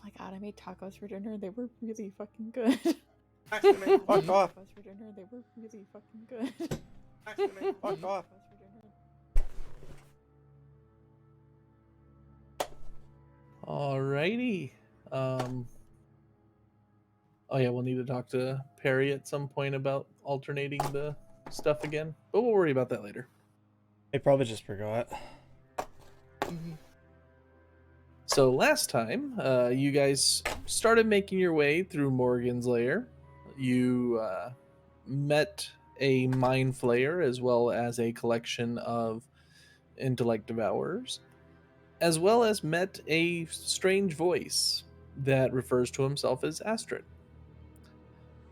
like Adam ate tacos for dinner. They were really fucking good. Fuck off. Tacos for dinner. They were really fucking good. Fuck off. Alrighty. Oh yeah, we'll need to talk to Perry at some point about alternating the stuff again, but we'll worry about that later. They probably just forgot. So last time, you guys started making your way through Morgan's lair. You met a mind flayer as well as a collection of intellect devourers, as well as met a strange voice that refers to himself as Astrid.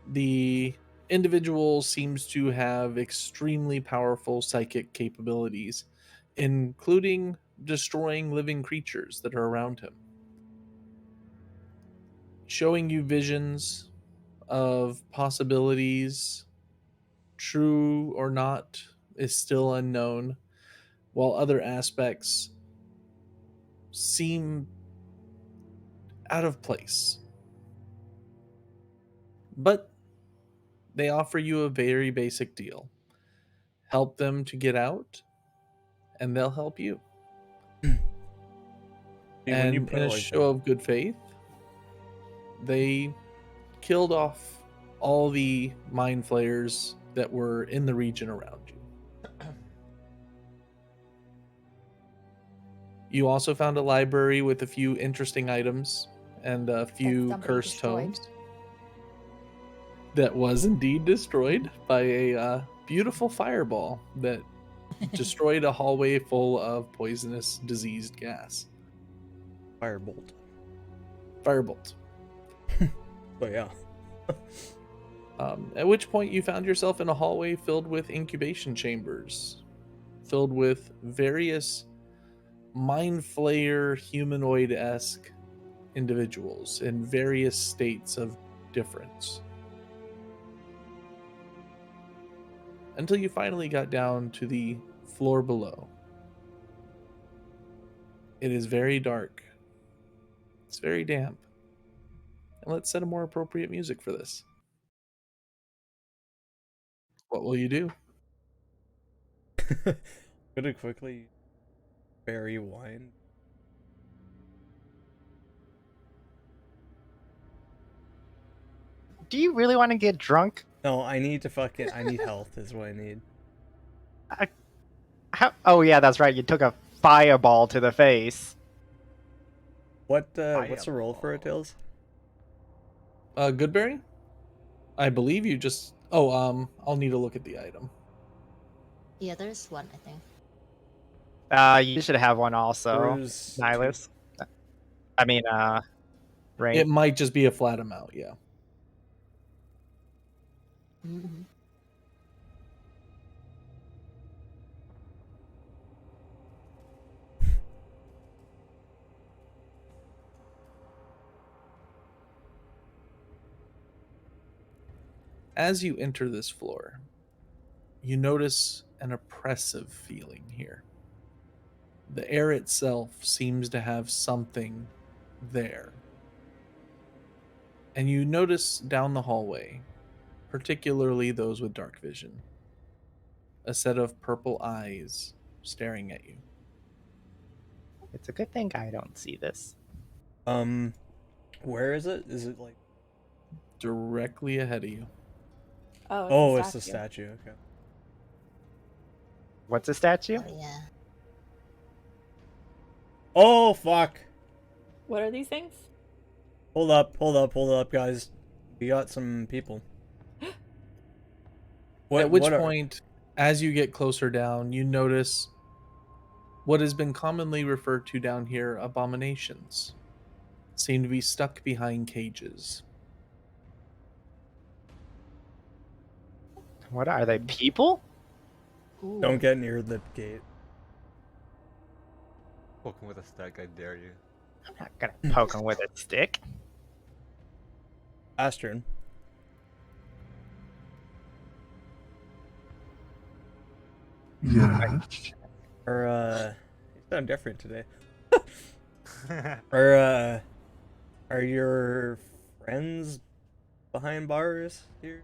The individual seems to have extremely powerful psychic capabilities, including destroying living creatures that are around him. Showing you visions of possibilities, true or not, is still unknown, while other aspects seem out of place. But they offer you a very basic deal. Help them to get out, and they'll help you. And in a show of good faith, they killed off all the mind flayers that were in the region around you. You also found a library with a few interesting items and a few cursed tomes. That was indeed destroyed by a beautiful fireball that destroyed a hallway full of poisonous, diseased gas. Firebolt. Firebolt. Oh, yeah. At which point you found yourself in a hallway filled with incubation chambers, filled with various mind flayer, humanoid-esque individuals in various states of difference. Until you finally got down to the floor below. It is very dark. It's very damp. And let's set a more appropriate music for this. What will you do? Gonna quickly berry wine. Do you really want to get drunk? No, I need health is what I need. Oh yeah, that's right. You took a fireball to the face. What's the roll for it, Tails? Goodberry? I believe you just... Oh, I'll need to look at the item. Yeah, there's one, I think. You should have one also, Nihilus. I mean, Rain. It might just be a flat amount, yeah. Mm-hmm. As you enter this floor, you notice an oppressive feeling here. The air itself seems to have something there. And you notice down the hallway, particularly those with dark vision, a set of purple eyes staring at you. It's a good thing I don't see this. Where is it? Is it like directly ahead of you? Oh, it's the statue. Okay. What's a statue? Oh, yeah. Oh, fuck. What are these things? Hold up, guys. We got some people. At which point, as you get closer down, you notice what has been commonly referred to down here, abominations. Seem to be stuck behind cages. What are they? People? Ooh. Don't get near the gate. Poke him with a stick, I dare you. I'm not gonna poke him with a stick. Astrid. Yeah. You sound different today. Are your friends behind bars here?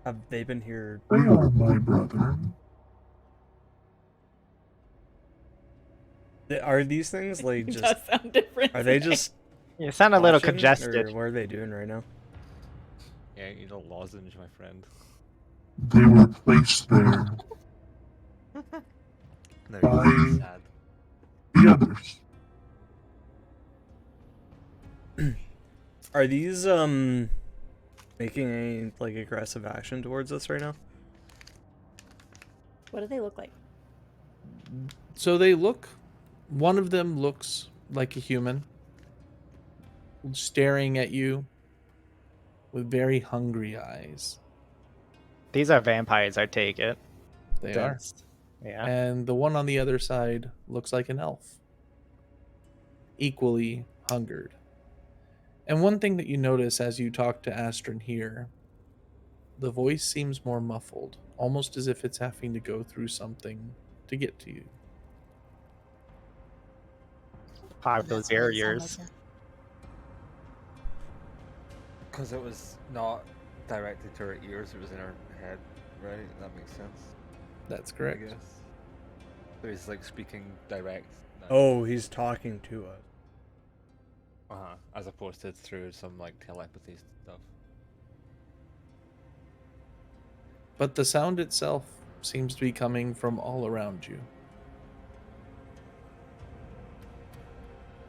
Have they been here? They are my brethren. Are these things like It just? does sound different. Are they today. just You sound a little watching, congested. Or what are they doing right now? Yeah, you know, lozenge, my friend. They were placed there No, Bye. you're sad. the others. Are these making any like aggressive action towards us right now? What do they look like? So they look. One of them looks like a human, staring at you with very hungry eyes. These are vampires, I take it. They are. That's- Yeah. And the one on the other side looks like an elf, equally hungered. And one thing that you notice as you talk to Astrid here, the voice seems more muffled, almost as if it's having to go through something to get to you. Pop those That's what it sound barriers. like. Because it was not directed to our ears, it was in our head, right? That makes sense. That's I correct. guess. So he's like speaking direct. now. Oh, he's talking to us. As opposed to through some like telepathy stuff. But the sound itself seems to be coming from all around you.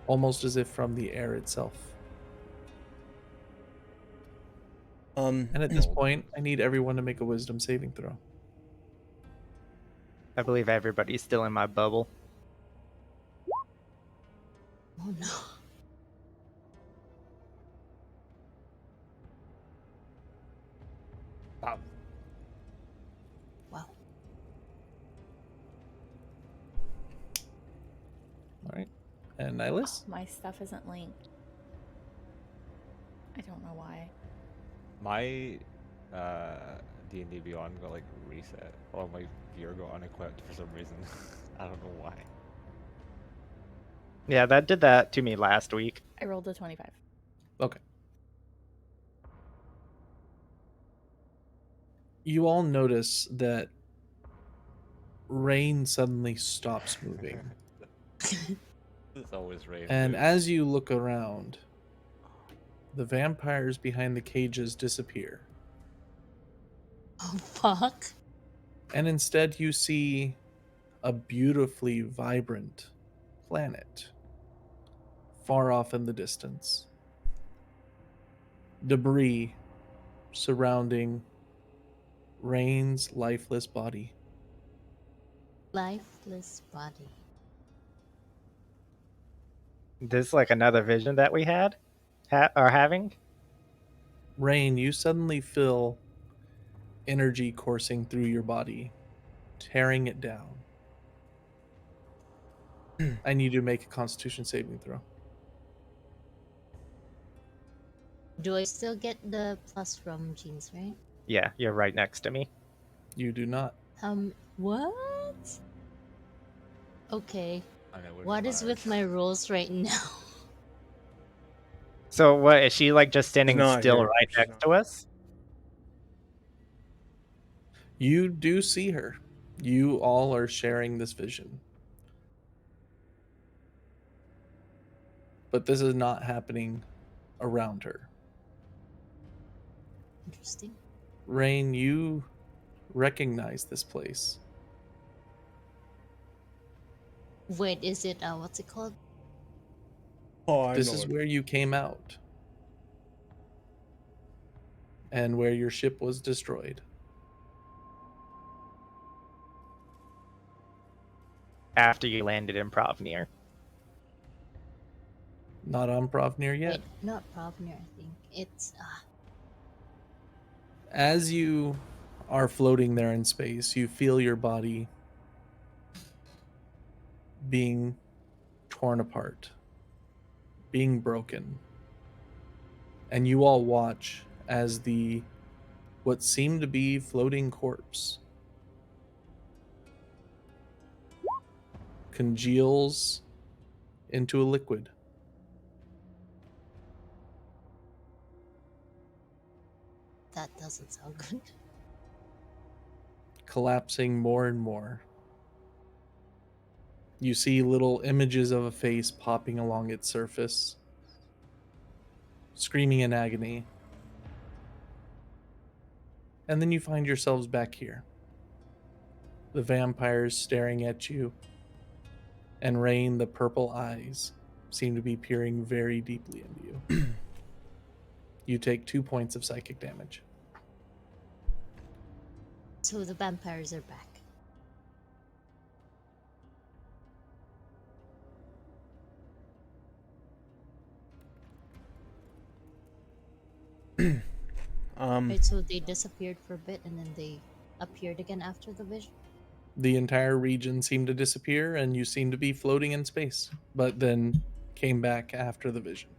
Almost as if from the air itself. And at this point, I need everyone to make a wisdom saving throw. I believe everybody's still in my bubble. Oh no. Wow. Wow. All right. And Nihilus? My stuff isn't linked. I don't know why. My D&D Beyond got like reset. All my gear got unequipped for some reason. I don't know why. Yeah, that did that to me last week. I rolled a 25. Okay. You all notice that rain suddenly stops moving. It's always rain. And dude. as you look around, the vampires behind the cages disappear. Oh fuck. And instead, you see a beautifully vibrant planet far off in the distance. Debris surrounding Rain's lifeless body. Lifeless body. This is like another vision that we had, are having. Rain, you suddenly feel energy coursing through your body, tearing it down. I need you to make a Constitution saving throw. Do I still get the plus from jeans, right? Yeah, you're right next to me. You do not. What? Okay. I know, we're What is with my rolls right now? So what is she like just standing not still here. right She's next not. to us? You do see her. You all are sharing this vision. But this is not happening around her. Interesting. Rain, you recognize this place. Wait, is it what's it called? Oh, I This know is it. where you came out. And where your ship was destroyed. After you landed in Provnir. Not on Provnir yet. Wait, not Provnir, I think. It's As you are floating there in space, you feel your body being torn apart, being broken. And you all watch as the what seemed to be floating corpse congeals into a liquid. That doesn't sound good. Collapsing more and more. You see little images of a face popping along its surface, screaming in agony. And then you find yourselves back here. The vampires staring at you, and Rain, the purple eyes, seem to be peering very deeply into you. You take 2 points of psychic damage. So the vampires are back. Right, so they disappeared for a bit and then they appeared again after the vision. The entire region seemed to disappear, and you seem to be floating in space, but then came back after the vision.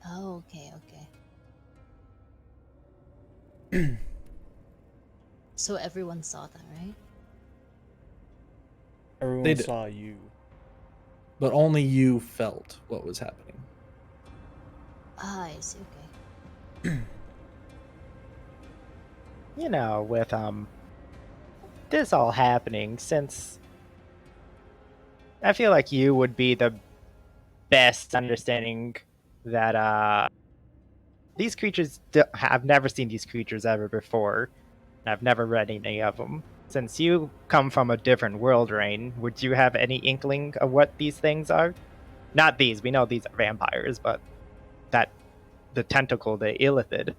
Oh, okay. So everyone saw that, right? Everyone They did. saw you. But only you felt what was happening. Ah, I see, okay. You know, with this all happening, since I feel like you would be the best understanding that these creatures have never seen these creatures ever before. I've never read any of them. Since you come from a different world, Rain, would you have any inkling of what these things are? Not these. We know these are vampires, but the tentacle, the illithid.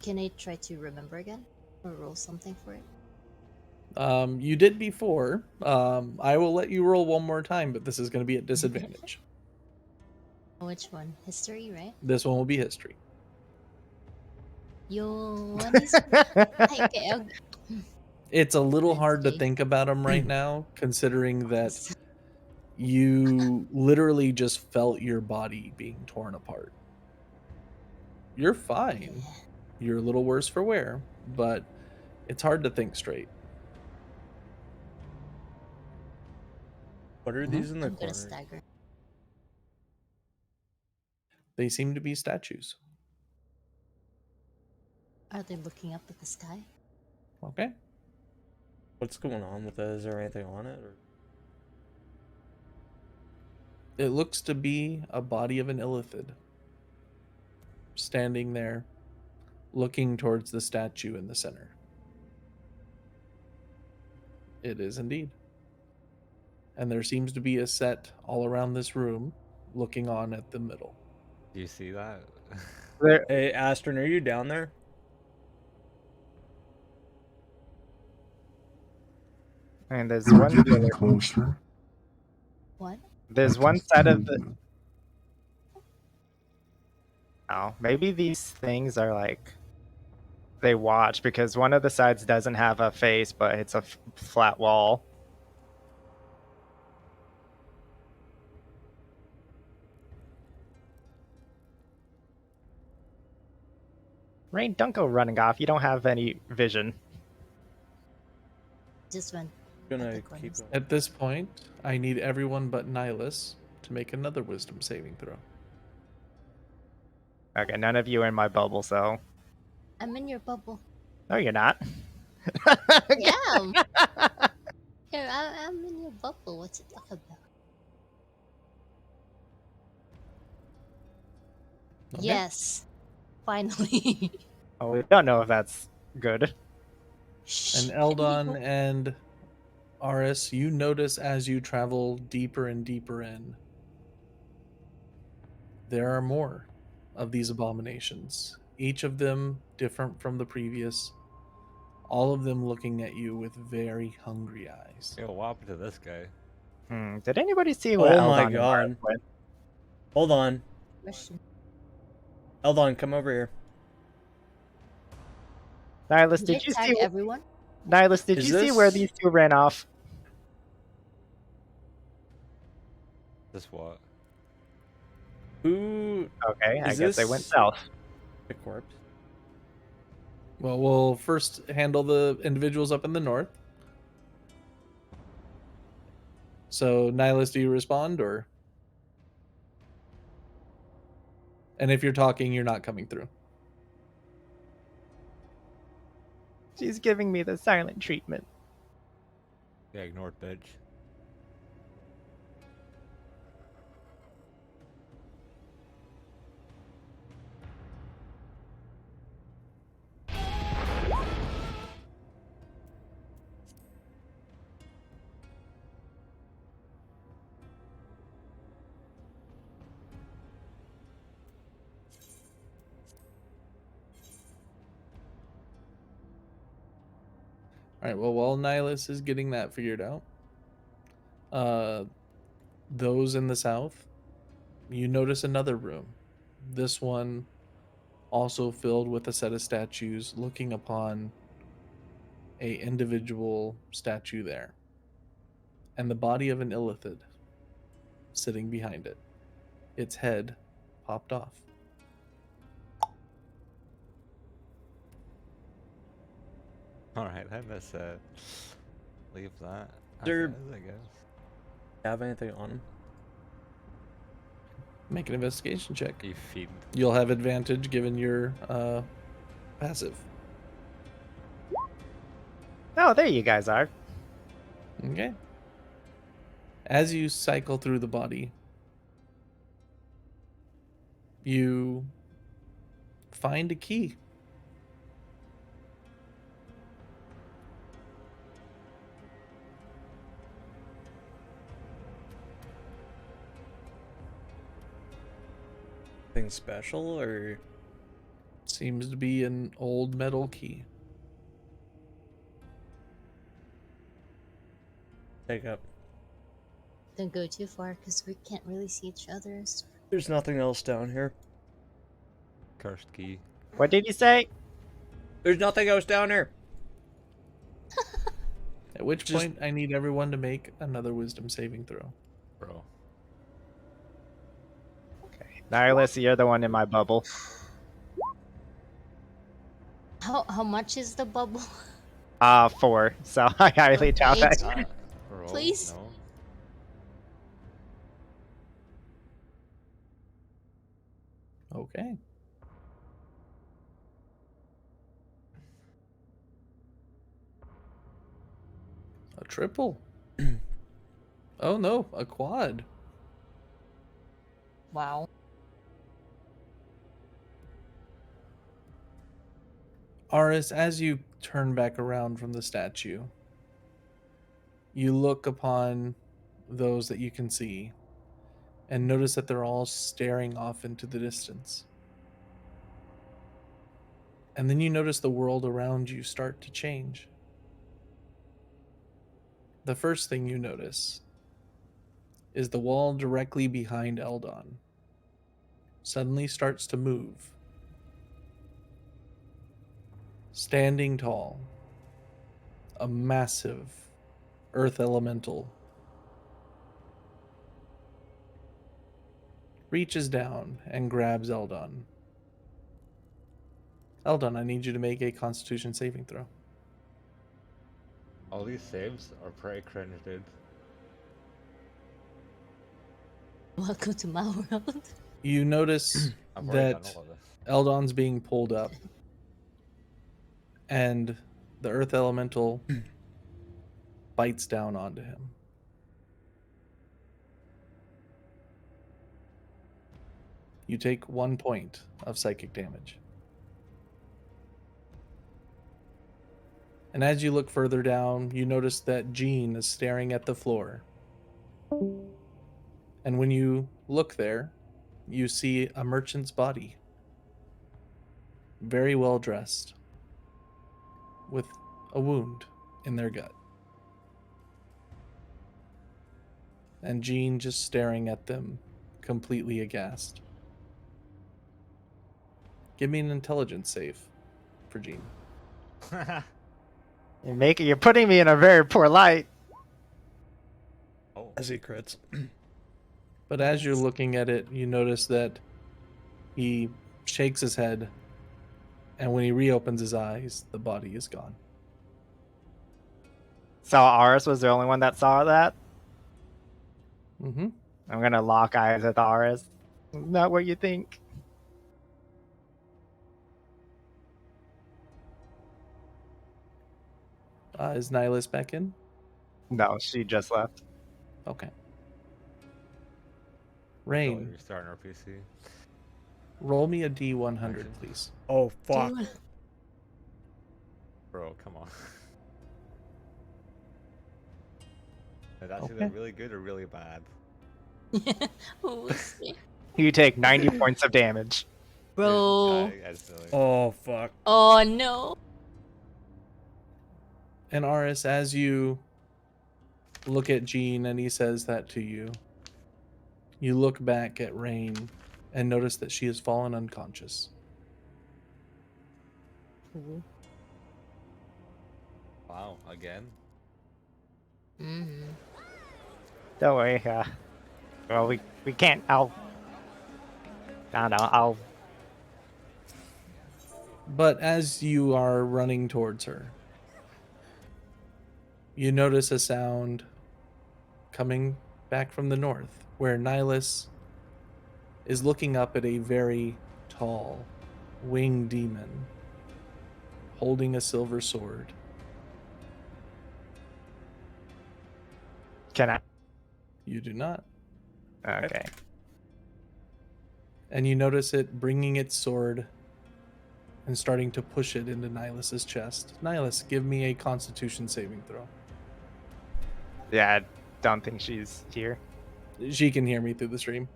Can I try to remember again? Or roll something for it? You did before. I will let you roll one more time, but this is going to be at disadvantage. Which one? History, right? This one will be history. Yo, what is... okay. It's a little hard to Okay. think about them right now, considering that you literally just felt your body being torn apart. You're fine. You're a little worse for wear, but it's hard to think straight. What are these in the I'm gonna corner? stagger. They seem to be statues. Are they looking up at the sky? Okay. What's going on with it? Is there anything on it? Or... It looks to be a body of an illithid. Standing there, looking towards the statue in the center. It is indeed. And there seems to be a set all around this room, looking on at the middle. Do you see that? Hey, Astron, are you down there? And there's They're one. getting closer. What? There's I one can side feel of the. them. Oh, maybe these things are like they watch because one of the sides doesn't have a face, but it's a flat wall. Rain, don't go running off. You don't have any vision. Just went. Gonna Epic keep ones. going. At this point, I need everyone but Nihilus to make another wisdom saving throw. Okay, none of you are in my bubble, so. I'm in your bubble. No, you're not. Yeah. Here, I'm in your bubble. What's it talk about? Okay. Yes. Finally. Oh, we don't know if that's good. Shh. And Eldon and Aris, you notice as you travel deeper and deeper in, there are more of these abominations, each of them different from the previous, all of them looking at you with very hungry eyes. Yo, what happened to this guy? Did anybody see what Oh my Eldon God. embarked with? Hold on. Question. Eldon, come over here. Nihilus, Did did you tag see? everyone? Nihilus, did Is you see where this- these two ran off? This what? Who? Okay, I Is guess they went this- south. The corpse. Well, we'll first handle the individuals up in the north. So, Nihilus, do you respond or? And if you're talking, you're not coming through. She's giving me the silent treatment. Yeah, ignored, bitch. All right. Well, while Nihilus is getting that figured out, those in the south, you notice another room. This one also filled with a set of statues looking upon a individual statue there, and the body of an illithid sitting behind it. Its head popped off. Alright, then let's leave that as There- it is, I guess. Have anything on him? Make an investigation check. You feed. You'll have advantage given your passive. Oh, there you guys are. Okay. As you cycle through the body, you find a key. Anything special or Seems to be an old metal key. take up? Don't go too far because we can't really see each other and stuff. There's nothing else down here. Cursed key. What did you say? There's nothing else down here. At which Just- point, I need everyone to make another wisdom saving throw. Bro. Nihilus, you're the one in my bubble. How much is the bubble? 4. So I highly doubt Okay. that. Roll? Please? No. Okay. A triple. Oh no, a quad. Wow. Aris, as you turn back around from the statue, you look upon those that you can see and notice that they're all staring off into the distance. And then you notice the world around you start to change. The first thing you notice is the wall directly behind Eldon suddenly starts to move. Standing tall, a massive earth elemental reaches down and grabs Eldon. Eldon, I need you to make a Constitution saving throw. All these saves are pretty cringe, dude. Welcome to my world. You notice I've already that done all of this. Eldon's being pulled up, and the earth elemental bites down onto him. You take 1 point of psychic damage. And as you look further down, you notice that Jean is staring at the floor. And when you look there, you see a merchant's body. Very well dressed, with a wound in their gut. And Jean just staring at them, completely aghast. Give me an intelligence save for Jean. You're putting me in a very poor light. Oh. As he crits. But as you're looking at it, you notice that he shakes his head, and when he reopens his eyes, the body is gone. So Aris was the only one that saw that? Mm-hmm. I'm gonna lock eyes with Aris. Not what you think. Is Nihilus back in? No, she just left. Okay. Oh, Rain, you're starting our PC. roll me a D100, Action. please. Oh Do fuck. you- Bro, come on. That's Okay. either really good or really bad. We'll see. You take 90 points of damage. Bro. I instantly. Oh fuck. Oh no. And Aris, as you look at Jean and he says that to you, you look back at Rain and notice that she has fallen unconscious. Wow, again? Mm-hmm. Don't worry. Well, we can't. I don't know. I'll. But as you are running towards her, you notice a sound coming back from the north, where Nihilus is looking up at a very tall, winged demon holding a silver sword. Can I? You do not. Okay. And you notice it bringing its sword and starting to push it into Nihilus's chest. Nihilus, give me a Constitution saving throw. Yeah, I don't think she's here. She can hear me through the stream.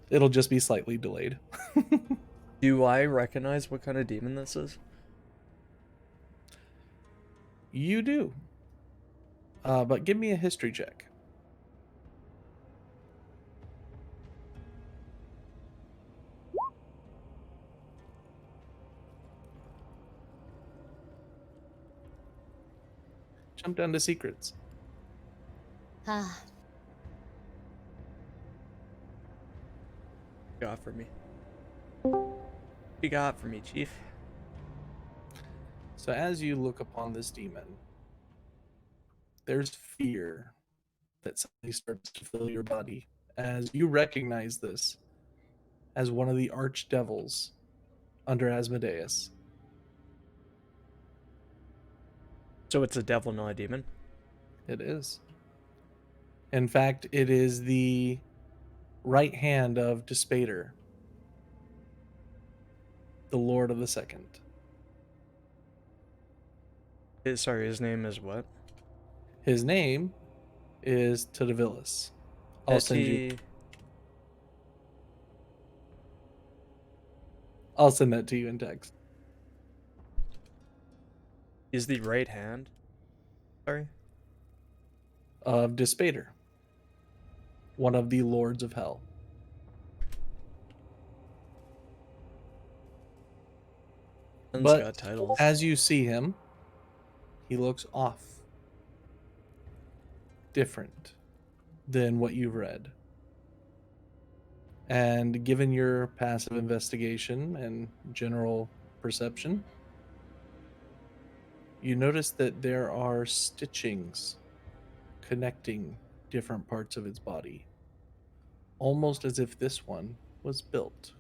It'll just be slightly delayed. Do I recognize what kind of demon this is? You do. But give me a history check. Jump down to secrets. Ah, What you got for me? What you got for me, Chief? So as you look upon this demon, there's fear that suddenly starts to fill your body as you recognize this as one of the archdevils under Asmodeus. So it's a devil, not a demon? It is. In fact, it is the right hand of Despater, the Lord of the Second. Sorry, his name is what? His name is Tadavillus. I'll send that to you in text. Is the right hand? Sorry? Of Despater, one of the Lords of Hell. One's But got titles. as you see him, he looks off, different than what you've read. And given your passive investigation and general perception, you notice that there are stitchings connecting different parts of its body, almost as if this one was built.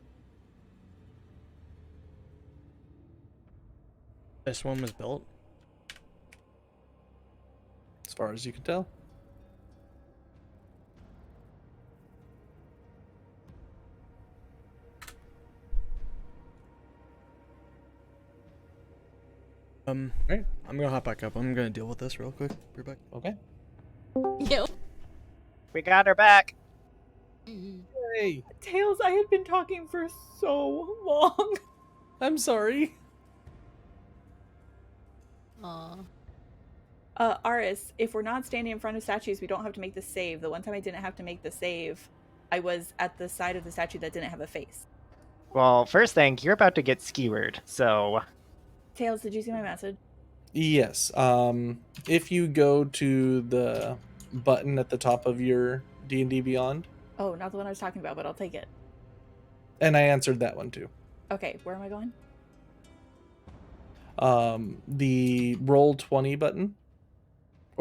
This one was built? As far as you can tell. Right. I'm gonna hop back up. I'm gonna deal with this real quick. Be back. Okay. yo. We got her back. Mhm. Hey, Tails, I have been talking for so long. I'm sorry. Aw. Aris, if we're not standing in front of statues, we don't have to make the save. The one time I didn't have to make the save, I was at the side of the statue that didn't have a face. Well, first thing, you're about to get skewered, so Tails, did you see my message? Yes. If you go to the button at the top of your D&D Beyond, Oh, not the one I was talking about, but I'll take it. and I answered that one too. Okay, where am I going? The roll 20 button,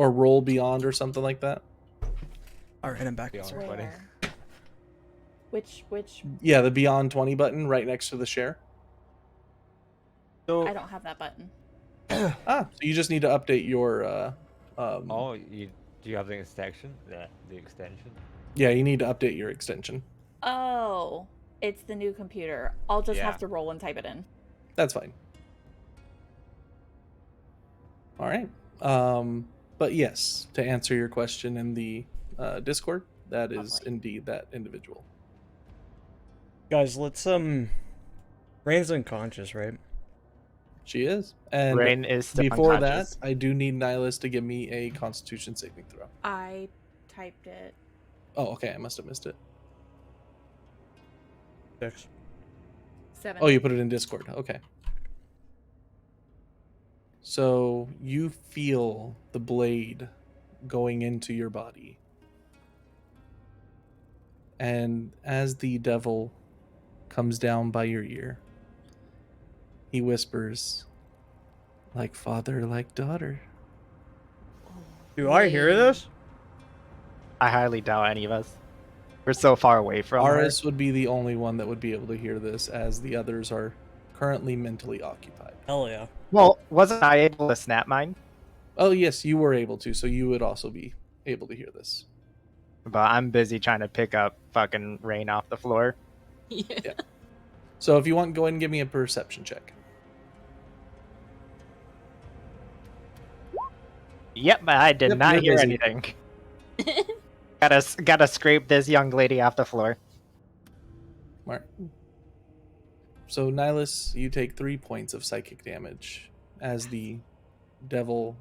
or roll beyond or something like that. All right, I'm back. Beyond Sorry. 20. Where? Which? Yeah, the beyond 20 button right next to the share. So I don't have that button. So you just need to update your Oh, do you have the extension? Yeah, the extension. yeah, you need to update your extension. Oh, it's the new computer. I'll just Yeah. have to roll and type it in. That's fine. All right. But yes, to answer your question in the Discord, that is Lovely. indeed that individual. guys, let's Rain's unconscious, right? She is. And Rain is still before unconscious. that, I do need Nihilus to give me a Constitution saving throw. I typed it. Oh, okay. I must have missed it. 6. 7. Oh, you put it in Discord. Okay. So you feel the blade going into your body. And as the devil comes down by your ear, he whispers, like father, like daughter. Do I hear this? I highly doubt any of us. We're so far away from her. Aris would be the only one that would be able to hear this, as the others are currently mentally occupied. Hell yeah. Well, wasn't I able to snap mine? Oh, yes, you were able to, so you would also be able to hear this. But I'm busy trying to pick up fucking Rain off the floor. Yeah. So if you want, go ahead and give me a perception check. Yep, but I did Yep, not you're hear busy. anything. Gotta scrape this young lady off the floor. Right. So, Nihilus, you take 3 points of psychic damage as the devil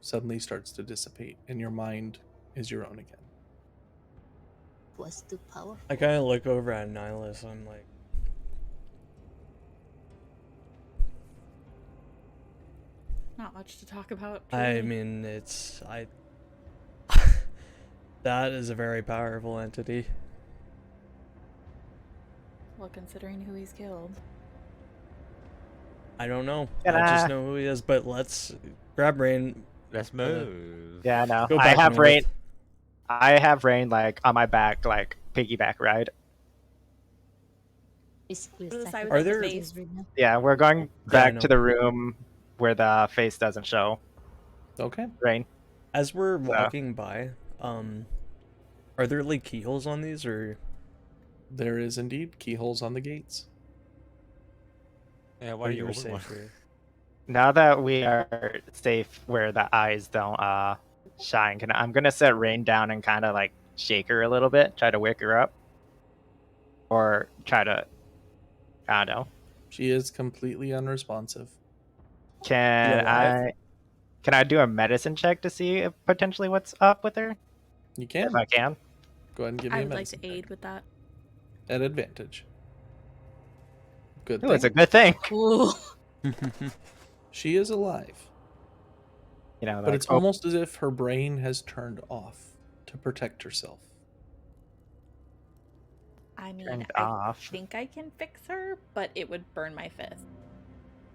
suddenly starts to dissipate and your mind is your own again. Was too powerful. I kind of look over at Nihilus. I'm like, Not much to talk about. I truly. mean, that is a very powerful entity. Well, considering who he's killed. I don't know. Can I just I- know who he is. But let's grab Rain. Let's move. Yeah, no. Go I back have north. Rain. I have Rain like on my back, like piggyback ride. Basically, Go to the side second with Are there- phase right now. Yeah, we're going Yeah, I back know. to the room where the face doesn't show. Okay. Rain. As we're walking by, are there like keyholes on these, or There is indeed keyholes on the gates. Yeah, why are do you you open one? safer? Now that we are safe where the eyes don't shine, I'm gonna set Rain down and kind of like shake her a little bit, try to wake her up, or try to, I don't know. She is completely unresponsive. Can alive? I do a medicine check to see if potentially what's up with her? You can. If I can. Go ahead and give me I a would like to medicine aid check. with that. At advantage. Good Ooh, it's a thing. good thing. Ooh. She is alive. You know, But like, it's almost as if her brain has turned off to protect herself. I mean, turned I off. think I can fix her, but it would burn my fist.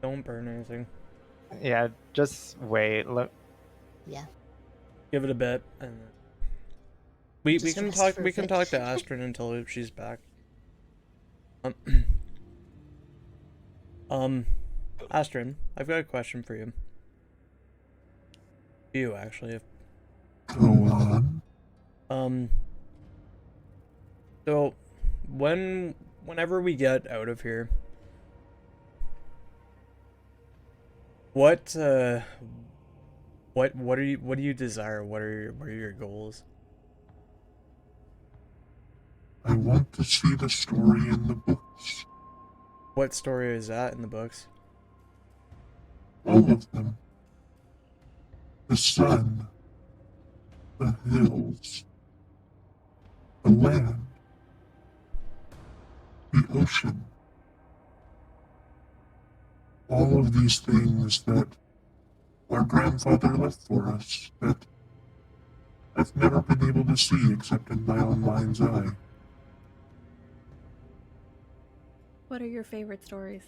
Don't burn anything. Yeah, just wait. Look, Yeah. Give it a bit, and we Just can rest talk. for a We can bit. talk to Astrid until she's back. Astrid, I've got a question for you. You actually, if Go on. So, whenever we get out of here, what do you desire? What are your goals? I want to see the story in the books. What story is that in the books? All of them. The sun. The hills. The land. The ocean. All of these things that our grandfather left for us that I've never been able to see except in my own mind's eye. What are your favorite stories?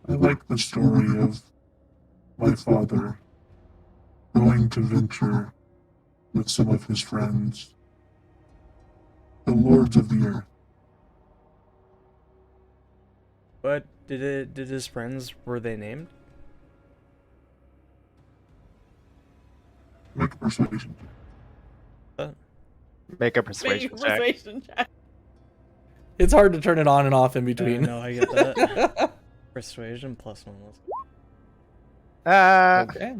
I like the story of my father going to venture with some of his friends, the lords of the earth. What did his friends, were they named? Make a persuasion. Make a Make persuasion a check. persuasion check. It's hard to turn it on and off in Yeah, between. no, I get that. Persuasion +1. Let's go. Okay.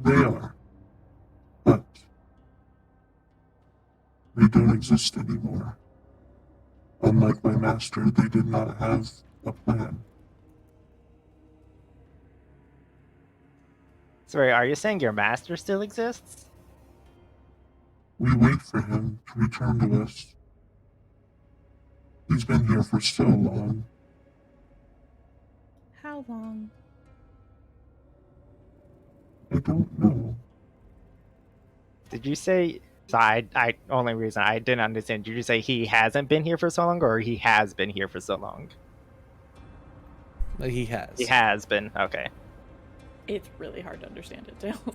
They are, but they don't exist anymore. Unlike my master, they did not have a plan. Sorry, are you saying your master still exists? We wait for him to return to us. He's been here for so long. How long? I don't know. Did you say? So I only reason I didn't understand. Did you say he hasn't been here for so long, or he has been here for so long? He has. He has been. Okay. It's really hard to understand it too.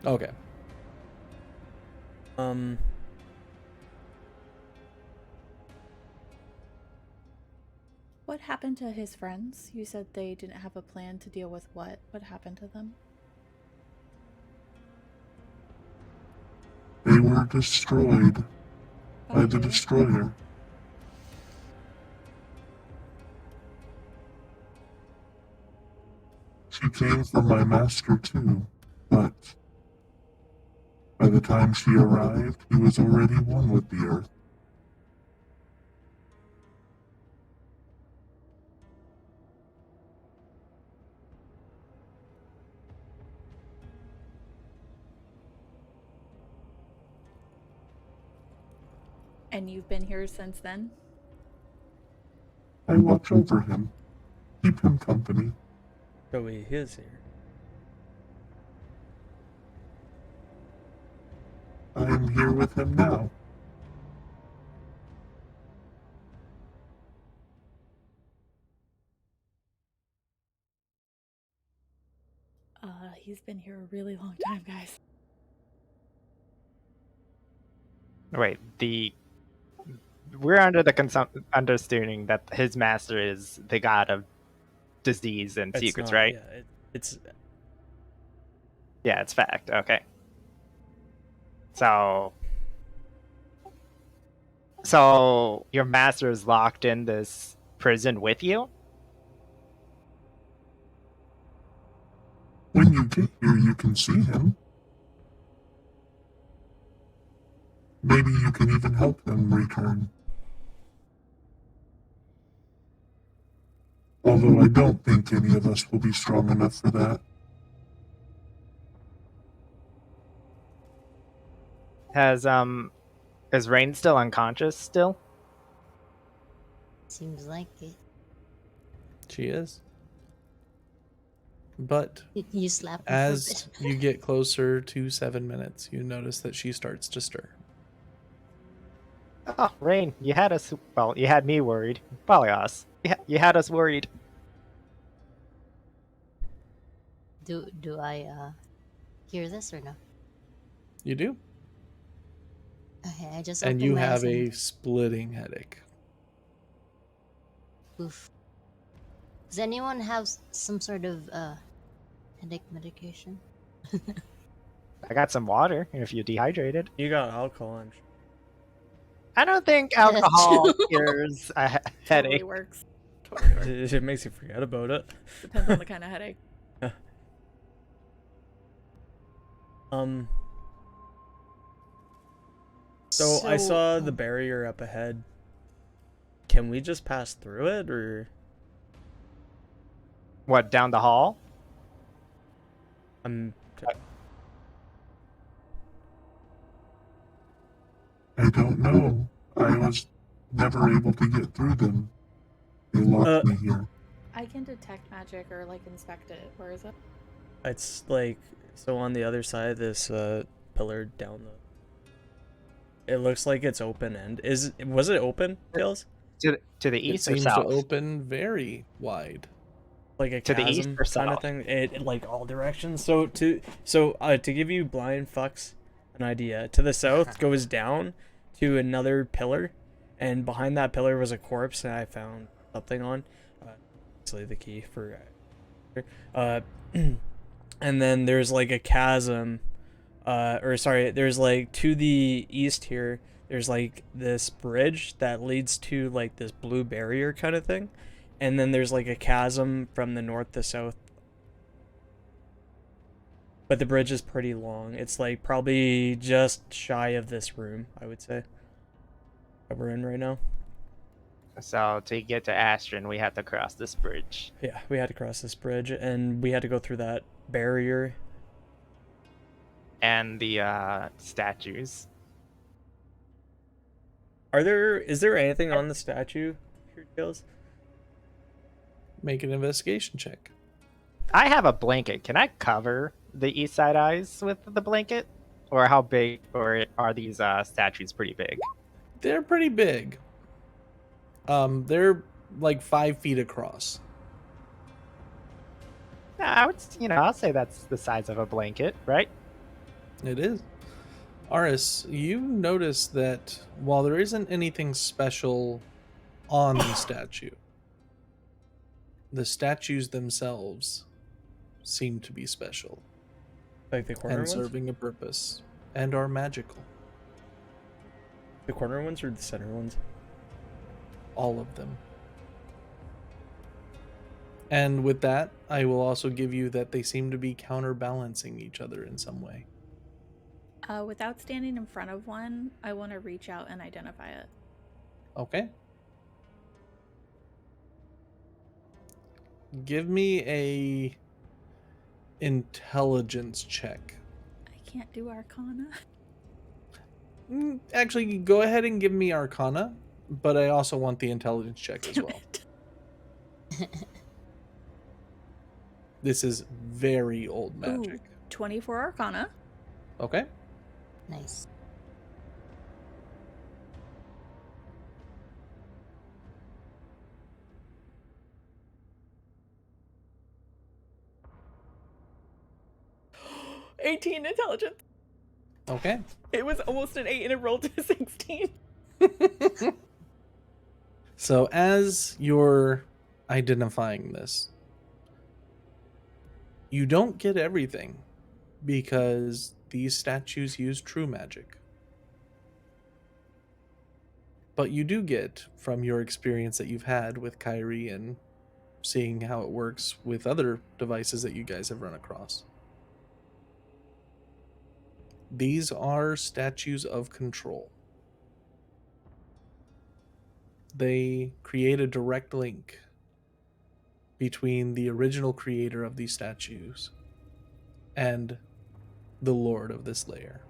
Okay. What happened to his friends? You said they didn't have a plan to deal with what? What happened to them? They were destroyed by the who? destroyer. She came for my master too, but by the time she arrived, he was already one with the earth. And you've been here since then? I watch over him, keep him company. So he is here. I am here with him now. He's been here a really long time, guys. Wait. We're under the understanding that his master is the god of disease and It's secrets, not- right? Yeah, it's Yeah, it's fact. Okay. So your master is locked in this prison with you? When you get here, you can see him. Maybe you can even help him return. Although I don't think any of us will be strong enough for that. Is Rain still unconscious still? Seems like it. She is. But You slap her as for it. you get closer to 7 minutes, you notice that she starts to stir. Oh, Rain, you had us. Well, you had me worried. Polyos, you had us worried. Do I hear this or no? You do? Okay, I just And opened you my have eyes a and- splitting headache. Oof. Does anyone have some sort of headache medication? I got some water if you're dehydrated. you got alcohol. I'm sure. I don't think That's alcohol true. cures a Totally headache. works. Totally works. It makes you forget about it. Depends on the kind of headache. So I saw the barrier up ahead. Can we just pass through it, or What, down the hall? I'm? I don't know. I was never able to get through them. They locked me here. I can detect magic or like inspect it. Where is it? It's like so on the other side of this pillar down the. It looks like it's open end. Was it open, Tails? To the It east or seems to south? open very wide. Like a To the east chasm or kind of south? thing. It like all directions. To give you blind fucks an idea, to the south goes down to another pillar, and behind that pillar was a corpse that I found something on. Actually, the key for. Uh, and then there's like a chasm. Or sorry, there's like to the east here. There's like this bridge that leads to like this blue barrier kind of thing, and then there's like a chasm from the north to south. But the bridge is pretty long. It's like probably just shy of this room, I would say, that we're in right now. So to get to Astron, we have to cross this bridge. Yeah, we had to cross this bridge, and we had to go through that barrier. And the statues. Is there anything on the statue here, Tails? Make an investigation check. I have a blanket. Can I cover the east side eyes with the blanket? Or how big, or are these statues pretty big? They're pretty big. They're like 5 feet across. I would, I'll say that's the size of a blanket, right? It is. Aris, you notice that while there isn't anything special on the statue, the statues themselves seem to be special Like the corner and ones? serving a purpose and are magical. The corner ones or the center ones? All of them. And with that, I will also give you that they seem to be counterbalancing each other in some way. Without standing in front of one, I want to reach out and identify it. Okay. Give me a intelligence check. I can't do Arcana. Actually, go ahead and give me Arcana, but I also want the intelligence check as well. This is very old magic. Ooh, 24 Arcana. Okay. Nice. $18 intelligence. Okay. It was almost an 8 and it rolled to 16. So as you're identifying this, you don't get everything because these statues use true magic. But you do get, from your experience that you've had with Kyrie and seeing how it works with other devices that you guys have run across. These are statues of control. They create a direct link between the original creator of these statues and the lord of this lair.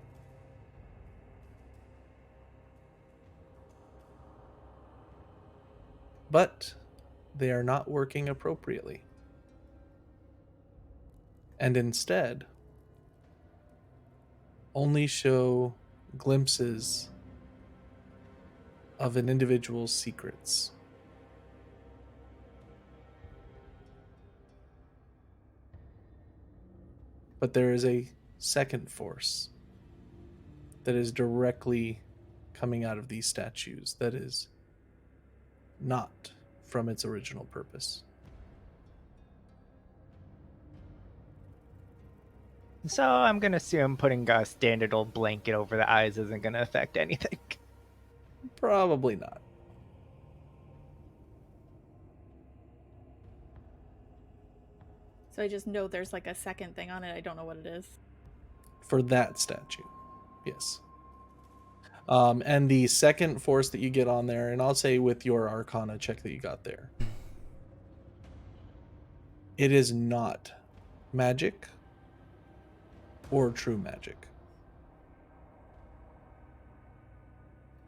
But they are not working appropriately. And instead, only show glimpses of an individual's secrets. But there is a second force that is directly coming out of these statues that is not from its original purpose. So I'm gonna assume putting a standard old blanket over the eyes isn't gonna affect anything. Probably not. So I just know there's like a second thing on it. I don't know what it is. For that statue, yes. And the second force that you get on there, and I'll say with your Arcana check that you got there, it is not magic or true magic,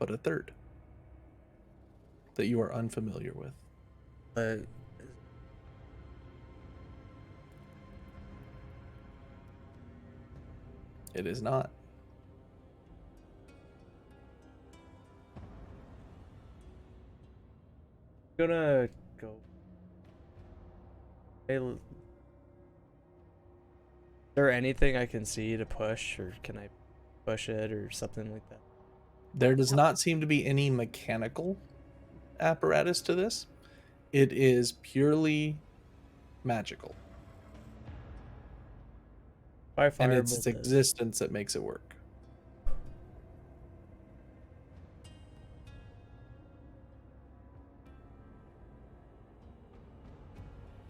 but a third that you are unfamiliar with. It is not. gonna go. Hey, is there anything I can see to push, or can I push it, or something like that? There does not seem to be any mechanical apparatus to this. It is purely magical. If I And firebolt it's its this. existence that makes it work.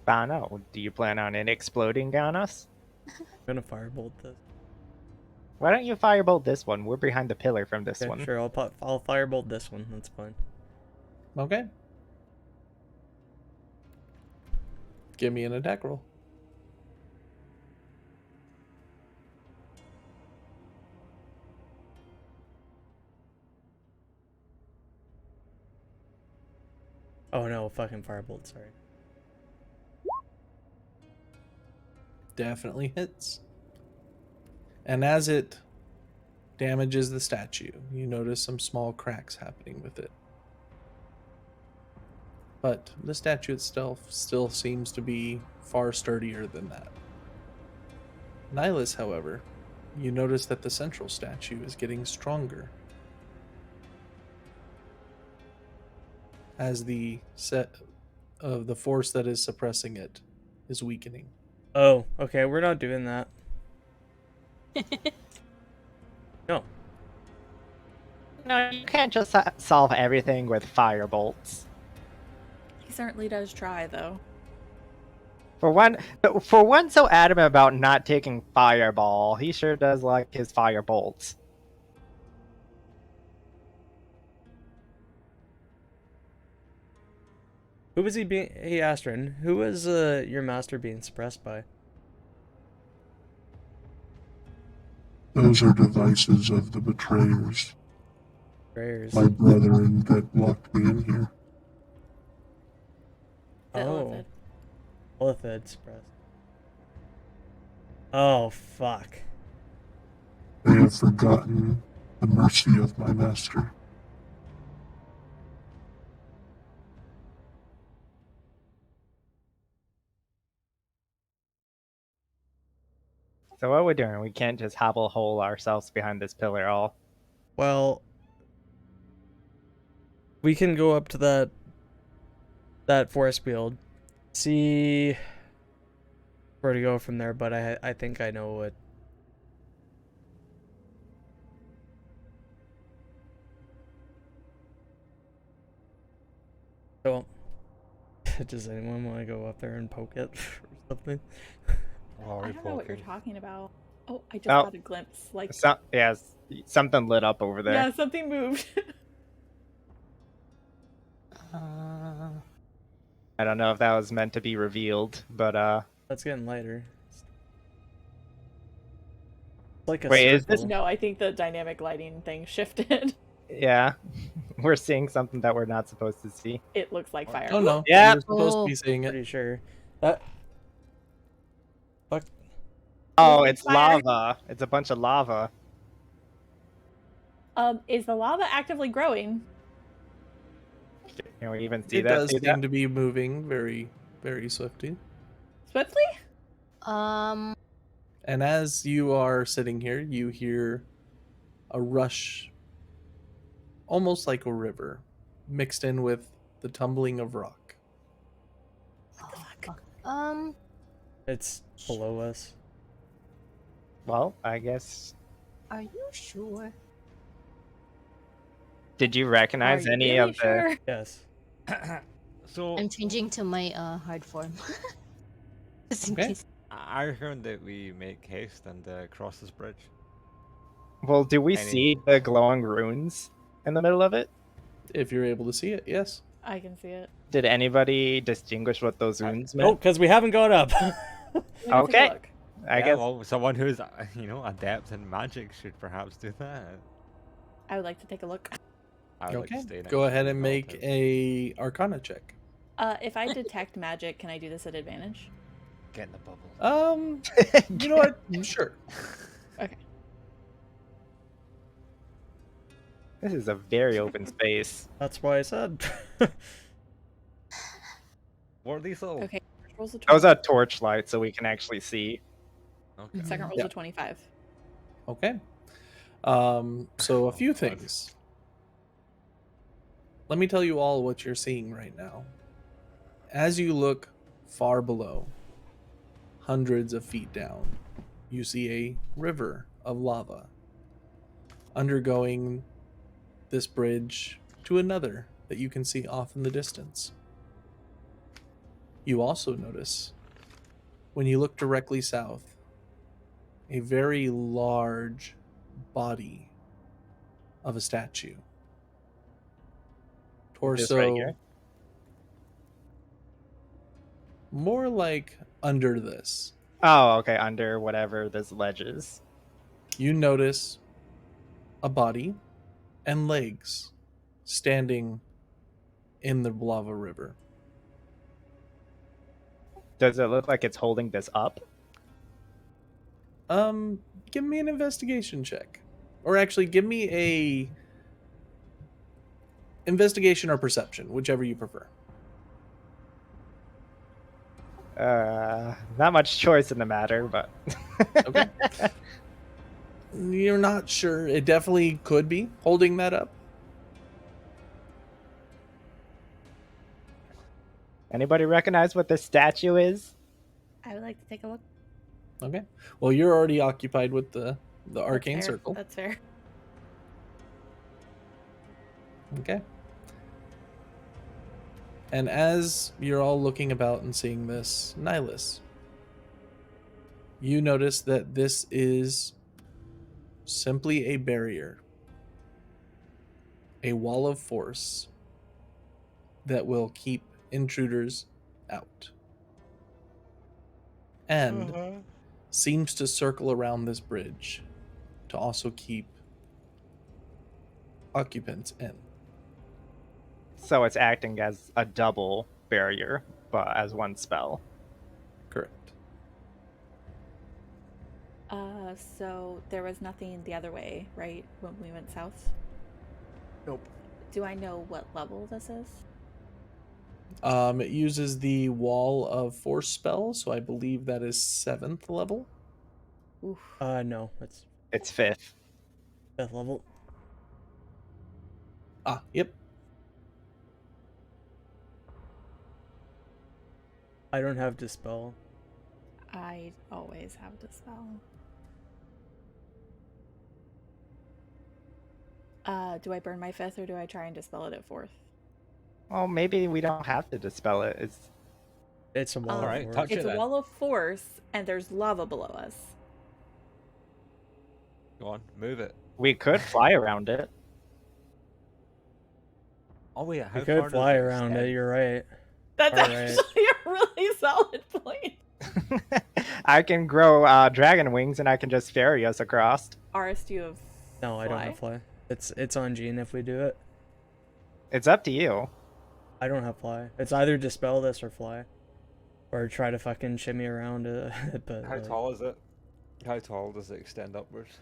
I don't know. Do you plan on it exploding on us? I'm gonna firebolt this. Why don't you firebolt this one? We're behind the pillar from this Okay, one. sure. I'll firebolt this one. That's fine. Okay. Give me an attack roll. Oh no, fucking firebolt. Sorry. Definitely hits. And as it damages the statue, you notice some small cracks happening with it. But the statue itself still seems to be far sturdier than that. Nihilus, however, you notice that the central statue is getting stronger as the set of the force that is suppressing it is weakening. Oh, okay. We're not doing that. No. No, you can't just solve everything with firebolts. He certainly does try, though. For one so adamant about not taking fireball, he sure does like his firebolts. Who was he being? Hey, Astrid, who was your master being suppressed by? Those are devices of the betrayers. Prayers. My brethren that locked me in here. The Oh, Illithid. Illithid suppressed. Oh fuck. They have forgotten the mercy of my master. So what we're doing, we can't just hobble hole ourselves behind this pillar all. Well, we can go up to that forest field, see where to go from there. But I think I know what. So, does anyone want to go up there and poke it or something? Well, I don't know what you're talking about. Oh, I just Oh. got a glimpse. Like, Yeah, something lit up over there. yeah, something moved. I don't know if that was meant to be revealed, but That's getting lighter. It's like a Wait, is this- circle. No, I think the dynamic lighting thing shifted. yeah, we're seeing something that we're not supposed to see. It looks like fire. Oh no, Yeah. you're supposed to Oh. be seeing it. Pretty sure. That. Fuck. Oh, Moving it's fire. lava. It's a bunch of lava. Is the lava actively growing? Can we even see It that? does See seem that? to be moving very, very swiftly. Swiftly? Um, And as you are sitting here, you hear a rush, almost like a river, mixed in with the tumbling of rock. oh, fuck. Um, It's below us. Well, I guess. are you sure? Did you recognize Are you any really of the? sure? Yes. So I'm changing to my hard form. Just in Okay. case. I recommend that we make haste and cross this bridge. Well, do we Any- see the glowing runes in the middle of it? If you're able to see it, yes. I can see it. Did anybody distinguish what those runes No, meant? because we haven't gone up. Let me take a Okay. look. I Yeah, guess. well, someone who's adept in magic should perhaps do that. I would like to take a look. I would like Okay. to stay next Go to ahead the and make relative. a Arcana check. If I detect magic, can I do this at advantage? Get in the bubble. You know what? Sure. This is a very open space. That's why I said. What are these little? Okay. First roll's a Those 20. are torchlight, so we can actually see. Okay. Second roll's Yeah. a 25. Okay. So a few God. things. Let me tell you all what you're seeing right now. As you look far below, hundreds of feet down, you see a river of lava undergoing this bridge to another that you can see off in the distance. You also notice, when you look directly south, a very large body of a statue. This right Torso, here? more like under this. Oh, okay, under whatever this ledge is. You notice a body and legs standing in the lava river. Does it look like it's holding this up? Give me an investigation check. Or actually, give me a investigation or perception, whichever you prefer. Not much choice in the matter, but Okay. You're not sure. It definitely could be holding that up. Anybody recognize what this statue is? I would like to take a look. Okay. Well, you're already occupied with the arcane That's fair. circle. That's fair. Okay. And as you're all looking about and seeing this, Nihilus, you notice that this is simply a barrier, a wall of force that will keep intruders out. And seems to circle around this bridge to also keep occupants in. So it's acting as a double barrier, but as one spell. Correct. So there was nothing the other way, right? When we went south? Nope. Do I know what level this is? It uses the Wall of Force spell, so I believe that is 7th level. Oof. No, it's It's 5th. 5th level. Ah, yep. I don't have Dispel. I always have to spell. Do I burn my 5th or do I try and dispel it at 4th? Well, maybe we don't have to dispel it. It's a wall. Alright, of touch force. It's it a then. wall of force and there's lava below us. Go on, move it. We could fly around it. Oh wait, how You far could does fly it around extend? it. You're right. That's Alright. actually a really solid point. I can grow dragon wings and I can just ferry us across. Aris, do you have No, I don't fly? have fly. It's on Gene if we do it. It's up to you. I don't have fly. It's either dispel this or fly, or try to fucking shimmy around it. But How tall is it? How tall does it extend upwards?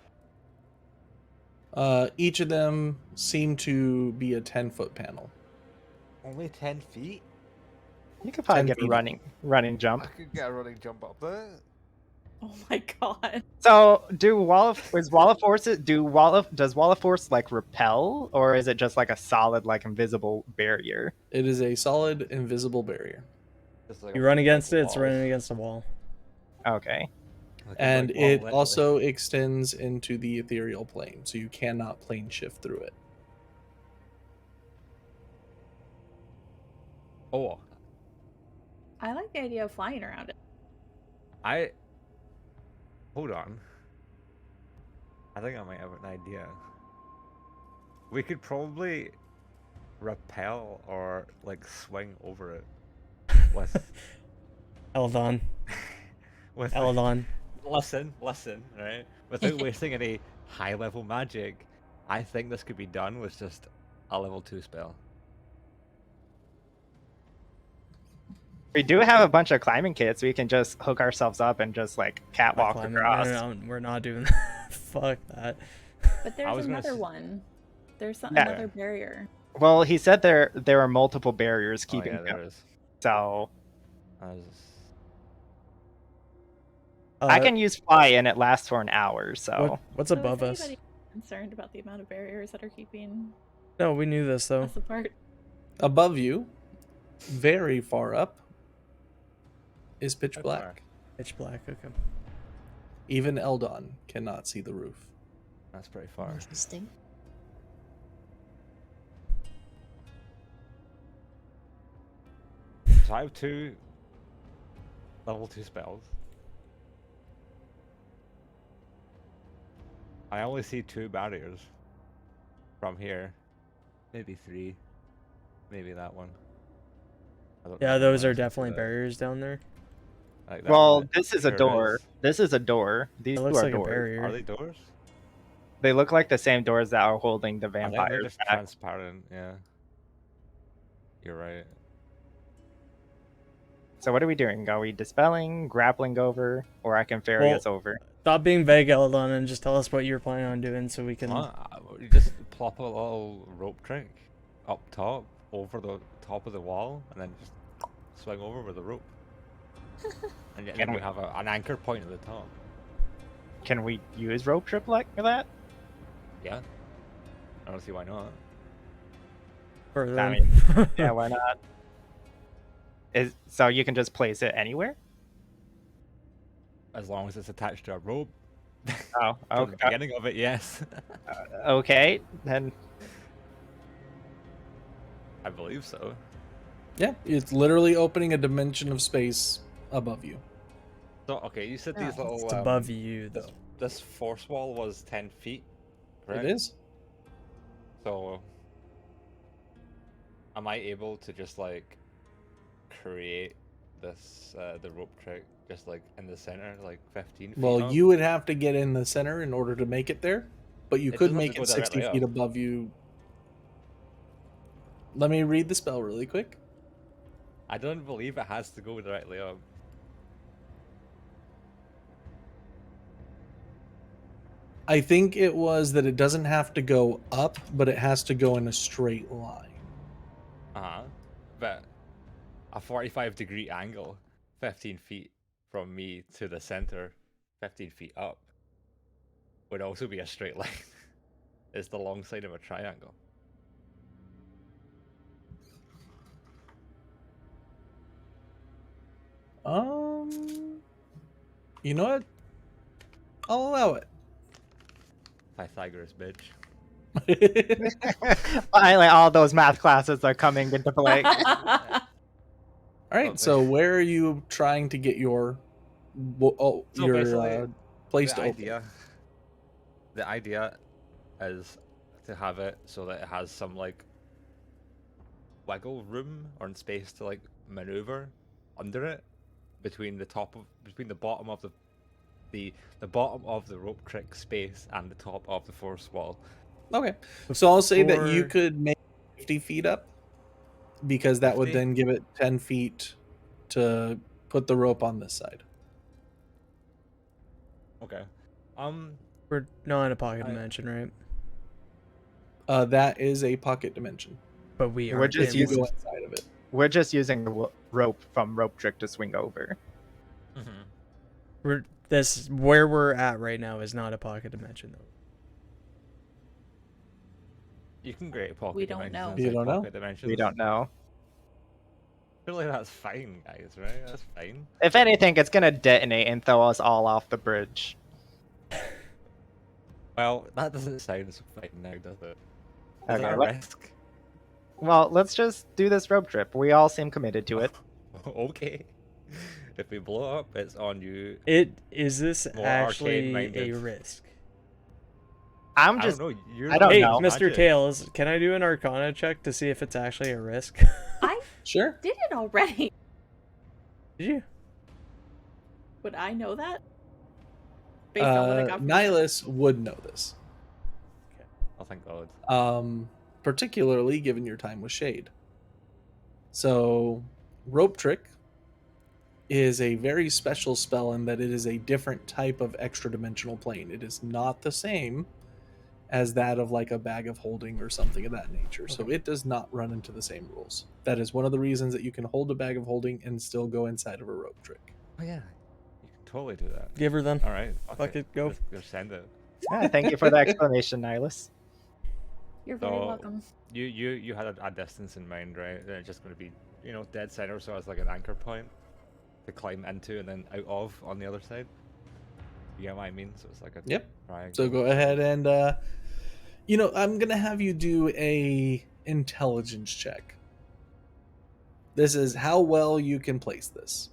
Each of them seem to be a 10-foot panel. Only 10 feet? You could probably 10 get a feet. running jump. I could get a running jump up there. Oh my god. So, does Wall of Force like repel, or is it just like a solid like invisible barrier? It is a solid, invisible barrier. Just like you a run against it, wall. it's running against the wall. Okay. Like a And brick wall, it literally. also extends into the ethereal plane, so you cannot plane shift through it. Oh, I like the idea of flying around it. Hold on. I think I might have an idea. We could probably rappel or like swing over it with Eldon. with Eldon. listen, right? Without wasting any high level magic, I think this could be done with just a level 2 spell. We do have a bunch of climbing kits. We can just hook ourselves up and just like catwalk Climbing. across. No, we're not doing that. Fuck that. But I there's was gonna another s- one. There's Yeah. another barrier. Well, he said there are multiple barriers keeping oh, yeah, him. there is. So As I can use fly and it lasts for an hour, so. What's So above is us? anybody concerned about the amount of barriers that are keeping No, we knew this though. us apart? Above you, very far up, is pitch How black. far? Pitch black. Okay. Even Eldon cannot see the roof. That's pretty far. Interesting. So I have 2 level 2 spells. I only see 2 barriers from here. Maybe 3. Maybe that one. I don't Yeah, know those how are much into definitely that. barriers down there. Like that Well, one, this is a sure door. is. This is a door. These It two looks are like a doors. barrier. Are they doors? They look like the same doors that are holding the I think they're vampires just back. transparent, yeah. You're right. So what are we doing? Are we dispelling, grappling over, or I can ferry Well, us over? Stop being vague, Eldon, and just tell us what you're planning on doing so we can. You just plop a little rope trick up top, over the top of the wall, and then just swing over with a rope. And then we have an anchor point at the top. Can we use rope trip like that? Yeah. I don't see why not. Further I than- mean, yeah, why not? So you can just place it anywhere? As long as it's attached to a rope. Oh, From the okay. beginning of it, yes. Okay, then I believe so. Yeah, it's literally opening a dimension of space above you. So, okay, you said these Oh, little... It's above you, This, though. this force wall was 10 feet, correct? It is. So, am I able to just like create this the rope trick just like in the center, like 15 feet Well, up? you would have to get in the center in order to make it there, but you It could doesn't have make to go it 60 directly feet up. above you. Let me read the spell really quick. I don't believe it has to go directly up. I think it was that it doesn't have to go up, but it has to go in a straight line. But a 45-degree angle, 15 feet from me to the center, 15 feet up, would also be a straight line. It's the long side of a triangle. You know what? I'll allow it. Pythagoras, bitch. finally all those math classes are coming into play. All right, Okay. so where are you trying to get your So basically, place the to open? idea is to have it so that it has some like wiggle room or space to like maneuver under it between the bottom of the bottom of the rope trick space and the top of the force wall. Okay, so I'll say that you Before- could make 50 feet up because that would 50? then give it 10 feet to put the rope on this side. Okay. We're not in a pocket I- dimension, right? That is a pocket dimension. But we We're are. just You using- go inside of it. We're just using the rope from rope trick to swing over. We're this where we're at right now is not a pocket dimension, though. You can create pocket We don't dimensions know. inside You don't know? pocket dimensions. We don't know. Surely that's fine, guys, right? That's fine. If anything, it's gonna detonate and throw us all off the bridge. Well, that doesn't sound so fine now, does it? Is Okay, that a let- risk? Well, let's just do this rope trip. We all seem committed to it. Okay. If we blow up, it's on you. Is this More actually a arcade-minded. risk? I'm I just don't know. You're I don't Hey, know. Mr. Magic. Tails, can I do an Arcana check to see if it's actually a risk? I Sure. did it already. Did you? Would I know that? Based on what I got from Nihilus would know this, Oh, thank God. particularly given your time with Shade. So, Rope Trick is a very special spell in that it is a different type of extra dimensional plane. It is not the same as that of like a bag of holding or something of that nature. So it does not run into the same rules. That is one of the reasons that you can hold a bag of holding and still go inside of a rope trick. Oh yeah, you can totally do that. Give her then. All right, Fuck it, go. Just send it. Yeah, thank you for the explanation, Nihilus. You're very So, welcome. You had a distance in mind, right? And it's just going to be, dead center, so it's like an anchor point to climb into and then out of on the other side. You get what I mean? So it's like a Yep. triangle. So go ahead and I'm gonna have you do a intelligence check. This is how well you can place this.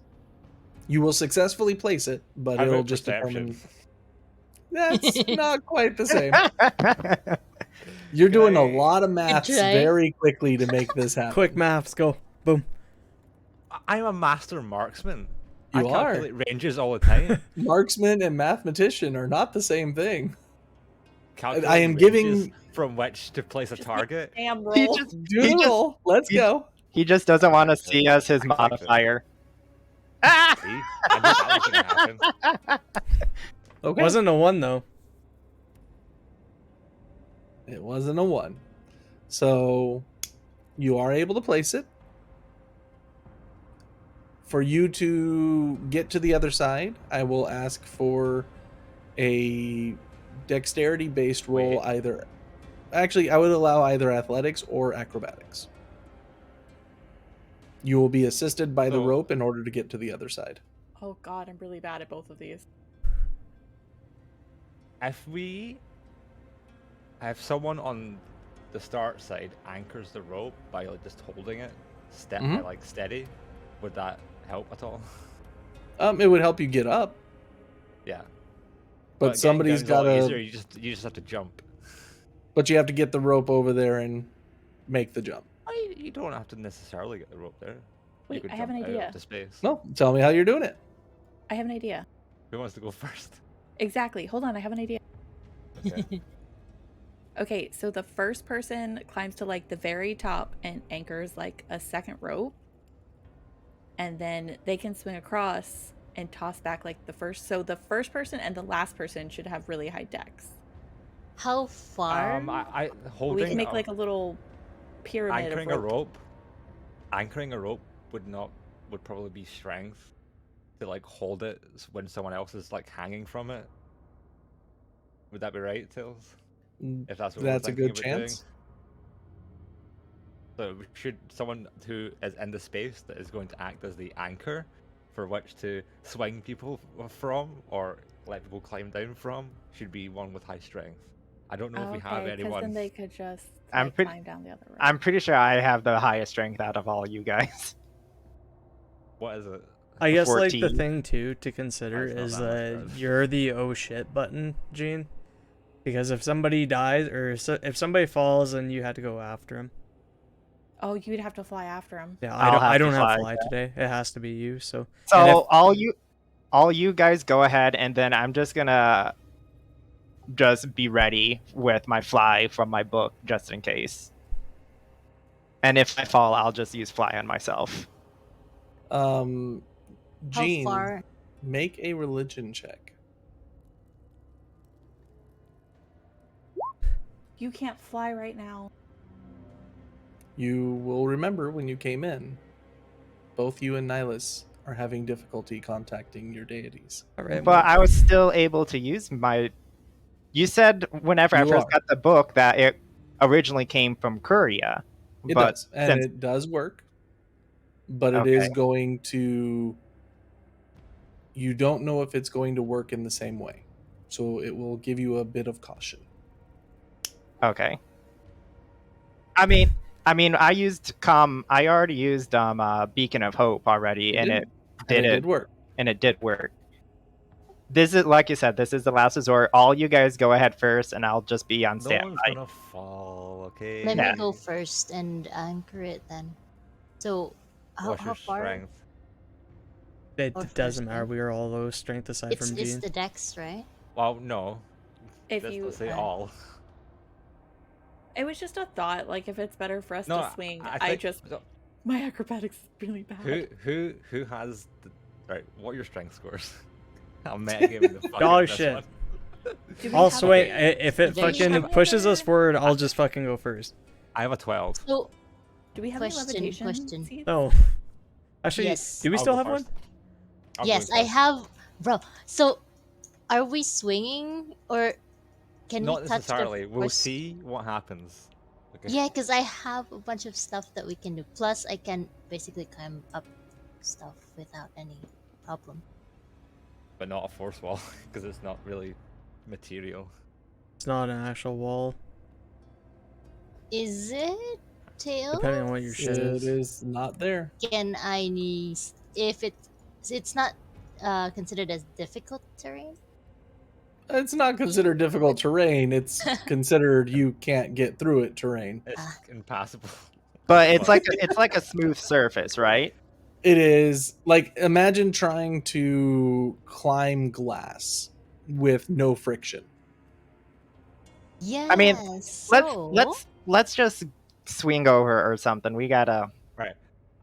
You will successfully place it, but How it'll about just perception? determine. That's not quite the same. You're doing a lot of maths try. very quickly to make this happen. Quick maths, go. Boom. I'm a master marksman. You I are. calculate ranges all the time. Marksman and mathematician are not the same thing. Calculate I am ranges giving- from which to place a target. Damn He roll. just, Do He the just- roll. Let's he- go. he just doesn't want to see us his I like it. modifier. See? I knew that was gonna happen. Okay. Wasn't a 1 though. It wasn't a 1. So you are able to place it. For you to get to the other side, I will ask for a dexterity based roll. Wait. Either actually I would allow either athletics or acrobatics. You will be assisted by the So- rope in order to get to the other side. Oh god, I'm really bad at both of these. If someone on the start side anchors the rope by like just holding it, Mhm. like steady, would that help at all? It would help you get up, Yeah. but getting somebody's down's a lot got easier, to. you just have to jump. But you have to get the rope over there and make the jump. You don't have to necessarily get the rope there. You Wait, could I have an jump out idea. into space. No, tell me how you're doing it. I have an idea. Who wants to go first? Exactly. Hold on, I have an idea. Okay. Okay, so the first person climbs to like the very top and anchors like a second rope. And then they can swing across and toss back like the first. So the first person and the last person should have really high decks. How far? I We holding can make like a little pyramid anchoring of a rope. rope. Anchoring a rope would probably be strength to like hold it when someone else is like hanging from it. Would that be right, Tails? If that's what we're That's a thinking good about doing? chance. So should someone who is in the space that is going to act as the anchor for which to swing people from or let people climb down from should be one with high strength. I don't know if we have Okay, 'cause anyone. then they could just I'm like, pretty- climb down the other rope. I'm pretty sure I have the highest strength out of all you guys. What is it? I guess like the 14. thing too to consider That's not is that much that better. you're the oh shit button, Gene. Because if somebody dies or if somebody falls and you had to go after him. Oh, you'd have to fly after him. Yeah, I'll I have don't to have fly, fly today. It has to be you. So So And if- all you guys go ahead, and then I'm just gonna just be ready with my fly from my book just in case. And if I fall, I'll just use fly on myself. How Gene, far? make a religion check. You can't fly right now. You will remember when you came in, both you and Nihilus are having difficulty contacting your deities. all right, But I was still able to use my. You said whenever I You first are. got the book that it originally came from Kuria. It but does, and since- it does work, but it is Okay. going to. You don't know if it's going to work in the same way, so it will give you a bit of caution. Okay. I used I already used Beacon of Hope already, You and did. it And did it it, did work. and it did work. This is like you said. This is the last resort. All you guys go ahead first, and I'll just be on No standby. one's gonna fall, okay? Let Yeah. me go first and anchor it then. So, how What's your far? strength? it or doesn't first matter. then? We are all low strength aside It's from it's Gene. the dex, right? Well, no. If Let's you, not say uh, all. It was just a thought. Like if it's better for us No, to swing, I think- just so my acrobatics is really bad. who has the right? What are your strength scores? I'm metagaming the fuck out Dog of this shit. one. Do we I'll have swing. a- If it Very fucking sharp. pushes us forward, I'll just fucking go first. I have a 12. So, Do we have Question, any levitation question. seeds? No. Actually, Yes. do we I'll still go have first. one? I'm yes, going I first. have. Bro, so are we swinging or can Not we touch necessarily. the We'll first- see what happens. Okay. Yeah, because I have a bunch of stuff that we can do. Plus, I can basically climb up stuff without any problem. But not a force wall, because it's not really material. It's not an actual wall, Is it tail? depending on what your shit It is. is not there. Can I need if it's not considered as difficult terrain? It's not considered difficult terrain. It's considered you can't get through it terrain. It's Ah. impassable. But it's like a smooth surface, right? It is like imagine trying to climb glass with no friction. Yes. I mean, so... Let's just swing over or something. We gotta. Right.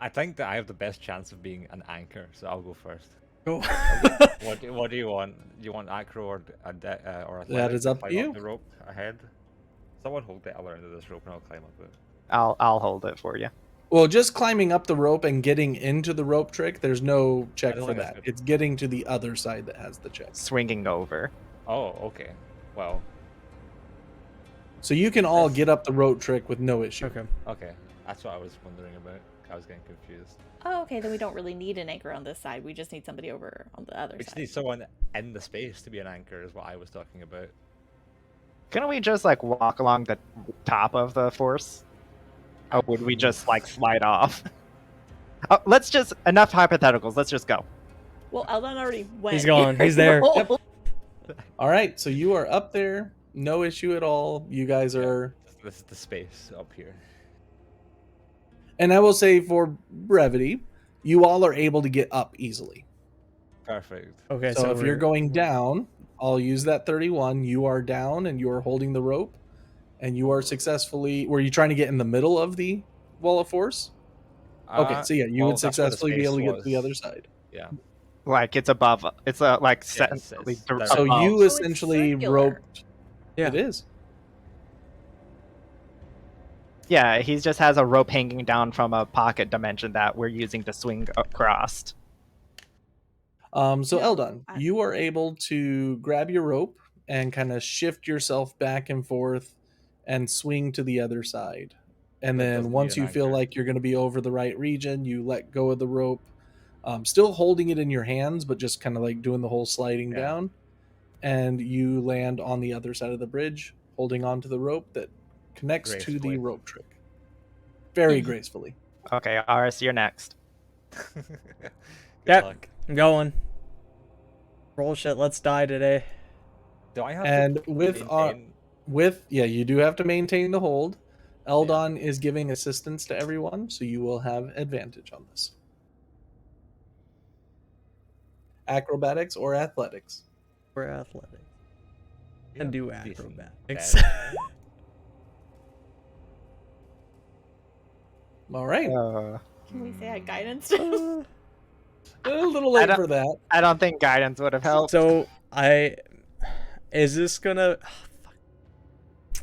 I think that I have the best chance of being an anchor, so I'll go first. Go. What do you want? You want acro or or That athletic is up to climb you. the rope ahead. Someone hold the other end of this rope and I'll climb up it. I'll hold it for you. Well, just climbing up the rope and getting into the rope trick, there's no check don't for think that's that. good. It's getting to the other side that has the check. Swinging over. Oh, okay. Well, So you can all get up the rope trick with no issue. Okay. okay. That's what I was wondering about. I was getting confused. Oh, okay. Then we don't really need an anchor on this side. We just need somebody over on the other We just side. need someone in the space to be an anchor, is what I was talking about. Couldn't we just like walk along the top of the force? Or would we just like slide off? Oh, let's just enough hypotheticals. Let's just go. Well, Eldon already went. He's gone. He's there. Yep. All right, so you are up there, no issue at all. You guys are, This is the space up here. and I will say for brevity, you all are able to get up easily. Perfect. Okay. So if you're we're- going down, I'll use that 31. You are down and you are holding the rope, and you are successfully. Were you trying to get in the middle of the wall of force? Okay, so yeah, you well, would that's where the successfully be able to space get to the was. other side. Yeah. Like it's above. It's like set. it's like, directly So above. you Oh, it's essentially circular. roped. Yeah. It is. Yeah, he just has a rope hanging down from a pocket dimension that we're using to swing across. So No, Eldon, I- you are able to grab your rope and kind of shift yourself back and forth and swing to the other side. And That then doesn't once need you an feel anchor. like you're going to be over the right region, you let go of the rope, still holding it in your hands, but just kind of like doing the whole sliding Yeah. down. And you land on the other side of the bridge, holding onto the rope that connects to the Gracefully. rope trick. Very Mhm. gracefully. Okay, Aris, you're next. Good Yep. luck. I'm going. Roll shit. Let's die today. Do I have And to with maintain- you do have to maintain the hold. Eldon is giving assistance to everyone, so you will have advantage on this. Acrobatics or athletics? We're athletic. Yeah, And do decent acrobatics. bet. All right. Can we say I had guidance? A little late don't- for that. I don't think guidance would have helped. So is this gonna?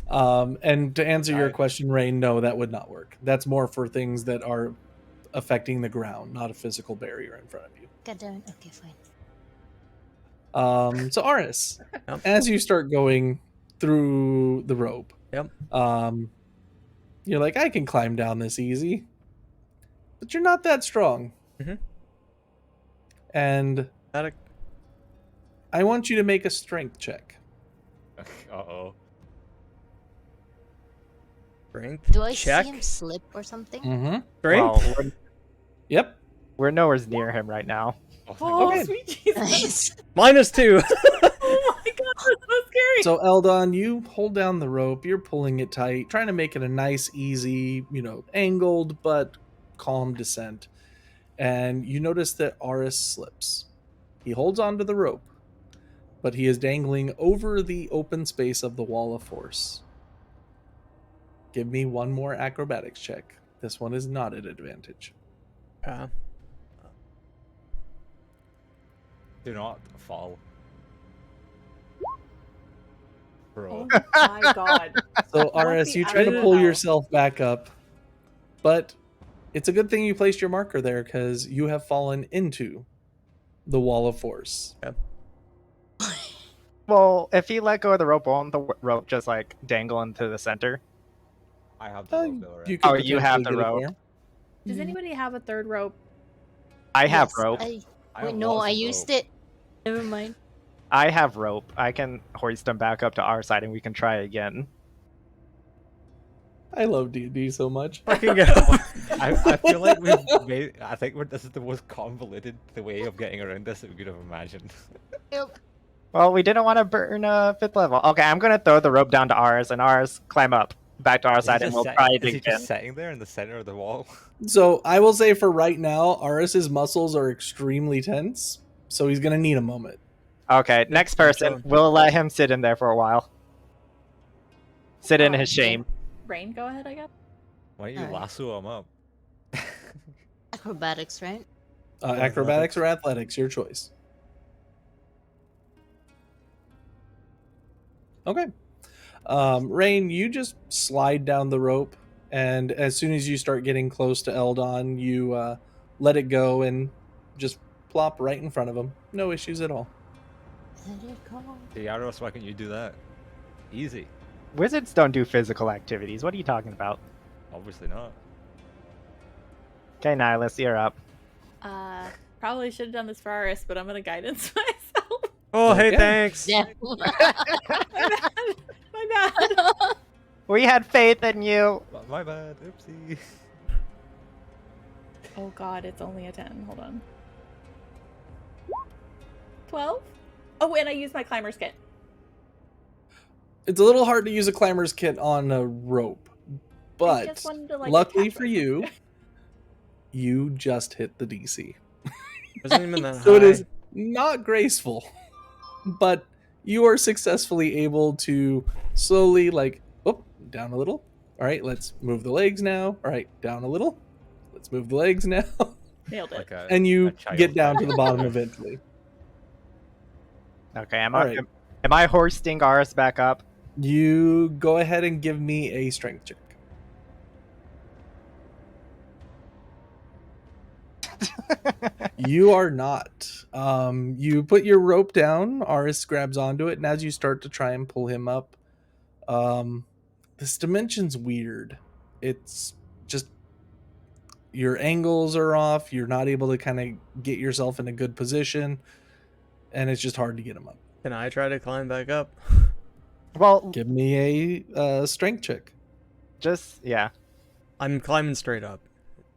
And to answer your I- question, Rain, no, that would not work. That's more for things that are affecting the ground, not a physical barrier in front of you. God damn it. Okay, fine. So Aris, Yep. as you start going through the rope, Yep. You're like, I can climb down this easy, but you're not that strong. Mhm. And Gotta- I want you to make a strength check. Uh-oh. Strength. Do I check. see him slip or something? Mm-hmm. Strength. Well, Yep. we're nowhere near him right now. Oh, thank Oh, Okay. sweet Jesus. Nice. -2. Oh my god, that's so scary. So Eldon, you hold down the rope. You're pulling it tight, trying to make it a nice, easy, angled but calm descent. And you notice that Aris slips. He holds onto the rope, but he is dangling over the open space of the wall of force. Give me one more acrobatics check. This one is not at advantage. Okay. Do not fall. Bro. Oh my god. So What RS, the you try to actual pull hell? yourself back up, but it's a good thing you placed your marker there because you have fallen into the wall of force. Well, if he let go of the rope, won't the rope just like dangle into the center? I have the Uh, rope already. you could Oh, you have potentially the get it rope. there. Does anybody have a third rope? I have Yes, rope. I Wait, have no, lots I of used rope. it. Never mind. I have rope. I can hoist him back up to our side, and we can try again. I love D&D so much. Fucking go. I feel like we've made. I think this is the most convoluted the way of getting around this that we could have imagined. Well, we didn't want to burn 5th level. Okay, I'm gonna throw the rope down to ours, and ours climb up back to our Is he side, and just we'll sit- try is it he again. just sitting there in the center of the wall? So I will say for right now, RS's muscles are extremely tense, so he's gonna need a moment. Okay, next I'm person. chilling. We'll let him sit in there for a while. Sit in Oh, his shame. Rain, go ahead, I guess. Why don't you Alright. lasso him up? Acrobatics, right? Acrobatics or athletics, your choice. Okay. Rain, you just slide down the rope, and as soon as you start getting close to Eldon, you let it go and just plop right in front of him. No issues at all. Let it go. Hey, Yaros, why can't you do that? Easy. Wizards don't do physical activities. What are you talking about? Obviously not. Okay, Nihilus, you're up. Probably should have done this for RS, but I'm gonna guidance myself. Oh, hey, Okay. thanks. Yeah. My bad. We had faith in you. My bad. Oopsie. Oh god, it's only a 10. Hold on. 12? Oh, and I used my climber's kit. It's a little hard to use a climber's kit on a rope, I but just wanted to, like, luckily attach for myself. you, you just hit the DC. Wasn't even that So it high. is not graceful, but you are successfully able to slowly, like, down a little. All right, let's move the legs now. All right, down a little. Let's move the legs now. Nailed it. Like a, And you a child get down to type. the bottom eventually. Okay, am All I right. am I hoisting ours back up? You go ahead and give me a strength check. You are not. You put your rope down. Aris grabs onto it, and as you start to try and pull him up, this dimension's weird. It's just your angles are off. You're not able to kind of get yourself in a good position, and it's just hard to get him up. Can I try to climb back up? Well, Give me a strength check. just yeah. I'm climbing straight up.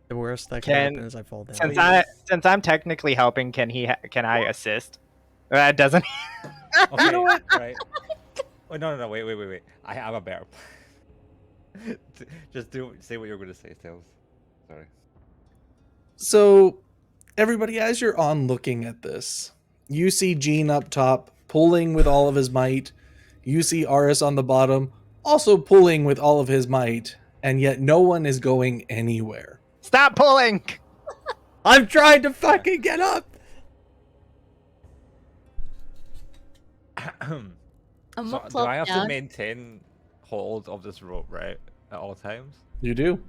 The worst that can Can- happen is I fall down. Since I'm technically helping, can I assist? That doesn't. Okay, you know what? Right. Oh, no, wait. I have a better. Just say what you're going to say, Tails. Sorry. So, everybody, as you're on looking at this, you see Gene up top pulling with all of his might. You see Aris on the bottom also pulling with all of his might, and yet no one is going anywhere. Stop pulling. I'm trying to fucking get up. I'm So, gonna do plop I have down. to maintain hold of this rope, right? At all times? You do.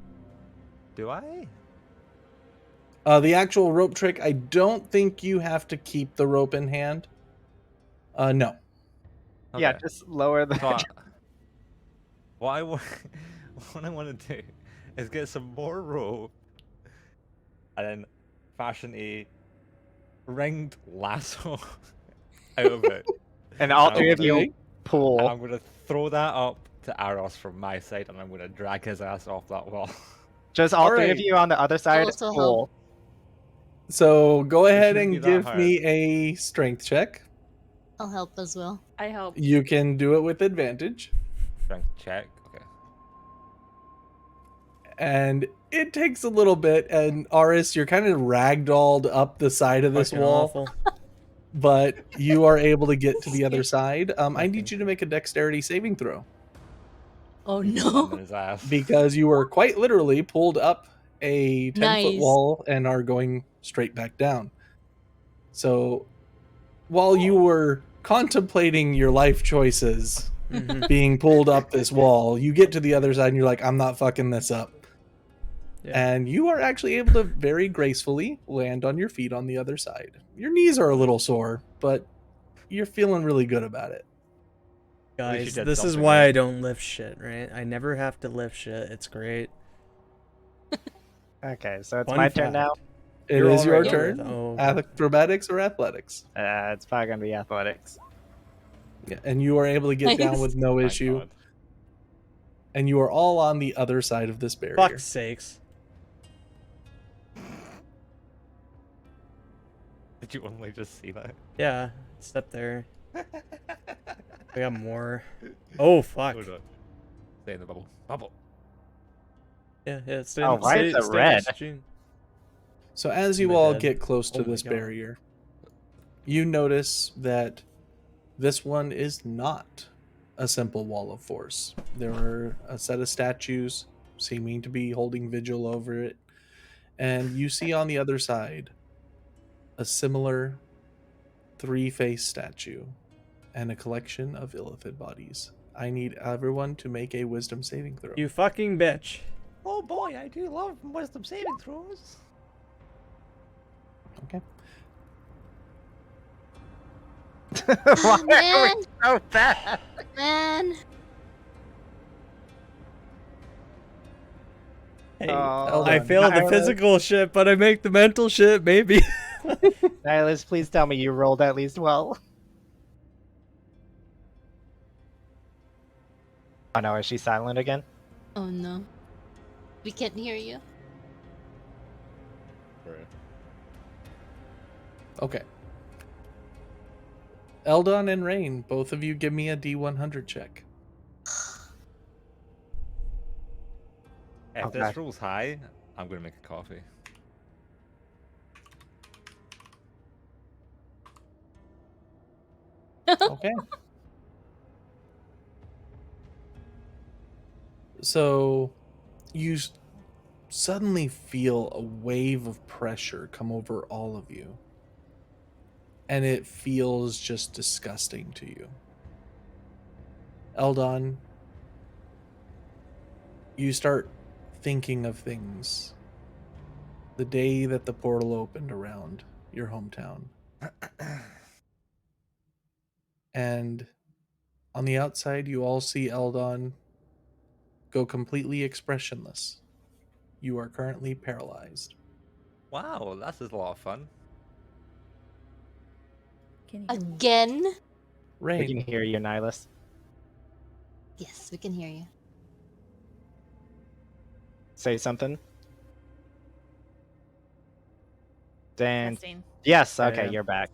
Do I? The actual rope trick, I don't think you have to keep the rope in hand. No. Yeah, Okay. just lower the. So, what I want, what I want to do is get some more rope, and then fashion a ringed lasso out of it. And all Oh, three of you okay. pull. And I'm gonna throw that up to Aros from my side, and I'm gonna drag his ass off that wall. Just all three of Alright. you on the other side also pull. So go ahead shouldn't be and that give hard. me a strength check. I'll help as well. I help. You can do it with advantage. Strength check. Okay. And it takes a little bit, and Aris, you're kind of ragdolled up the side of this Fucking wall, awful. but you are able to get to the other side. I need you to make a dexterity saving throw Oh And no. then his ass. because you were quite literally pulled up a 10-foot Nice. wall and are going straight back down. So while you were contemplating your life choices, Mhm. being pulled up this wall. You get to the other side and you're like, I'm not fucking this up. Yeah. And you are actually able to very gracefully land on your feet on the other side. Your knees are a little sore, but you're feeling really good about it. At least you Guys, did this is something why right. I don't lift shit, right? I never have to lift shit. It's great. Okay, so it's Fun my turn now. fact. It You're is your already turn. with- oh, okay. Acrobatics or athletics. It's probably gonna be athletics. Yeah, and you are able to get down with no Thank issue. God. And you are all on the other side of this barrier. Fuck's sakes. Did you only just see that? Yeah, it's up there. I got more. Oh, fuck. Hold on. Stay in the bubble. Bubble. Yeah, stay, Oh, why is it stay red? next to Gene. So as you Am I all dead? get close to Oh my this God. barrier, you notice that this one is not a simple wall of force. There are a set of statues seeming to be holding vigil over it. And you see on the other side a similar three-faced statue and a collection of Illithid bodies. I need everyone to make a wisdom saving throw. You fucking bitch. Oh boy, I do love wisdom saving throws. Okay. Why are man, we so bad? man. Hey, Oh, I failed the Nihilus. physical shit, but I make the mental shit, maybe. Nihilus, please tell me you rolled at least well. Oh no, is she silent again? Oh no. We can't hear you. Okay. Eldon and Rain, both of you give me a D100 check. If Okay. this rolls high, I'm gonna make a coffee. Okay. So you suddenly feel a wave of pressure come over all of you. And it feels just disgusting to you. Eldon, you start thinking of things. The day that the portal opened around your hometown. And on the outside, you all see Eldon go completely expressionless. You are currently paralyzed. Wow, that's a lot of fun. Can you Again? We can Rain, hear you, Nihilus. Yes, we can hear you. Say something. Dan. testing? Yes, okay, Yeah. you're back.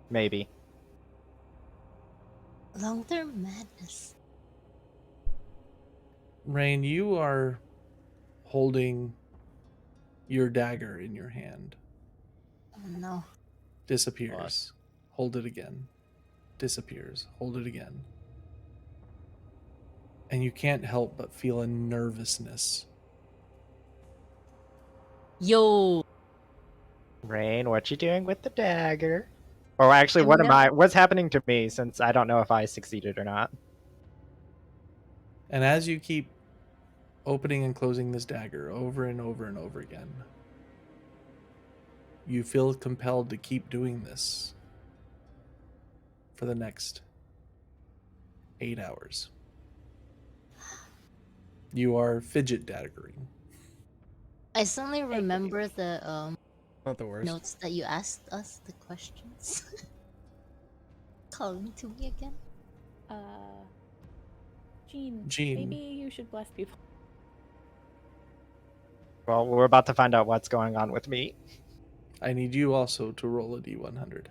Maybe. Long-term madness. Rain, you are holding your dagger in your hand. Oh no. Disappears. Hold it again. Disappears. Hold it again. And you can't help but feel a nervousness. Yo. Rain, what you doing with the dagger? Or actually, I'm what am never- I? What's happening to me since I don't know if I succeeded or not? And as you keep opening and closing this dagger over and over and over again, you feel compelled to keep doing this for the next 8 hours. You are fidget daggering. I suddenly remember the Not the worst. notes that you asked us, the questions. Calling to me again. Jean, Jean. maybe you should bless people. Well, we're about to find out what's going on with me. I need you also to roll a d100.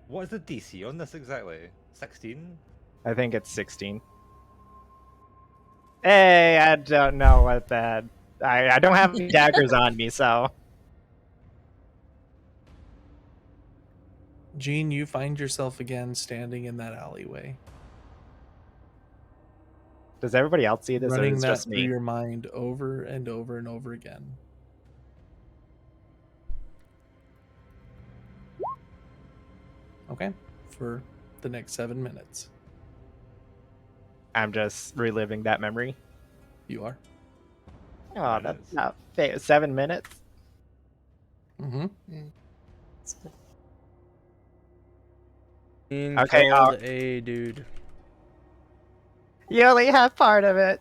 What is the DC on this exactly? 16? I think it's 16. Hey, I don't know what that. I don't have any daggers on me, so. Jean, you find yourself again standing in that alleyway, Does everybody else see this, or running is it that just through me? your mind over and over and over again. Okay. For the next 7 minutes. I'm just reliving that memory. You are. Oh, It that's is. not 7 minutes. Mm-hmm. It's good. Being Okay, killed a dude. You only have part of it.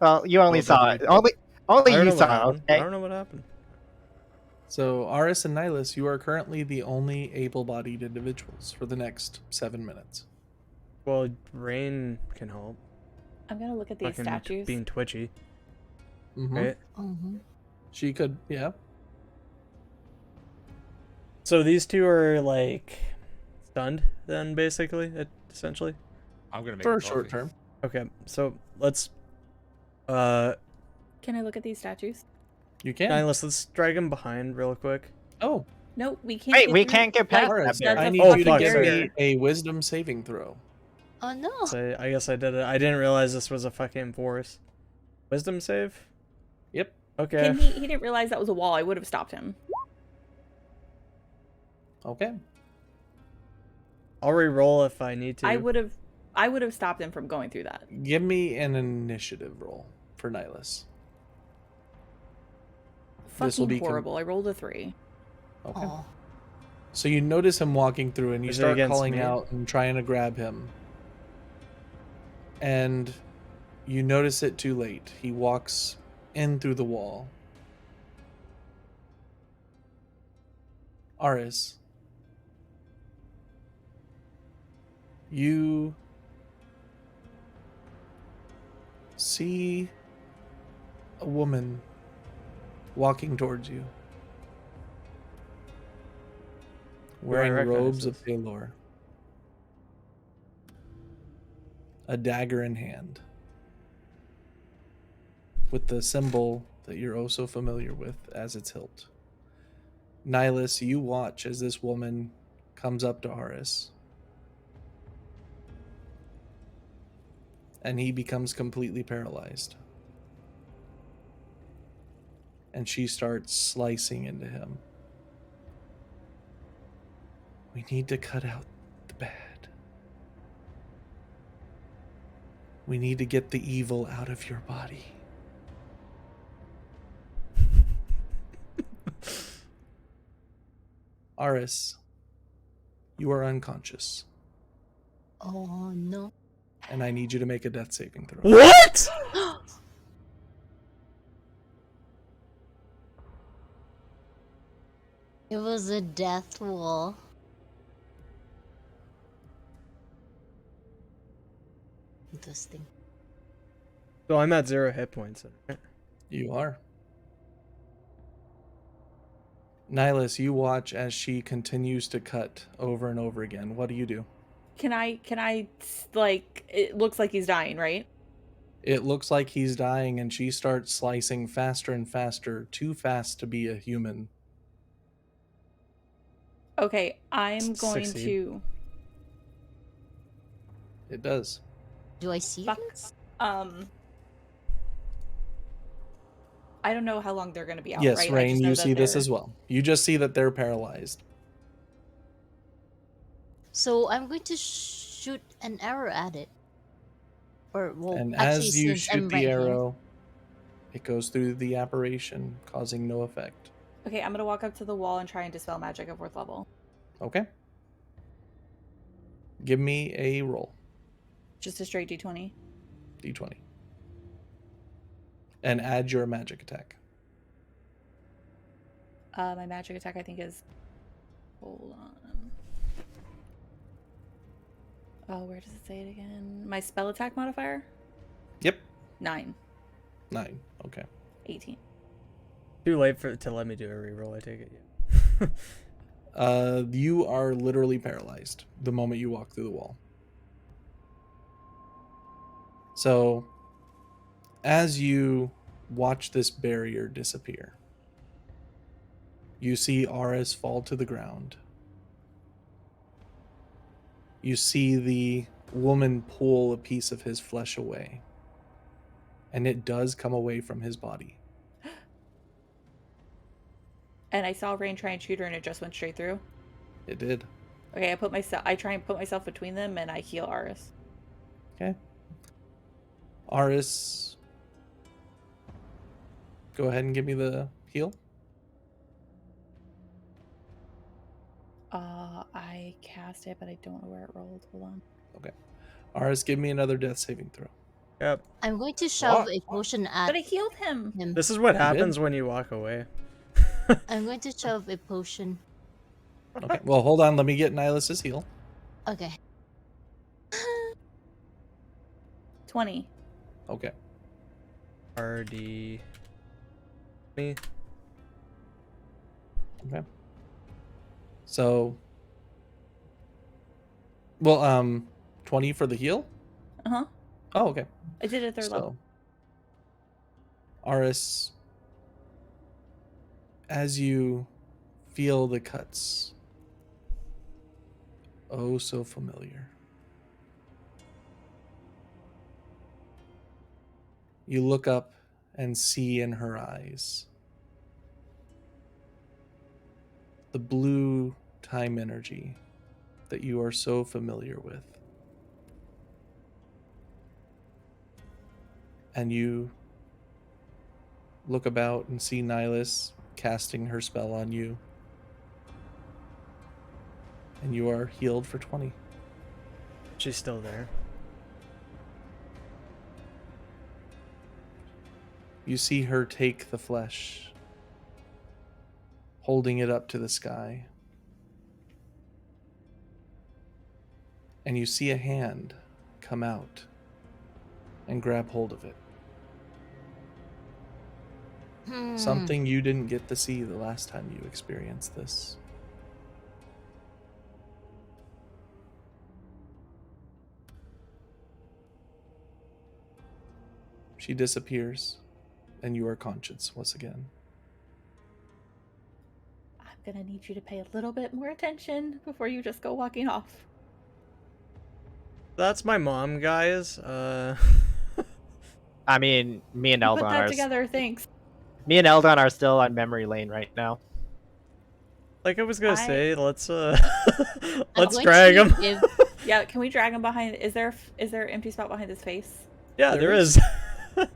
Well, you only Killed a saw it. dude. Only I don't you know what saw it. happened. I Okay. don't know what happened. So, Aris and Nihilus, you are currently the only able-bodied individuals for the next 7 minutes. Well, Rain can help. I'm gonna look at these Fucking statues. being twitchy, Mm-hmm. right? Mm-hmm. She could, yeah. So these two are like stunned, then basically, essentially. I'm gonna make For a a short coffee. term. Okay, so let's Can I look at these statues? You can. let's drag him behind real quick. Oh, No, we can't. Wait, get we through- can't get past Aris, that That's I a need Oh, you to fuck, give barrier. me a wisdom saving throw. Oh no. So I guess I did it. I didn't realize this was a fucking forest. Wisdom save. Yep. Okay. Can he didn't realize that was a wall. I would have stopped him. Okay. I'll re-roll if I need to. I would have stopped him from going through that. Give me an initiative roll for Nihilus. This will Fucking be horrible. I rolled a 3. Okay. Oh. So you notice him walking through and you Is it start against calling me? out and trying to grab him. And you notice it too late. He walks in through the wall. Aris, you see a woman walking towards you, wearing recognize robes of this? Baelor, a dagger in hand, with the symbol that you're oh so familiar with as its hilt. Nihilus, you watch as this woman comes up to Aris. And he becomes completely paralyzed. And she starts slicing into him. We need to cut out the bad. We need to get the evil out of your body. Aris, you are unconscious, Oh no. and I need you to make a death saving throw. What? It was a death wall. Interesting. So I'm at 0 hit points. Right? You are. Nihilus, you watch as she continues to cut over and over again. What do you do? Can I like it looks like he's dying, right? It looks like he's dying, and she starts slicing faster and faster, too fast to be a human. Okay, I'm going Succeed. to It does. Do I see fuck. this? I don't know how long they're gonna be out, Yes, right? I Rain, just know you that see this they're- as well. You just see that they're paralyzed. So I'm going to shoot an arrow at it. Or well, And actually, as you since shoot I'm the right here- arrow, it goes through the apparition, causing no effect. Okay, I'm gonna walk up to the wall and try and dispel magic at 4th level. Okay. Give me a roll, Just a straight D20. d20. And add your magic attack. My magic attack I think is hold on. Oh, where does it say it again? My spell attack modifier? Yep. 9. 9. Okay. 18. Too late to let me do a reroll. I take it. Yeah. You are literally paralyzed the moment you walk through the wall. So, as you watch this barrier disappear, you see Aris fall to the ground. You see the woman pull a piece of his flesh away, and it does come away from his body. And I saw Rain try and shoot her and it just went straight through. It did. Okay, I try and put myself between them, and I heal Aris. Okay. Aris, go ahead and give me the heal. I cast it, but I don't know where it rolled. Hold on. Aris, give me another death saving throw. Yep. I'm going to shove What? a potion at But I healed him. him. This is what did? happens when you walk away. I'm going to shove a potion. Okay. Well, hold on. Let me get Nihilus's heal. Okay. 20. Okay. RD. Me. Okay. So, well, 20 for the heal. Uh huh. Oh, okay. I did it third level. So, Aris, as you feel the cuts, oh, so familiar. You look up and see in her eyes the blue time energy that you are so familiar with. And you look about and see Nihilus casting her spell on you. And you are healed for 20. She's still there. You see her take the flesh, holding it up to the sky. And you see a hand come out and grab hold of it. Something you didn't get to see the last time you experienced this. She disappears, and you are conscious once again. I'm gonna need you to pay a little bit more attention before you just go walking off. That's my mom, guys. I mean, me and You Eldon put that are together, thanks. me and Eldon are still on memory lane right now. Like I was gonna I- say, let's I'm let's going drag to him. give- Yeah, can we drag him behind? Is there an empty spot behind his face? Yeah, There there is. is.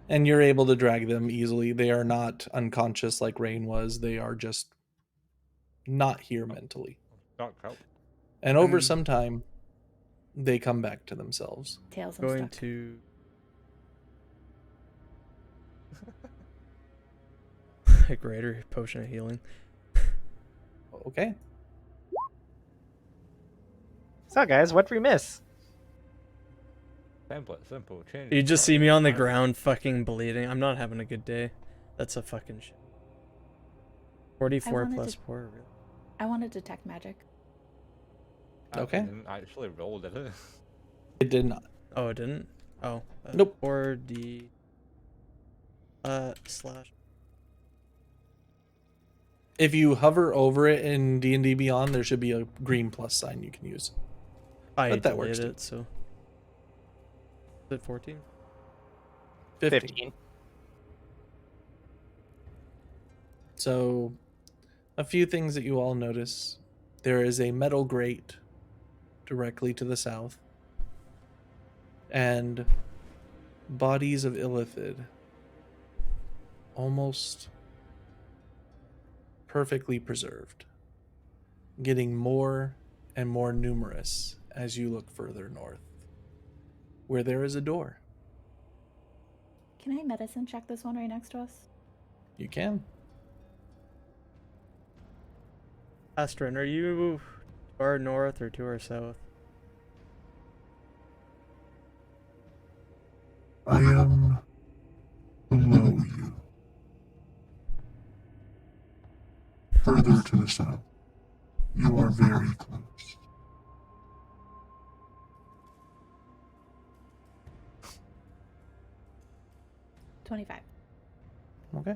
And you're able to drag them easily. They are not unconscious like Rain was. They are just not here mentally. Dark help. And over I'm- some time, they come back to themselves. Tails Going unstuck. to a greater potion of healing. Okay. So, guys, what'd we miss? Template, simple, change. You just see me on the ground fucking bleeding. I'm not having a good day. That's a fucking shit. 44 wanted plus to- 4. Really. I want to detect magic. Okay. Didn't actually roll, did it? It did not. Oh, it didn't? Oh. Nope. 4D slash. If you hover over it in D&D Beyond, there should be a green plus sign you can use. I But that works deleted too. it, so. Is it 14? 15. So, a few things that you all notice. There is a metal grate directly to the south, and bodies of Illithid, almost perfectly preserved, getting more and more numerous as you look further north, where there is a door. Can I medicine check this one right next to us? You can. Astrid, are you to our north or to our south? I am below you. Further to the south. You are very close. $25. Okay.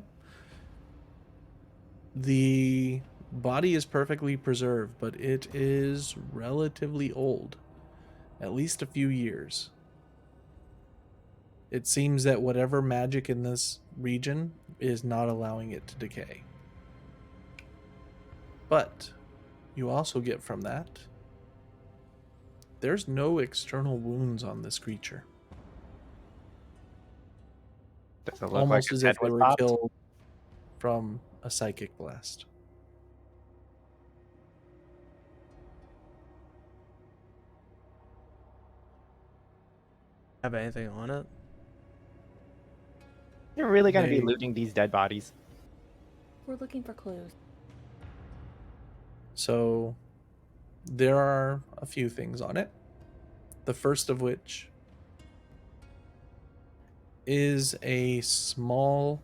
The body is perfectly preserved, but it is relatively old. At least a few years. It seems that whatever magic in this region is not allowing it to decay. But you also get from that there's no external wounds on this creature. Does it look Almost like as its if head they was were popped? killed from a psychic blast. Have anything on it? You're really gonna be They- looting these dead bodies. We're looking for clues. So there are a few things on it. The first of which is a small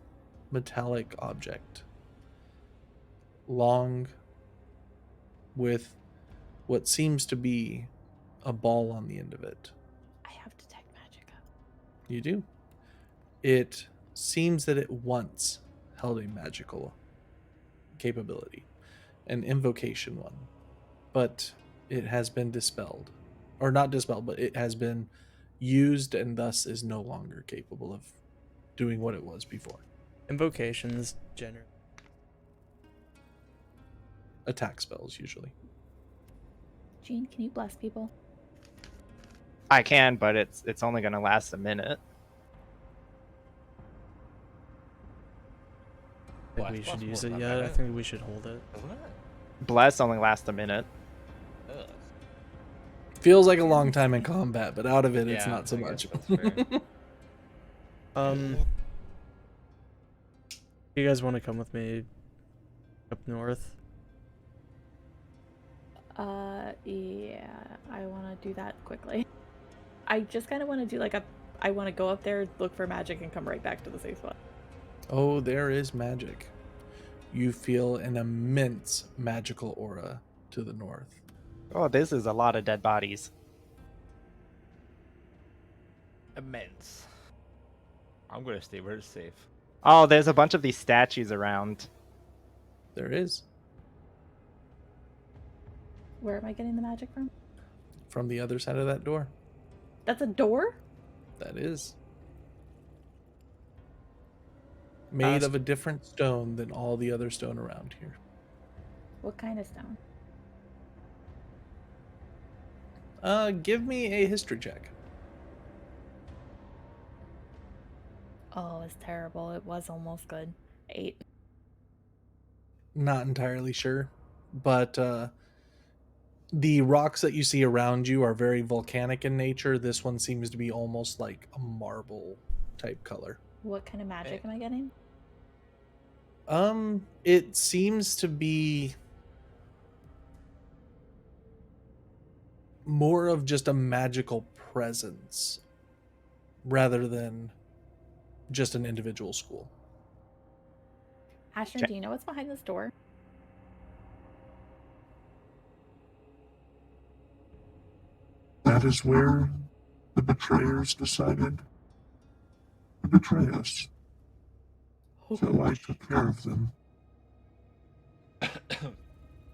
metallic object, long, with what seems to be a ball on the end of it. I have detect magic. You do. It seems that it once held a magical capability, an invocation one, but it has been dispelled. Or not dispelled, but it has been used and thus is no longer capable of doing what it was before. Invocations, generally. Attack spells, usually. Gene, can you bless people? I can, but it's only gonna last a minute. I think Blast we should plus use more it than a yet. I minute. think we should hold it. Doesn't it? Bless only lasts a minute. Ugh. Feels like a long time in combat, but out of it, it's Yeah, not so I much. guess that's fair. You guys want to come with me up north? Yeah, I want to do that quickly. I just kind of want to do like I want to go up there, look for magic, and come right back to the safe spot. Oh, there is magic. You feel an immense magical aura to the north. Oh, this is a lot of dead bodies. Immense. I'm gonna stay where it's safe. Oh, there's a bunch of these statues around. There is. Where am I getting the magic from? From the other side of that door. That's a door? That is. Made Ask- of a different stone than all the other stone around here. What kind of stone? Give me a history check. Oh, it's terrible. It was almost good. 8. Not entirely sure, but the rocks that you see around you are very volcanic in nature. This one seems to be almost like a marble type color. What kind of magic am I getting? It seems to be more of just a magical presence rather than just an individual school. Ashton, do you know what's behind this door? That is where the betrayers decided to betray us. So I took care of them.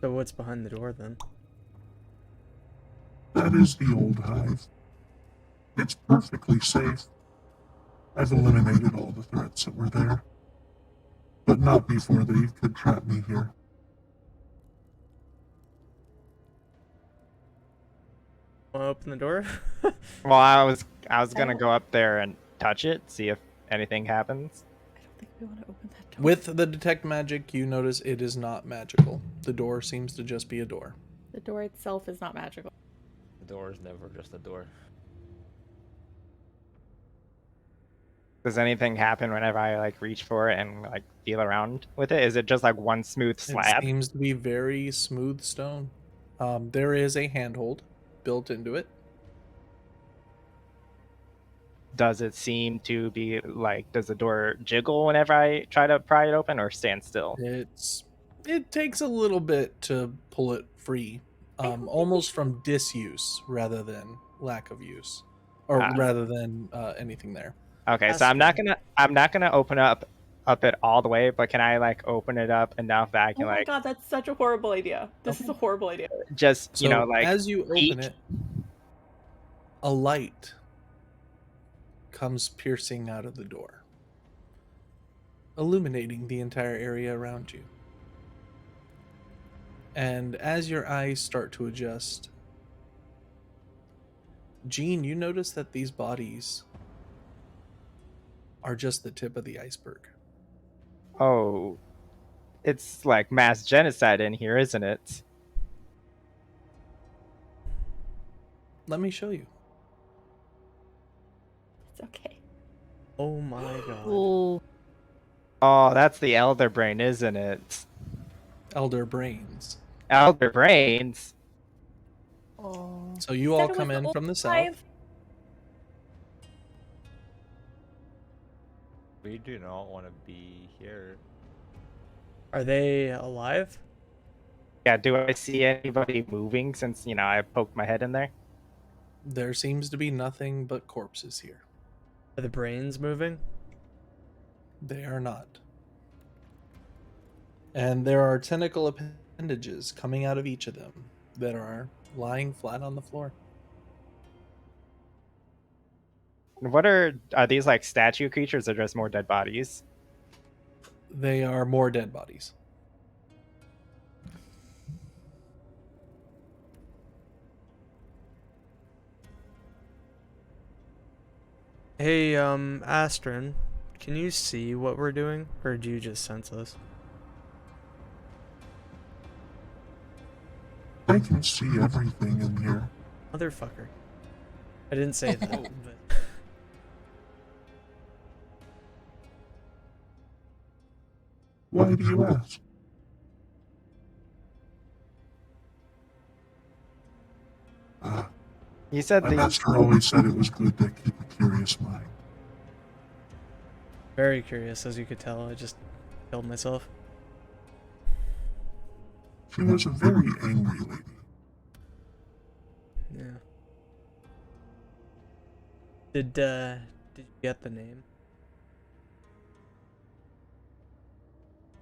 So what's behind the door then? That is the old hive. It's perfectly safe. I've eliminated all the threats that were there. But not before they could trap me here. Want to open the door? Well, I was gonna go up there and touch it, see if anything happens. I don't think we want to open that door. With the detect magic, you notice it is not magical. The door seems to just be a door. The door itself is not magical. The door is never just a door. Does anything happen whenever I like reach for it and like feel around with it? Is it just like one smooth slab? It seems to be very smooth stone. There is a handhold built into it. Does it seem to be like, does the door jiggle whenever I try to pry it open or stand still? It takes a little bit to pull it free, almost from disuse rather than lack of use, or Ah. rather than anything there. Okay, so I'm not gonna open up it all the way, but can I like open it up enough that I Oh can my like god, that's such a horrible idea. This is a horrible idea. just So like as you open peek? it, a light comes piercing out of the door, illuminating the entire area around you. And as your eyes start to adjust, Jean, you notice that these bodies are just the tip of the iceberg. Oh, it's like mass genocide in here, isn't it? Let me show you. It's okay. Oh my god. Ooh. Oh, that's the elder brain, isn't it? Elder brains. Elder brains. Oh. So you Said all it come was in the from the old south. life. We do not want to be here. Are they alive? Yeah, do I see anybody moving since, I poked my head in there? There seems to be nothing but corpses here. Are the brains moving? They are not. And there are tentacle appendages coming out of each of them that are lying flat on the floor. What are these like statue creatures or just more dead bodies? They are more dead bodies. Hey, Astron, can you see what we're doing? Or do you just sense us? I can see everything in here. Motherfucker. I didn't say that, but... Why do you ask? You said My the master always said it was good to keep a curious mind. Very curious, as you could tell. I just killed myself. She was a very angry lady. Yeah. Did you get the name?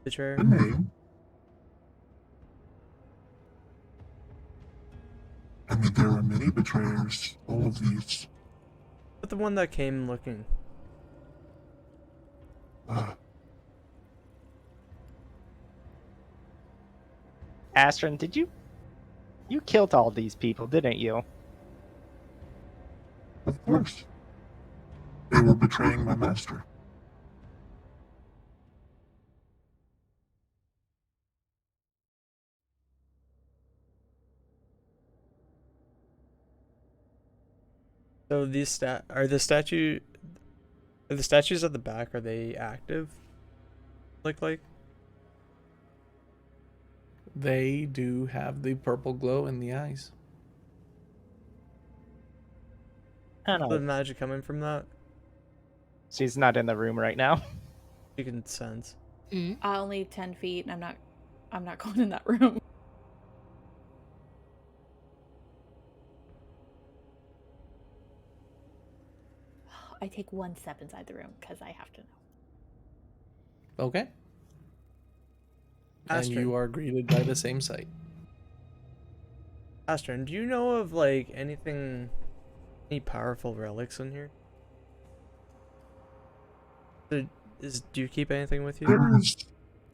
Betrayer? The name? I mean, there are many betrayers. All of these. But the one that came looking. Astron, did you killed all these people, didn't you? Of course. They were betraying my master. So these are the statues at the back, are they active? Like? They do have the purple glow in the eyes. I The don't know. magic coming from that? She's not in the room right now. You can sense. Mm. Only 10 feet, and I'm not going in that room. I take one step inside the room because I have to know. Okay. And Astron. you are greeted by the same sight. Astron, do you know of like any powerful relics in here? Do you keep anything with you? There is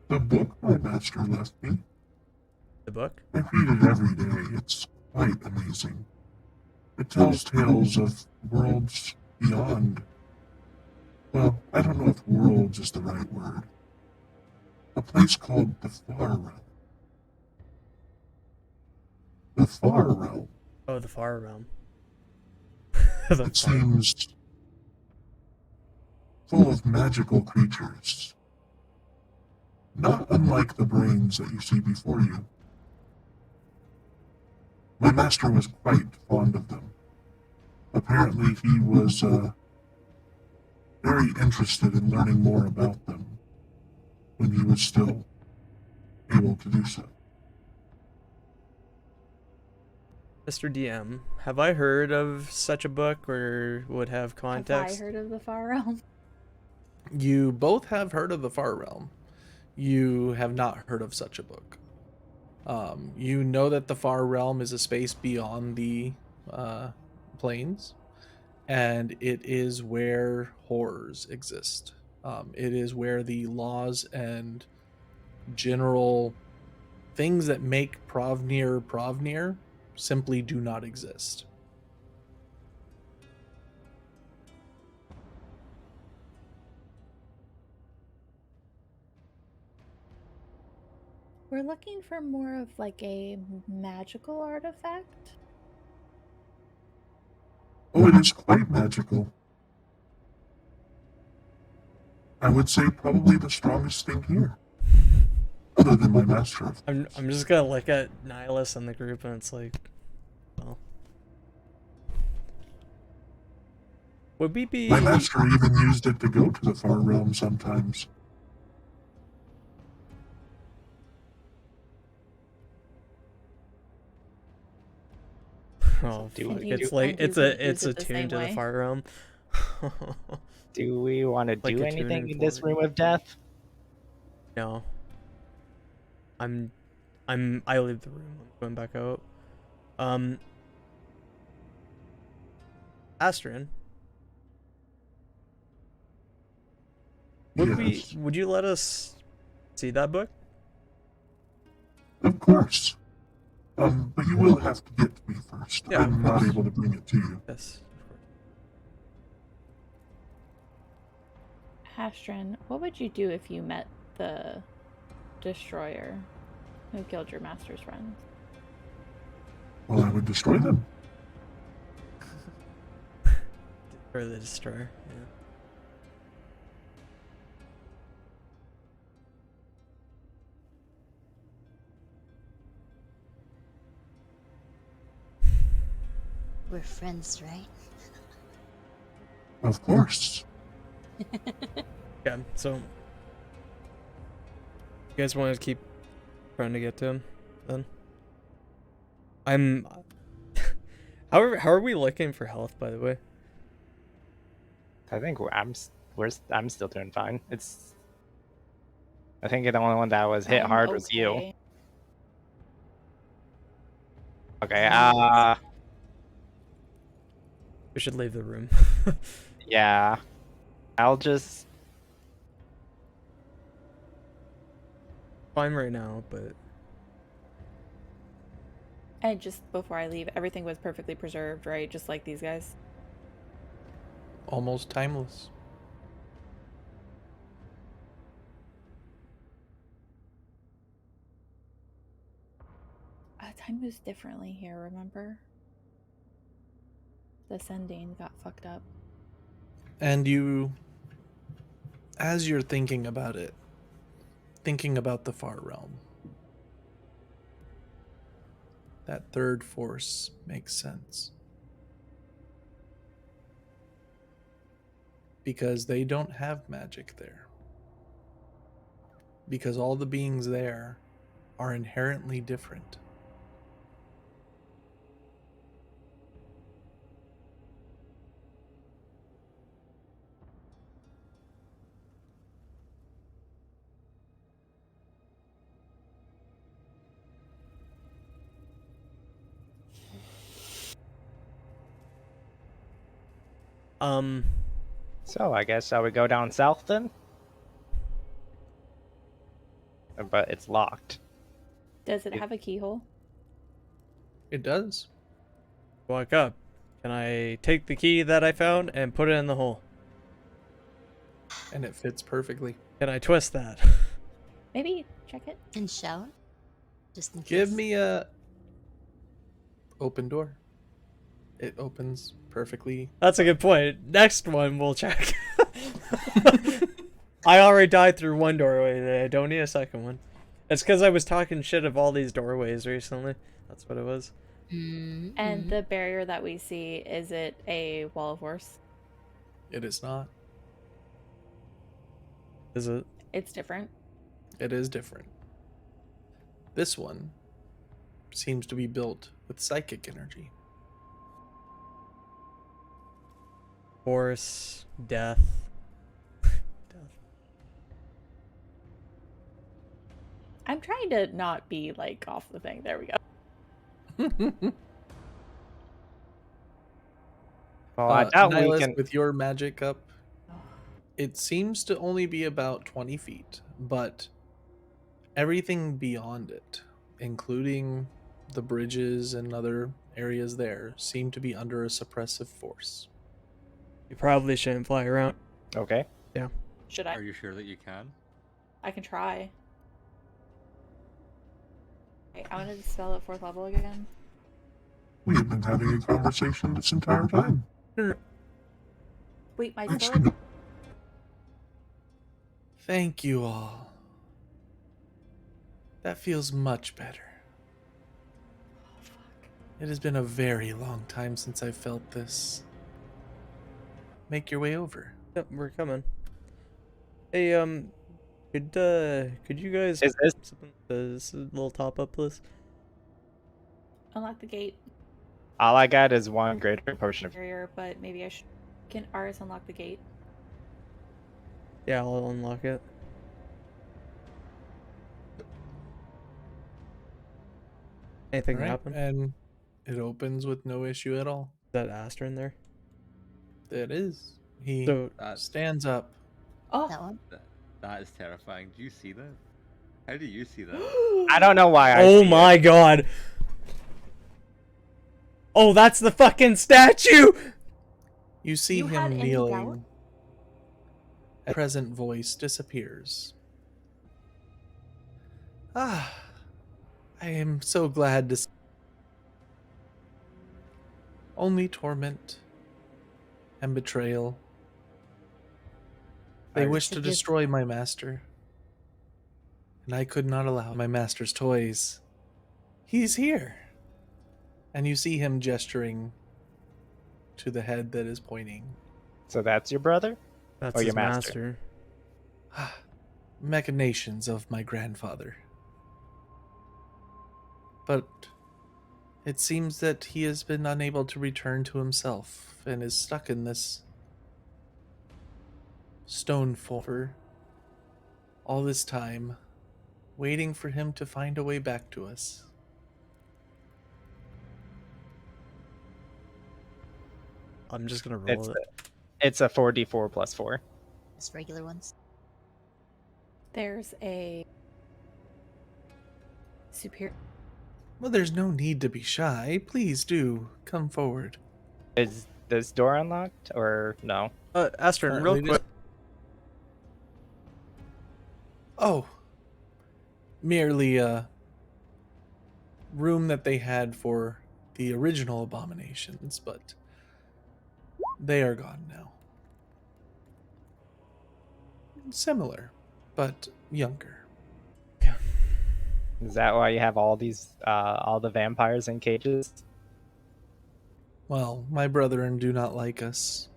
the book my master left me. The book? I read it every day. It's quite amazing. It tells tales of worlds beyond. Well, I don't know if worlds is the right word. A place called the Far Realm. The Far Realm. Oh, the Far Realm. It seems full of magical creatures. Not unlike the brains that you see before you. My master was quite fond of them. Apparently he was very interested in learning more about them when he was still able to do so. Mr. DM, have I heard of such a book or would have context? Have I heard of the Far Realm? You both have heard of the Far Realm. You have not heard of such a book. You know that the Far Realm is a space beyond the planes, and it is where horrors exist. It is where the laws and general things that make Provnir simply do not exist. We're looking for more of like a magical artifact. Oh, it is quite magical. I would say probably the strongest thing here. Other than my master of I'm just gonna look at Nihilus in the group and it's like, well, would we be? my master even used it to go to the far realm sometimes. Oh, Do fuck, we- it's do- like and it's use a it- use it's a it the tune same to the way. far realm. Do we want to Like do a anything tuning in this fork. room of death? No. I leave the room. I'm going back out. Astrid, Yes, would you let us see that book? of course. But you will have to get to me first. Yeah, I'm of not course. able to bring it to you. Yes. Astrid, what would you do if you met the destroyer who killed your master's friend? Well, I would destroy them. Or the destroyer. Yeah. We're friends, right? Of course. Yeah. So, you guys want to keep trying to get to him, then? I'm. How are we looking for health, by the way? I think I'm still doing fine. I think the only one that was hit I'm hard was you. okay. Okay, We should leave the room. yeah. I'll just Fine right now, but And just before I leave, everything was perfectly preserved, right? Just like these guys. Almost timeless. Time moves differently here, remember? The sending got fucked up. And you, as you're thinking about it, thinking about the far realm, that third force makes sense. Because they don't have magic there. Because all the beings there are inherently different. So I guess shall we go down south then? But it's locked. Does it have a keyhole? It does. walk up. Can I take the key that I found and put it in the hole? And it fits perfectly. Can I twist that? Maybe check it. And shout. Just in case. Give me a open door. It opens perfectly. That's a good point. Next one we'll check. I already died through one doorway today. I don't need a second one. It's because I was talking shit of all these doorways recently. That's what it was. Mm-hmm. And the barrier that we see, is it a wall of force? It is not. Is it? It's different. It is different. This one seems to be built with psychic energy. Force, death. I'm trying to not be like off the thing. There we go. Well, I doubt we Nihilus, can. with your magic up, it seems to only be about 20 feet, but everything beyond it including the bridges and other areas there, seem to be under a suppressive force. You probably shouldn't fly around. Okay. Should I? Are you sure that you can? I can try. Okay, I wanted to spell at 4th level again. We have been having a conversation this entire time. Wait, my Let's spell. do Thank you all. That feels much better. It has been a very long time since I felt this. Make your way over. Yep, we're coming. Hey, could you guys Is this this little top up, please? Unlock the gate all I got is one greater potion of barrier, but maybe I should. Can Aris unlock the gate? Yeah, I'll unlock it. Anything Alright, happen? Is and it opens with no issue at all. that Aster in there? It is. He So stands up. Oh, That one. That is terrifying. Do you see that? How do you see that? I don't know why I oh see my it. god! Oh, that's the fucking statue! You see You had him any doubt? kneeling. A present voice disappears. Ah, I am so glad to. Only torment and betrayal. They Iris. wish to destroy my master, and I could not allow my master's toys. He's here. And you see him gesturing to the head that is pointing. So that's your brother? That's Oh, his your master. Machinations of my grandfather. But it seems that he has been unable to return to himself and is stuck in this stone for all this time, waiting for him to find a way back to us. I'm just gonna roll It's it. It's a 4d4 plus 4. Just regular ones. there's a superior. Well, there's no need to be shy. Please do come forward. Is this door unlocked or no? Aster, real Currently quick. Oh, merely a room that they had for the original abominations, but they are gone now. Similar, but younger. Is that why you have all these all the vampires in cages? Well, my brethren do not like us.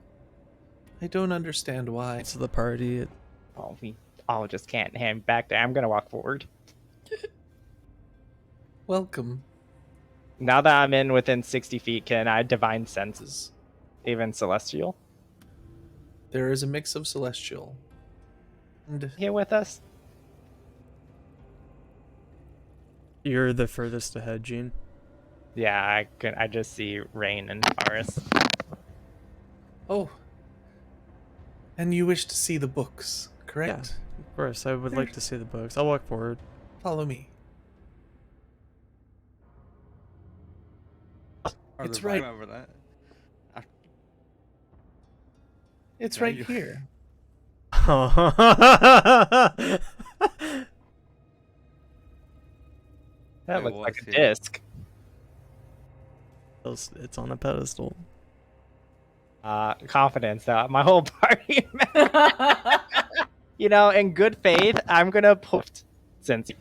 I don't understand why. It's the party. Oh, we all just can't hand back there. I'm gonna walk forward. Welcome. Now that I'm in within 60 feet, can I divine senses? Even celestial? There is a mix of celestial and Here with us? You're the furthest ahead, Gene. Yeah, I just see Rain and Aris. oh, and you wish to see the books, correct? Of course, I would like to see the books. I'll walk forward. Follow me. Or It's the right. vibe over that. It's Yeah, right you- here. That Wait, looks like what's a here? disc. It's on a pedestal. Confidence. My whole party. You know, in good faith, I'm gonna put. Since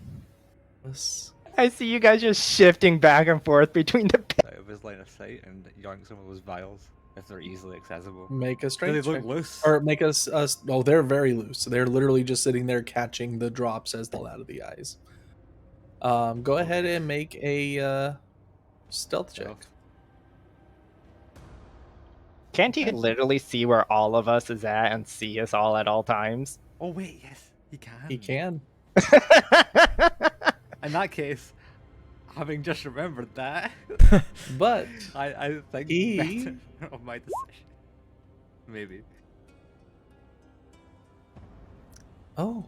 Yes. I see you guys just shifting back and forth between the. Out of his line of sight and yoink some of those vials if they're easily accessible. Make a Do they strength look check. loose? Or make us. Oh, they're very loose. They're literally just sitting there catching the drops as they fall out of the eyes. Go ahead and make a stealth check. Stealth. Can't he literally see where all of us is at and see us all at all times? Oh wait, yes, he can. He can. In that case, having just remembered that, But I think He- better of my decision. Maybe. oh,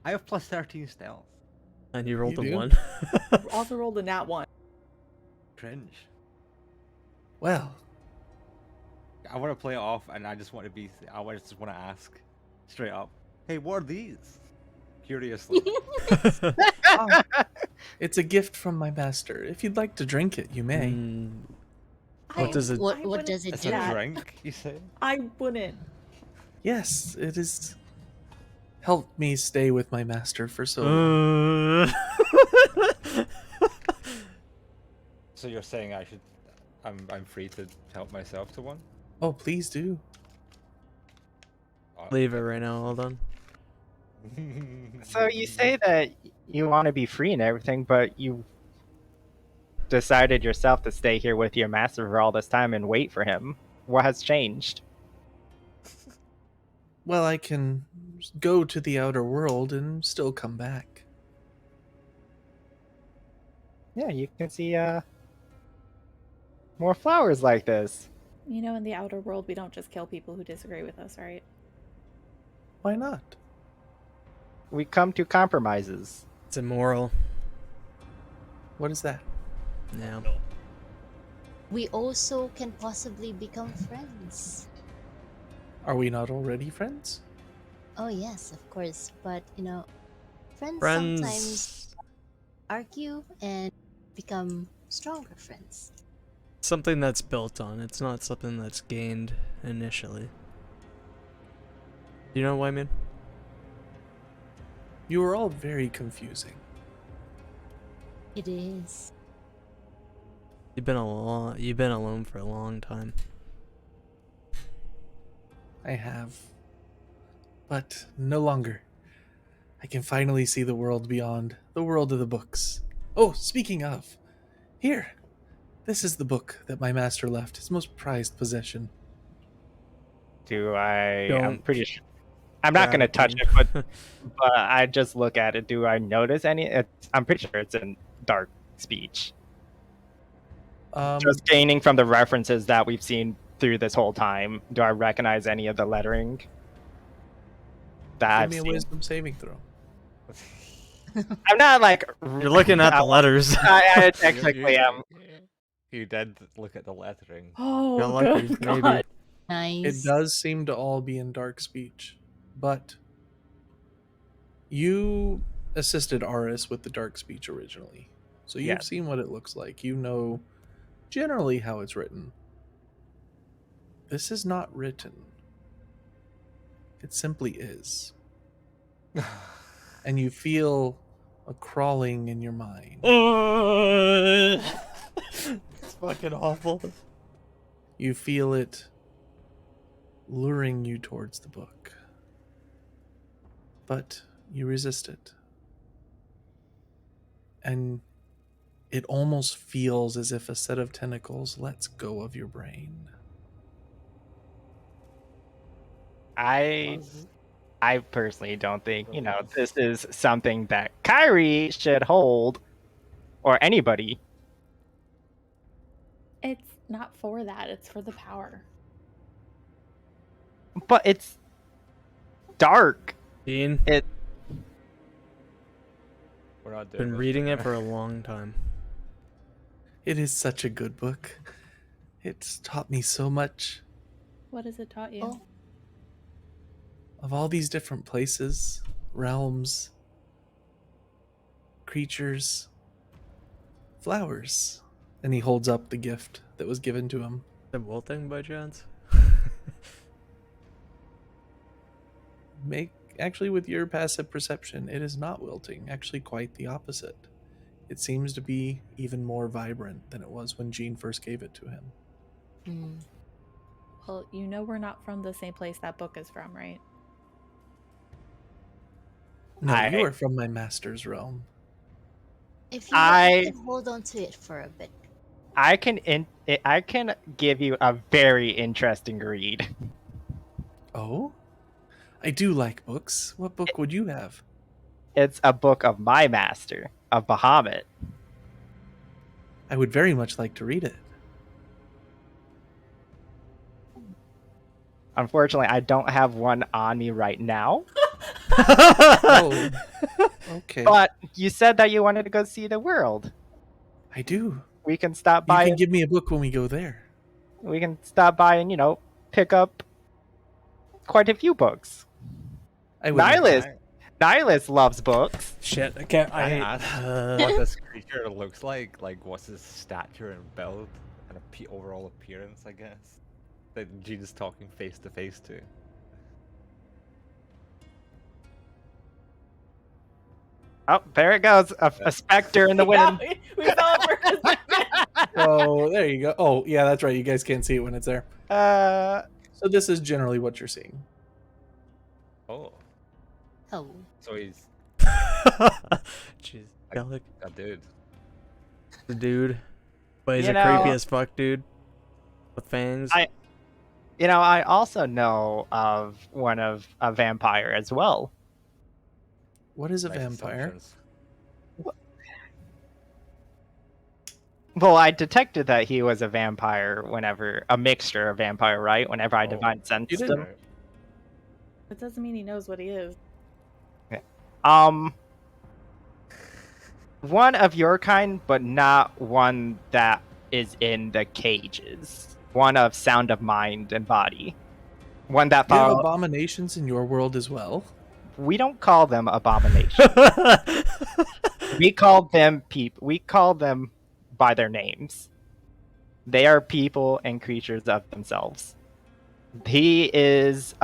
I have plus 13 stealth. And you rolled You a do? 1. Also rolled a nat 1. Cringe. Well, I want to play it off, and I just want to be. Just want to ask, straight up. Hey, what are these? Curiously. it's a gift from my master. If you'd like to drink it, you may. What does it- What wouldn't does it It's do? a drink, you say? I wouldn't. Yes, it has helped me stay with my master for so long. So you're saying I should? I'm free to help myself to one? Oh, please do. Leave it right now. Hold on. So you say that you want to be free and everything, but you decided yourself to stay here with your master for all this time and wait for him. What has changed? Well, I can go to the outer world and still come back. Yeah, you can see more flowers like this. You know, in the outer world, we don't just kill people who disagree with us, right? Why not? We come to compromises. It's immoral. What is that? Yeah. We also can possibly become friends. Are we not already friends? Oh yes, of course. But friends Friends. sometimes argue and become stronger friends. Something that's built on. It's not something that's gained initially. You know what I mean? You are all very confusing. It is. You've been alone for a long time. I have. But no longer. I can finally see the world beyond the world of the books. Oh, speaking of, here. This is the book that my master left, his most prized possession. I'm Don't pretty sure. I'm not grab gonna it, touch Dean. it, but I just look at it. Do I notice any? I'm pretty sure it's in dark speech. Just gaining from the references that we've seen through this whole time. Do I recognize any of the lettering that give I've me a seen? wisdom saving throw. I'm not like You're looking at the letters. I technically am. You did look at the lettering. Oh, You're lucky, good maybe. God. Nice. It does seem to all be in dark speech, but you assisted Aris with the dark speech originally, so you've Yes. seen what it looks like. You know generally how it's written. This is not written. It simply is. And you feel a crawling in your mind. It's fucking awful. You feel it luring you towards the book. But you resist it. And it almost feels as if a set of tentacles lets go of your brain. I personally don't think, this is something that Kyrie should hold, or anybody. It's not for that. It's for the power. But it's dark. Dean, We're not doing been this reading right it now. for a long time. It is such a good book. It's taught me so much What has it taught you? Oh. of all these different places, realms, creatures, flowers. And he holds up the gift that was given to him. The wool thing by chance? Actually, with your passive perception, it is not wilting. Actually, quite the opposite. It seems to be even more vibrant than it was when Jean first gave it to him. Hmm. Well, you know we're not from the same place that book is from, right? No, I- you are from my master's realm. If you can hold on to it for a bit. I can give you a very interesting read. Oh? I do like books. What book would you have? It's a book of my master, of Bahamut. I would very much like to read it. Unfortunately, I don't have one on me right now. Oh, okay. But you said that you wanted to go see the world. I do. We can stop You by. can give me a book when we go there. We can stop by and pick up quite a few books. I would never. Nihilus, Nihilus loves books. Shit, I can't. I I hate. asked what this creature looks like what's his stature and build and overall appearance, I guess. That Gene is talking face to face to. Oh, there it goes. A specter in the wind. we saw it for a second. Oh, there you go. Oh, yeah, that's right. You guys can't see it when it's there. Uh, So this is generally what you're seeing. Oh, Oh. so he's Jeez, Gallic, a dude. the dude, but he's You a know- creepy as fuck, dude, with fangs. I also know of a vampire as well. What is a Nice vampire? assumptions. Well, I detected that he was a vampire a mixture of vampire, right? Whenever I Oh. divine sensed You did. him. Right. That doesn't mean he knows what he is. One of your kind, but not one that is in the cages. One of sound of mind and body. One that You have follow. abominations in your world as well. We don't call them abominations. We call them We call them by their names. They are people and creatures of themselves. He is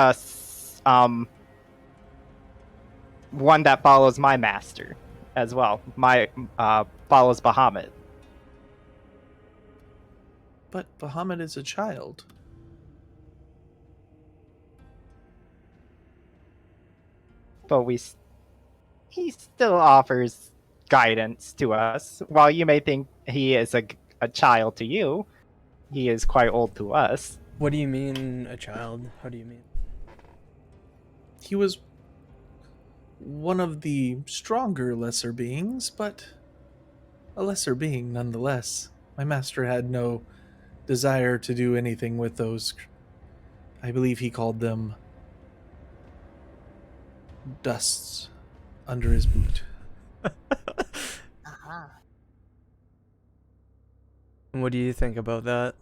one that follows my master as well. My follows Bahamut. But Bahamut is a child. But he still offers guidance to us. While you may think he is a child to you, he is quite old to us. What do you mean, a child? How do you mean? He was one of the stronger lesser beings, but a lesser being nonetheless. My master had no desire to do anything with those. I believe he called them dusts under his boot. Aha. And what do you think about that?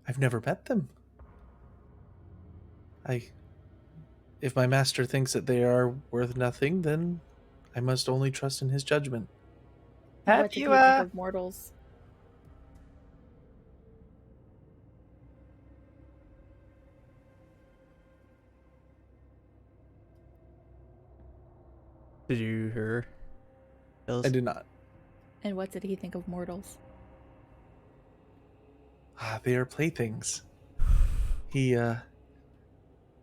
I've never met them. If my master thinks that they are worth nothing, then I must only trust in his judgment. Have What did you he think of mortals? Did you hear? I did not. And what did he think of mortals? They are playthings. He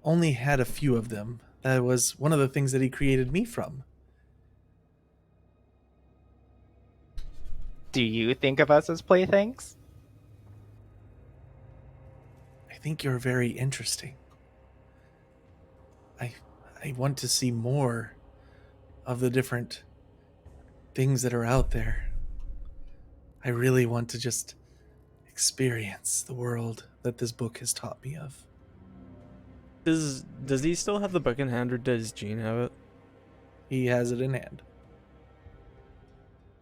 only had a few of them. That was one of the things that he created me from. Do you think of us as playthings? I think you're very interesting. I want to see more of the different things that are out there. I really want to just experience the world that this book has taught me of. Does he still have the book in hand, or does Gene have it? He has it in hand.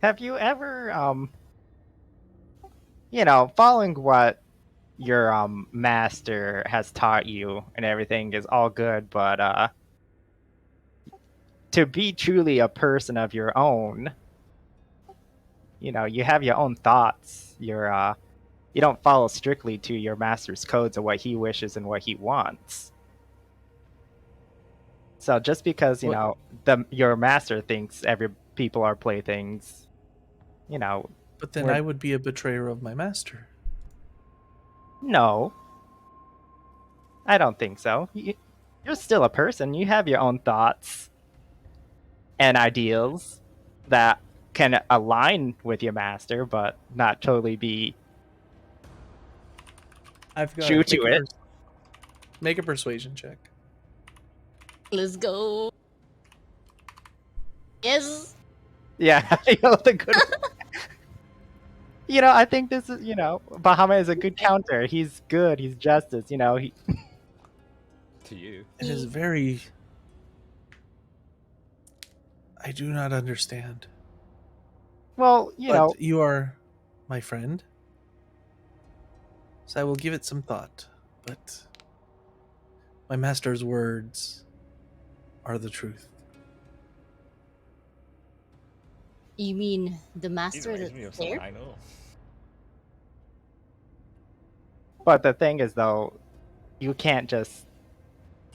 Have you ever, following what your master has taught you and everything is all good, but to be truly a person of your own, you have your own thoughts. You don't follow strictly to your master's codes of what he wishes and what he wants. So just because your master thinks people are playthings, But then We're- I would be a betrayer of my master. no, I don't think so. You're still a person. You have your own thoughts and ideals that can align with your master, but not totally be I've got. true to it. Make a persuasion check. Let's go. Yes. Yeah, the good. I think this is, Bahamut is a good counter. He's good. He's justice. To you. It is very. I do not understand. Well, you But know, you are my friend. So I will give it some thought. But my master's words are the truth. You mean the He master reminds me of that's someone there? I know. but the thing is, though, you can't just.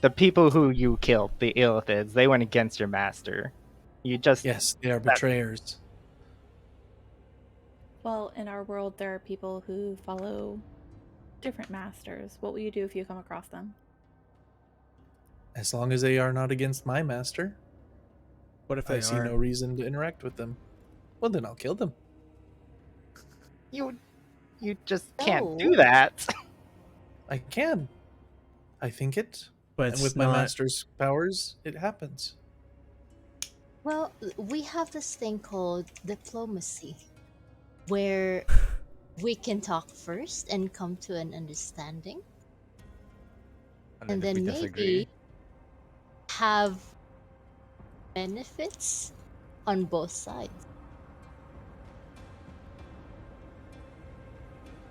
The people who you killed, the Illithids, they went against your master. You just. Yes, they are That- betrayers. Well, in our world, there are people who follow different masters. What will you do if you come across them? As long as they are not against my master, What if I they see are? no reason to interact with them. Well, then I'll kill them. You just can't do No. that. I can. I think it. But And it's with my not. master's powers, it happens. Well, we have this thing called diplomacy, where we can talk first and come to an understanding, and if then we maybe disagree, have benefits on both sides.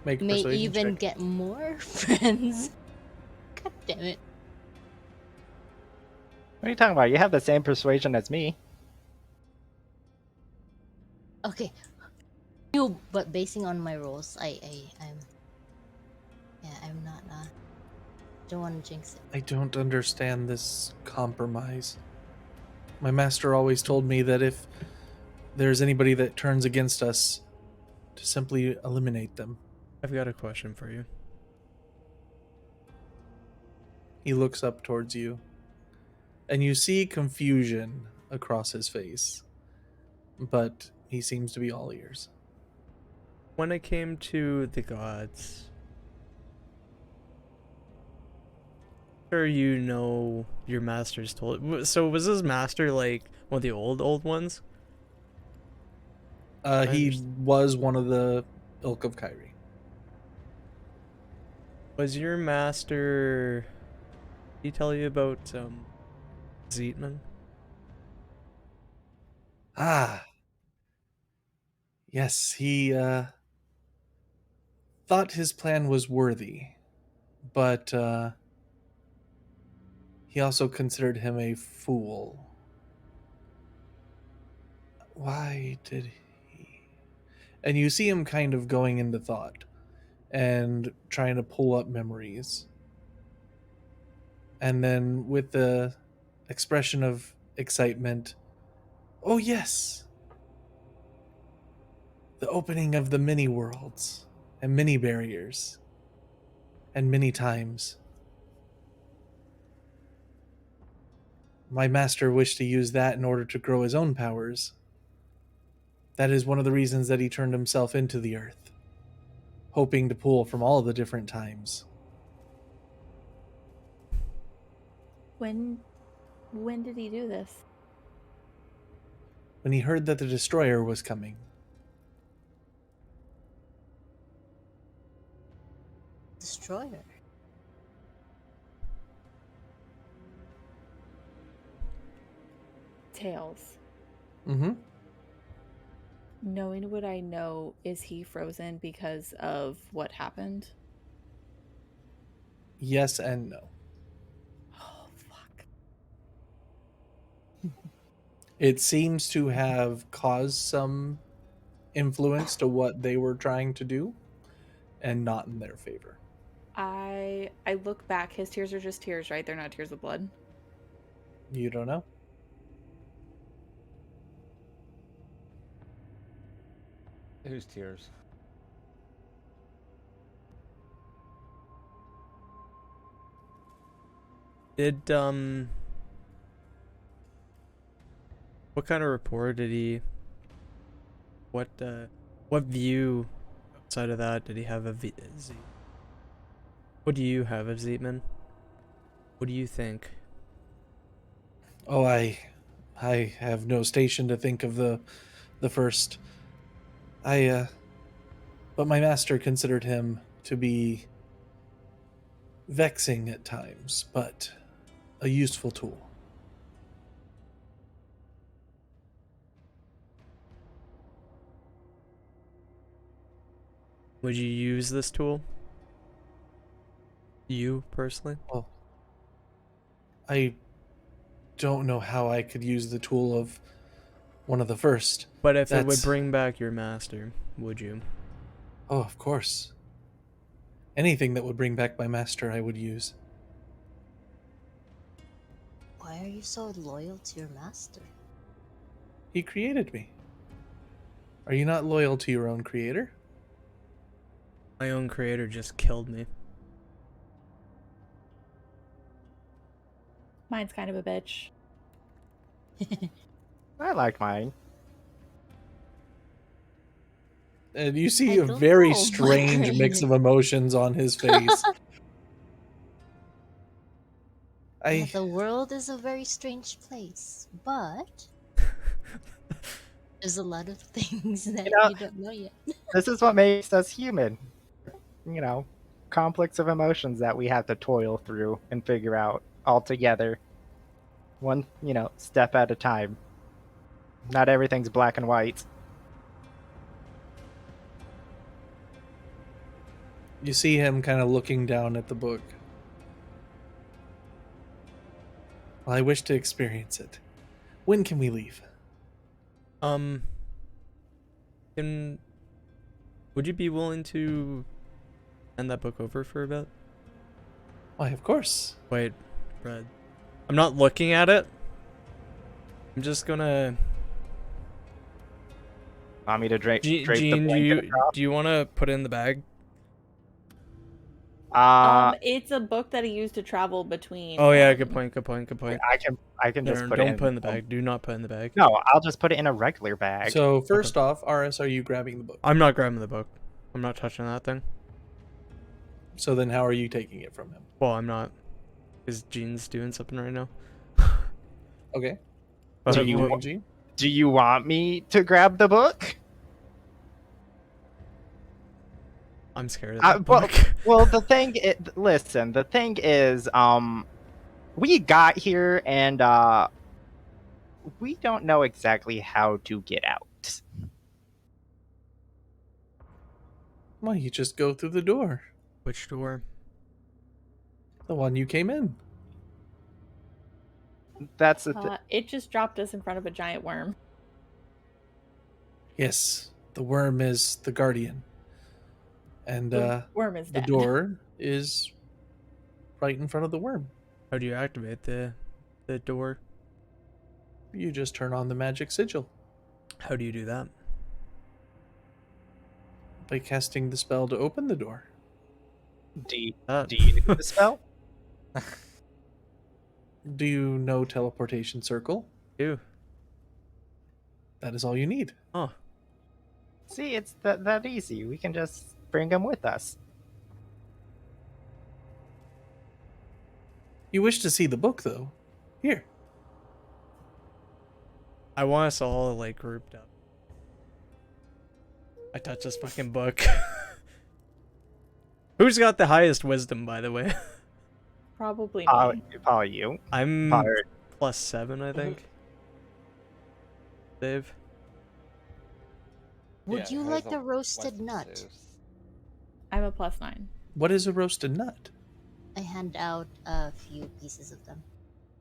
Make a May persuasion even check. get more friends. God damn it. What are you talking about? You have the same persuasion as me. Okay. You, but basing on my roles, I'm not don't want to jinx it. I don't understand this compromise. My master always told me that if there's anybody that turns against us, to simply eliminate them. I've got a question for you. He looks up towards you, and you see confusion across his face, but he seems to be all ears. When it came to the gods, sure you know your master's told. So was his master like one of the old ones? He understand. was one of the Ilk of Kyrie. Was your master? Did he tell you about Zeetman? Ah, yes, he thought his plan was worthy, but he also considered him a fool. Why did he? And you see him kind of going into thought and trying to pull up memories. And then with the expression of excitement, oh yes, the opening of the many worlds and many barriers and many times. My master wished to use that in order to grow his own powers. That is one of the reasons that he turned himself into the earth, hoping to pull from all the different times. When did he do this? When he heard that the destroyer was coming, Destroyer. Tails. mm-hmm. Knowing what I know, is he frozen because of what happened? Yes and no. Oh, fuck. It seems to have caused some influence to what they were trying to do, and not in their favor. I look back. His tears are just tears, right? They're not tears of blood. You don't know? whose tears? Did what kind of rapport did he? What view outside of that did he have of Z? What do you have of Zeetman? What do you think? Oh, I have no station to think of the first. But my master considered him to be vexing at times, but a useful tool. Would you use this tool? You personally? Well, I don't know how I could use the tool of one of the first. But if it would That's- bring back your master, would you? Oh, of course. Anything that would bring back my master, I would use. Why are you so loyal to your master? He created me. Are you not loyal to your own creator? My own creator just killed me. Mine's kind of a bitch. I like mine. And you see I a don't very know, strange my mix of creator. emotions on his face. Yeah, the world is a very strange place, but there's a lot of things that know- you don't know yet. This is what makes us human. You know, conflicts of emotions that we have to toil through and figure out all together. One, step at a time. Not everything's black and white. You see him kind of looking down at the book. Well, I wish to experience it. When can we leave? Would you be willing to hand that book over for a bit? Why, of course. Wait, Brad. I'm not looking at it. I'm just gonna. Want me to drape the Gene, blanket across? do you want to put it in the bag? It's a book that he used to travel between. Oh yeah, good point. Good point. Good point. I can No, just no, put it don't in. put it in the bag. Do not put it in the bag. No, I'll just put it in a regular bag. So, first off, Aris, are you grabbing the book? I'm not grabbing the book. I'm not touching that thing. So then how are you taking it from him? Well, I'm not. Because Gene's doing something right now. Okay. But What are Do you you- doing, Gene? Do you want me to grab the book? I'm scared of that book. Well, the thing is, we got here and we don't know exactly how to get out. Well, you just go through the door. Which door? The one you came in. That's the thing. It just dropped us in front of a giant worm. Yes, the worm is the guardian. And The worm is the dead. door is right in front of the worm. How do you activate the door? You just turn on the magic sigil How do you do that? by casting the spell to open the door. Do you That. know the spell? Do you know teleportation circle? Ew. That is all you need. Oh. See, it's that easy. We can just bring them with us. You wish to see the book, though. Here. I want us all like grouped up. I touched this fucking book. Who's got the highest wisdom, by the way? Probably me. Probably you. I'm Probably- +7, I think. Dave. Would you like the roasted nut? I'm a +9. What is a roasted nut? I hand out a few pieces of them.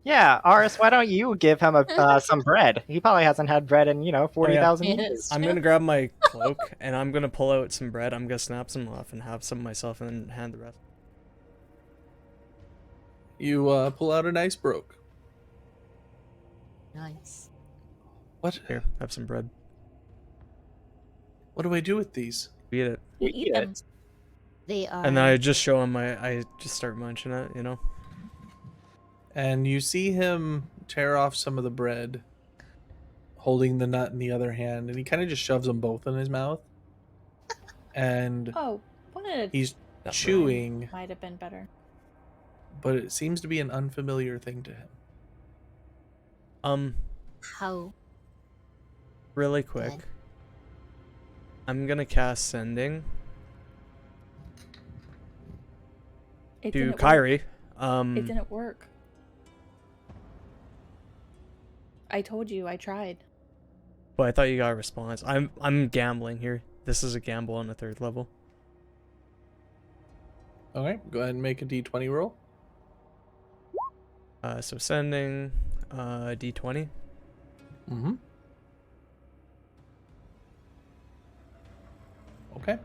Yeah, Aris, why don't you give him some bread? He probably hasn't had bread in 40,000 Yes. years. I'm gonna grab my cloak and I'm gonna pull out some bread. I'm gonna snap some off and have some myself and then hand the rest. You pull out a nice broke. Nice. What? Here, have some bread. What do I do with these? Eat it. You We eat eat them. it. They are. And then I just show him I just start munching it, you know? And you see him tear off some of the bread, holding the nut in the other hand, and he kind of just shoves them both in his mouth. And Oh, what a he's Nut chewing, might have been better. but it seems to be an unfamiliar thing to him. How? Really quick. Good. I'm gonna cast sending It to didn't work. Kyrie. It didn't work. I told you I tried. But I thought you got a response. I'm gambling here. This is a gamble on the 3rd level. Okay, go ahead and make a d20 roll. So sending D20. Mm-hmm. Okay.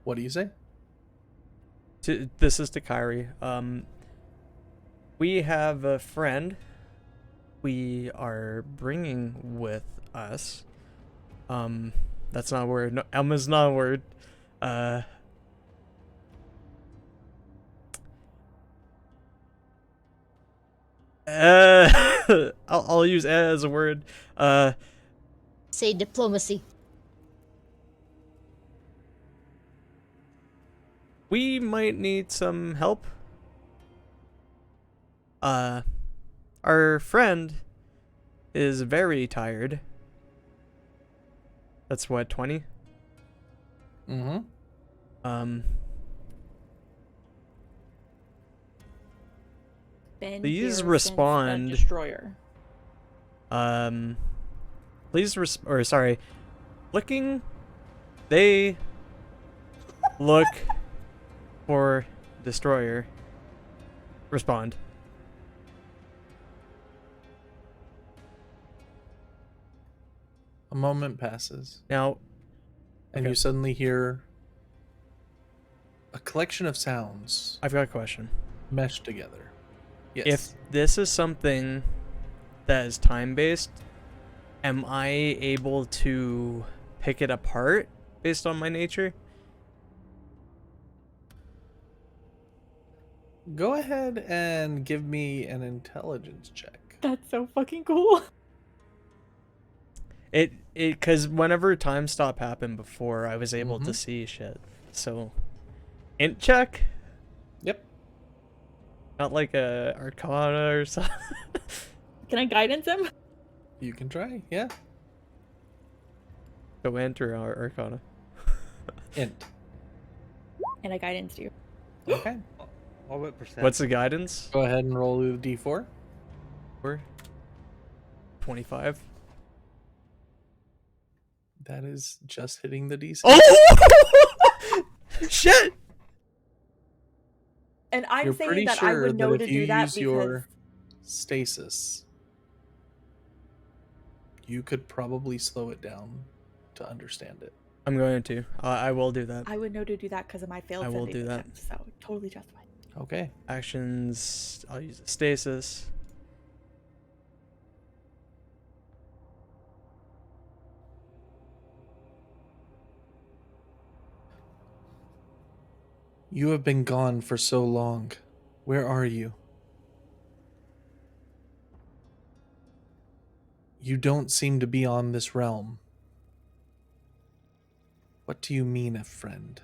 What do you say? This is to Kyrie. We have a friend we are bringing with us. That's not a word. No, Emma's not a word. I'll use as a word. Say diplomacy. We might need some help. Our friend is very tired. That's what, 20? Mm-hmm. Been Please here since respond. the destroyer. Looking, they look for destroyer. Respond. A moment passes, Now, and Okay. you suddenly hear a collection of sounds I've got a question. meshed together. Yes. If this is something that is time-based, am I able to pick it apart based on my nature? Go ahead and give me an intelligence check. That's so fucking cool. Because whenever time stop happened before, I was able to Mhm. see shit. So, int check? Yep. Not like a Arcana or something. Can I guidance him? You can try. Yeah. Go enter our Arcana. Int. And I guidance you. Okay. What percent? What's the guidance? Go ahead and roll the d4. 25. That is just hitting the DC. Oh! Shit! And I'm You're saying pretty that I sure would know that to if you do that use because your stasis, you could probably slow it down to understand it. I'm going to. I will do that. I would know to do that because of my failed I will sending do that. attempt, so totally justified. Okay. Actions. I'll use a stasis. You have been gone for so long. Where are you? You don't seem to be on this realm. What do you mean, a friend?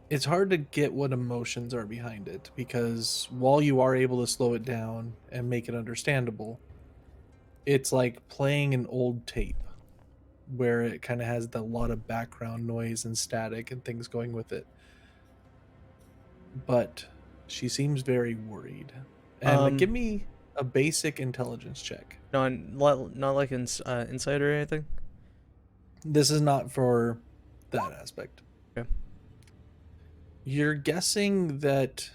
It's hard to get what emotions are behind it because while you are able to slow it down and make it understandable, it's like playing an old tape where it kind of has a lot of background noise and static and things going with it. But she seems very worried. And give me a basic intelligence check. Not like insight or anything. This is not for that aspect. Okay. You're guessing that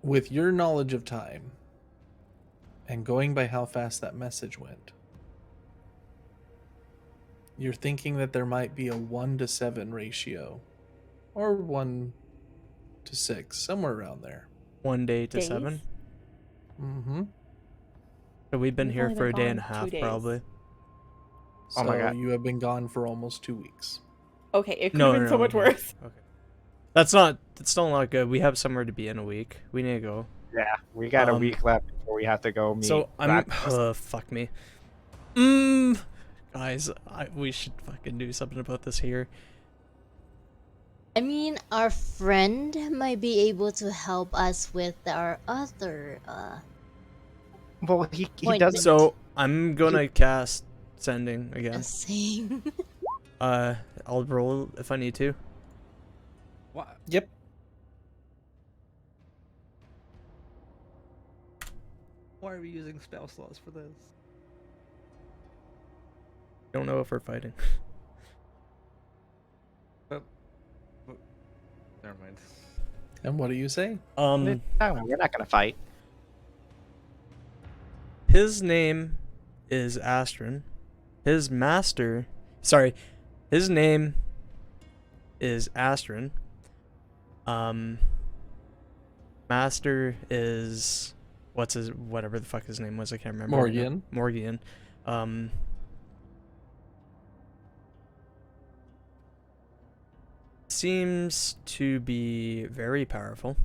with your knowledge of time and going by how fast that message went, you're thinking that there might be a 1-to-7 ratio or 1-to-6, somewhere around there. 1 day to Days? 7. Mm-hmm. So we've been We've here only for been a day and a gone 2 half, days. probably. So Oh my God. you have been gone for almost 2 weeks. Okay, it could No, have been so much worse. Okay. That's still not good. We have somewhere to be in a week. We need to go. Yeah, we got a Um, week left before we have to go meet. So I'm. Glad- Fuck me. Guys, we should fucking do something about this here. I mean, our friend might be able to help us with our other well, he Point doesn't. So I'm gonna cast sending again. thing. I'll roll if I need to. What? Yep. Why are we using spell slots for this? Don't know if we're fighting. Never mind. And what do you say? We're not gonna fight. His name is Astron. His master, sorry, his name is Astron. Master is whatever the fuck his name was. I can't remember. right now. Morgan. Morgan. Seems to be very powerful.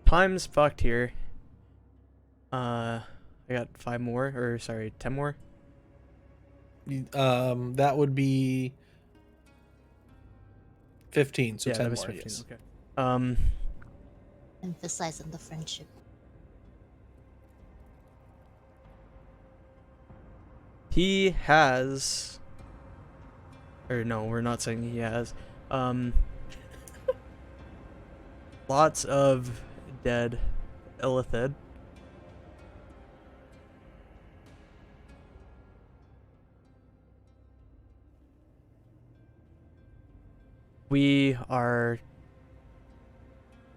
Time's fucked here. I got 5 more, or sorry, 10 more. That would be 15. So Yeah, 10 that was more. 15. Yes. Okay. Emphasize on the friendship. He has, or no, we're not saying he has. Lots of dead Illithid. We are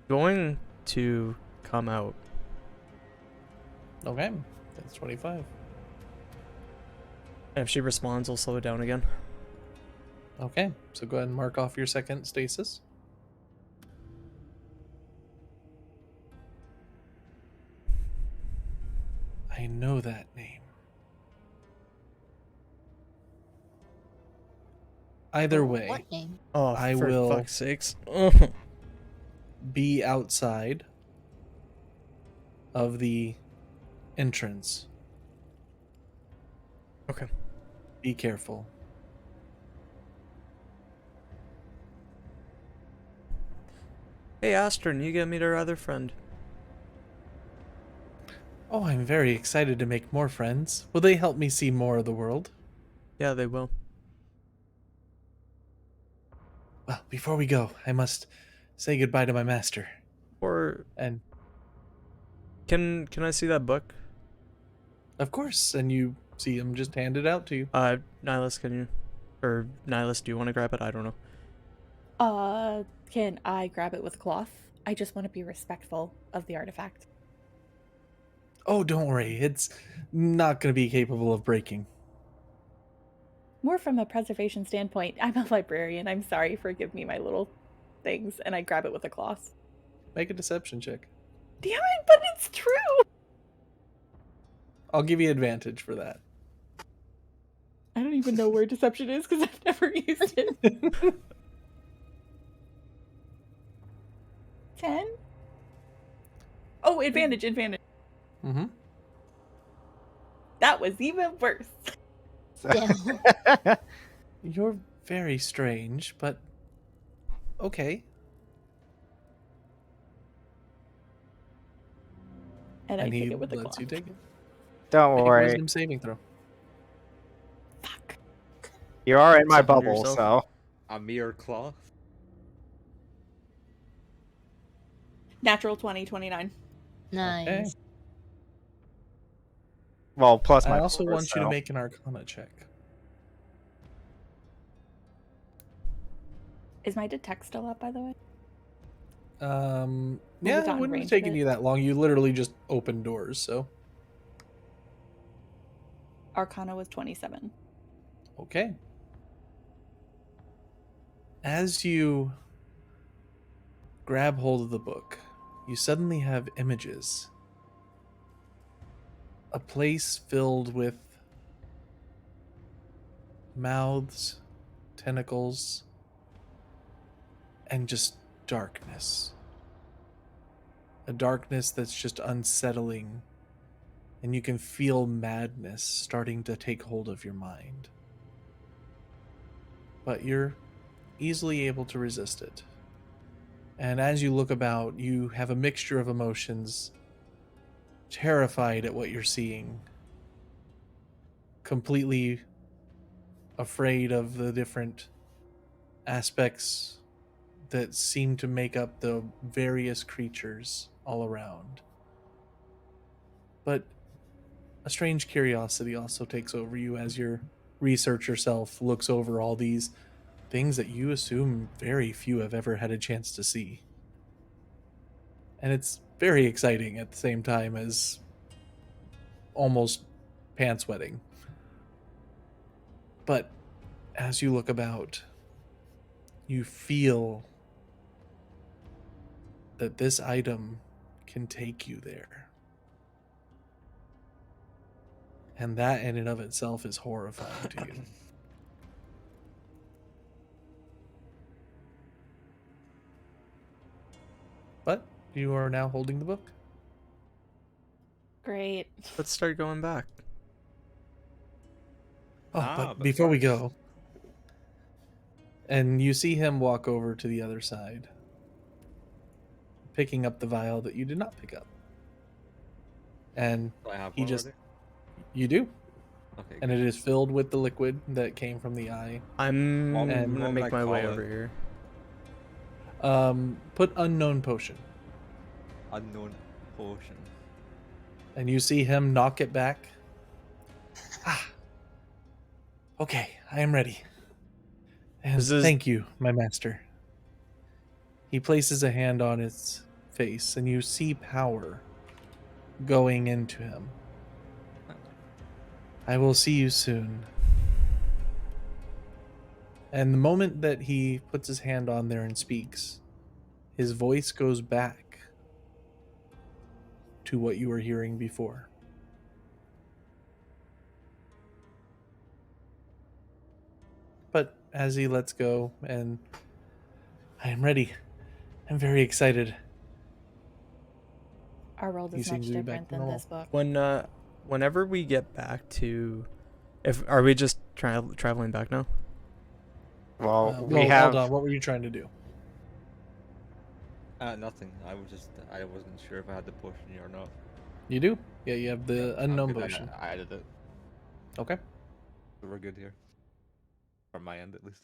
going to come out. Okay. That's 25. And if she responds, I'll slow it down again. Okay. So go ahead and mark off your second stasis. I know that name. Either way, What name? Oh, I for will- fuck's sakes. be outside of the entrance. Okay. Be careful. Hey, Astron, you get meet our other friend. Oh, I'm very excited to make more friends. Will they help me see more of the world? Yeah, they will. Well, before we go, I must say goodbye to my master. Or And can I see that book? of course, and you see him just hand it out to you. Nihilus, can you? Or Nihilus, do you want to grab it? I don't know. Can I grab it with a cloth? I just want to be respectful of the artifact. Oh, don't worry. It's not going to be capable of breaking. More from a preservation standpoint, I'm a librarian. I'm sorry, forgive me my little things. And I grab it with a cloth. Make a deception check. Damn it, but it's true! I'll give you advantage for that. I don't even know where deception is because I've never used it. 10? Oh, advantage. Mm-hmm. That was even worse. Damn. You're very strange, but okay. And I And take he it with a lets cloth. you take it. Don't Make a worry. wisdom saving throw. Fuck. You are in my Except for bubble, yourself. so A mere cloth? Natural 20, 29. Nice. Okay. well, plus my. I also bonus, want you to so- make an Arcana check. Is my detect still up, by the way? Yeah, it's it on wouldn't have range taken bit? you that long. You literally just opened doors, so Arcana was 27. okay. As you grab hold of the book, you suddenly have images. A place filled with mouths, tentacles, and just darkness. A darkness that's just unsettling, and you can feel madness starting to take hold of your mind. But you're easily able to resist it. And as you look about, you have a mixture of emotions, terrified at what you're seeing, completely afraid of the different aspects that seem to make up the various creatures all around. But a strange curiosity also takes over you as your researcher self looks over all these things that you assume very few have ever had a chance to see. And it's very exciting at the same time as almost pants wetting. But as you look about, you feel that this item can take you there. And that in and of itself is horrifying to you. But you are now holding the book. Great. Let's start going back. Oh, but but before we first- go, and you see him walk over to the other side, picking up the vial that you did not pick up. And Do I have he one just, already? you do, Okay. and it is filled with the liquid that came from the eye. I'm What And- gonna would make I my way call over it? here. Put unknown potion, Unknown potion. and you see him knock it back. Ah. Okay, I am ready. And This is- thank you, my master. He places a hand on its face, and you see power going into him. I will see you soon. And the moment that he puts his hand on there and speaks, his voice goes back to what you were hearing before. But as he lets go, and I am ready. I'm very excited. Our world He is much seems to be back different to than normal. this book. Whenever we get back to, if are we just traveling back now? Well, we well, have. hold on. What were you trying to do? Nothing. I wasn't sure if I had the potion or not. You do? Yeah, you have the unknown Good, potion. I added it. Okay. So we're good here. From my end, at least.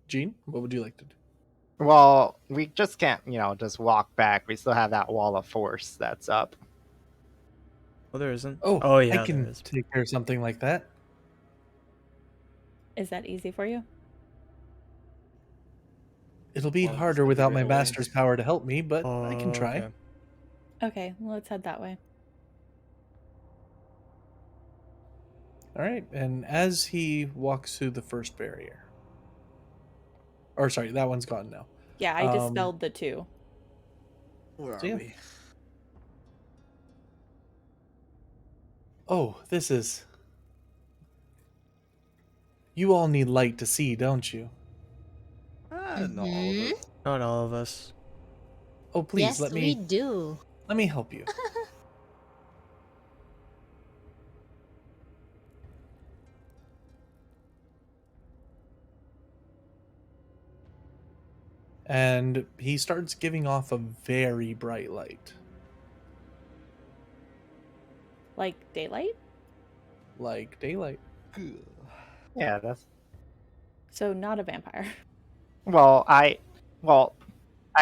Gene, what would you like to do? Well, we just can't, just walk back. We still have that wall of force that's up. Oh, there isn't. Oh, yeah, I there can is. take care of something like that. Is that easy for you? It'll be Well, just harder have to without get my away. master's power to help me, but I can try. Okay. Okay, well, let's head that way. All right. And as he walks through the first barrier, or sorry, that one's gone now. Yeah, I dispelled the two. Where So, yeah. are we? Oh, this is. You all need light to see, don't you? Not all of Mhm. us. Not all of us. Oh, please Yes, let we me do. let me help you. And he starts giving off a very bright light, Like daylight? like daylight. Yeah, that's. So not a vampire. Well, I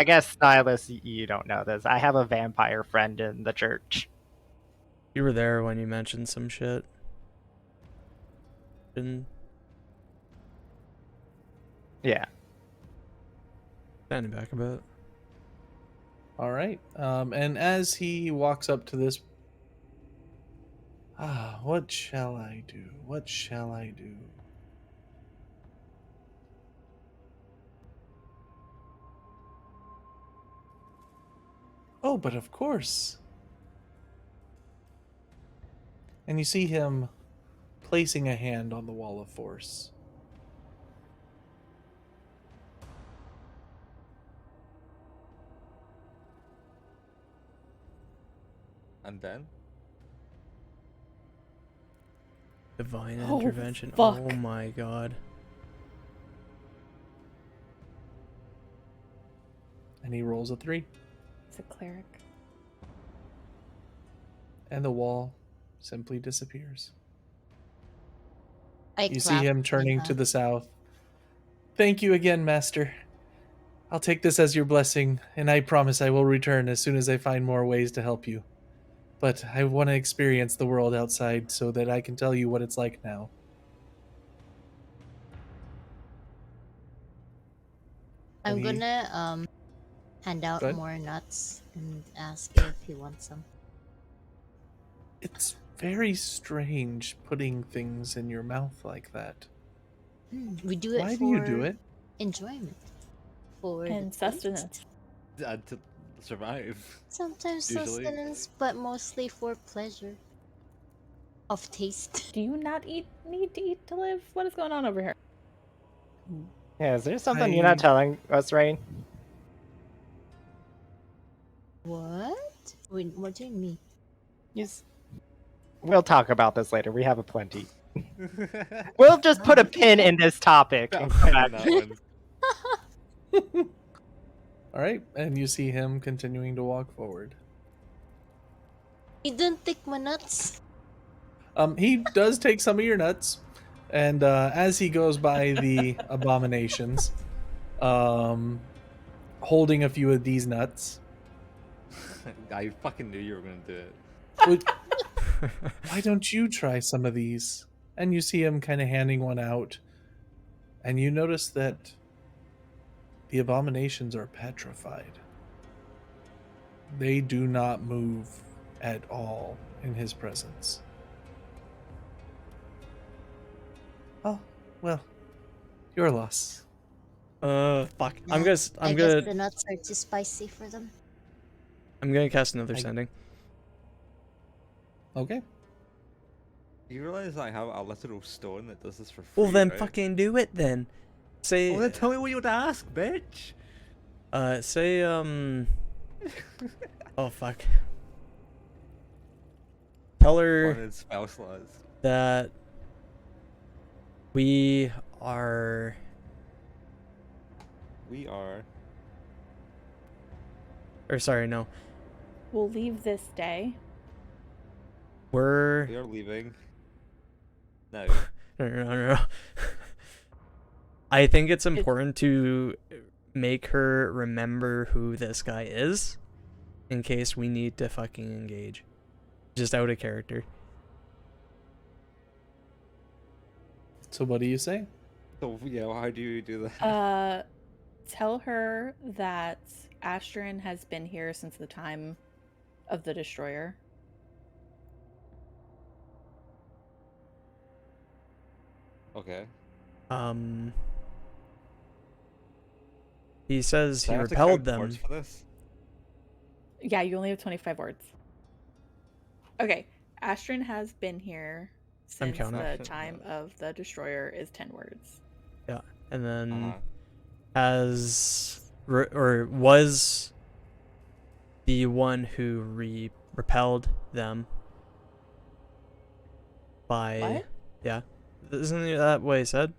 guess Silas, you don't know this. I have a vampire friend in the church. You were there when you mentioned some shit. Been Yeah. standing back a bit. All right. And as he walks up to this, what shall I do? What shall I do? Oh, but of course. And you see him placing a hand on the wall of force. And then? Divine Oh, intervention. fuck. Oh my god. And he rolls a 3. It's a cleric. And the wall simply disappears. I You see clap him my turning to hand. the south. Thank you again, Master. I'll take this as your blessing, and I promise I will return as soon as I find more ways to help you. But I want to experience the world outside so that I can tell you what it's like now. I'm And he- gonna hand out Go ahead. more nuts and ask if he wants some. It's very strange putting things in your mouth like that. We do it Why for do you do it? enjoyment. For the And taste. sustenance. To survive. Sometimes Usually. sustenance, but mostly for pleasure. Of taste. Do you not need to eat to live? What is going on over here? Yeah, is there something you're not I- telling us, Rain? What? Wait, what do you mean? Yes. We'll talk about this later. We have a plenty. We'll just put a pin in this topic and come back. All right, and you see him continuing to walk forward. You don't take my nuts. He does take some of your nuts, and as he goes by the abominations, holding a few of these nuts, I fucking knew you were gonna do it. would- why don't you try some of these? And you see him kind of handing one out, and you notice that the abominations are petrified. They do not move at all in his presence. Oh, well, your loss. Fuck. I'm I gonna guess the nuts are too spicy for them. cast another I- sending. Okay. You realize I have a literal stone that does this for free, Well then, right? fucking do it then. Say. Well, then tell me what you would ask, bitch. Say Oh fuck. Tell her Wanted spell slots. that we are. We are. Or sorry, no. We'll leave this day. We We're. are leaving. No. No. I think it's important to make her remember who this guy is in case we need to fucking engage. Just out of character. So what do you say? So yeah, how do you do that? Tell her that Astrid has been here since the time of the destroyer. Okay. He says Do he I have to repelled count them. words for this? Yeah, you only have 25 words. Okay, Astrid has been here since counting. the time of the destroyer is 10 words. And then Uh-huh. was the one who repelled them by What? yeah. Isn't that what he said?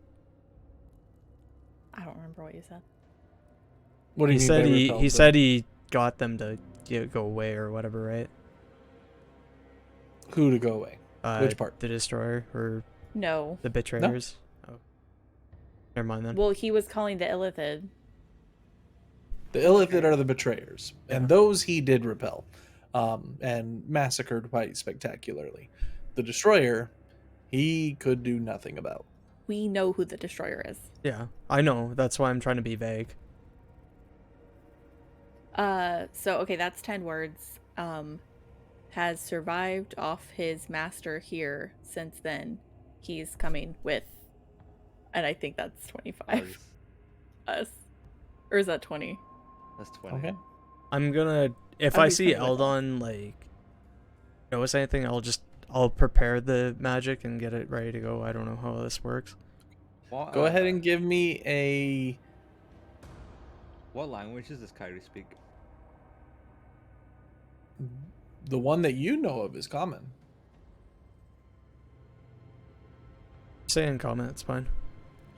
I don't remember what you said. What do He you mean said by he repelled them? said he got them to go away or whatever, right? Who to go away? Which part? The destroyer or No. the betrayers? Oh, never mind then. Well, he was calling the Illithid. The Illithid are the betrayers, and Yeah. those he did repel, and massacred quite spectacularly. The destroyer, he could do nothing about. We know who the destroyer is. Yeah, I know. That's why I'm trying to be vague. So okay, that's 10 words. Has survived off his master here since then. He's coming with, and I think that's 25 us. Or is that 20? That's 20. Okay. I'm gonna if I'll I be see funny with that. Eldon like notice anything, I'll prepare the magic and get it ready to go. I don't know how this works. What, Go ahead and give me a. What languages does Kyrie speak? The one that you know of is common. Say in comment, it's fine.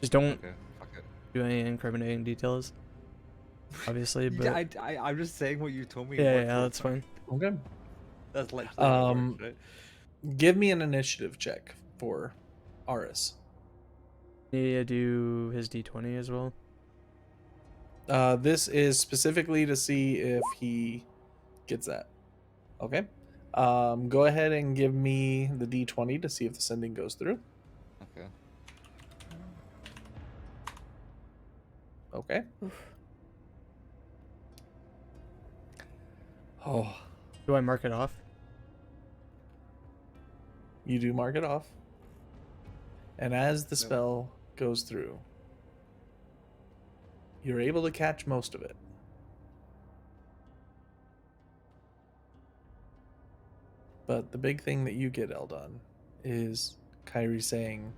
Just don't Okay, fuck it. do any incriminating details. Obviously, but Yeah, I'm just saying what you told me. yeah, word for that's word. fine. Okay. That's literally how it Um, works, right? Give me an initiative check for Aris. Need to do his d20 as well. This is specifically to see if he gets that. Okay. Go ahead and give me the d20 to see if the sending goes through. Okay. Okay. Oof. Oh, Do I mark it off? you do mark it off. And as the Nope. spell goes through, you're able to catch most of it. But the big thing that you get, Eldon, is Kyrie saying,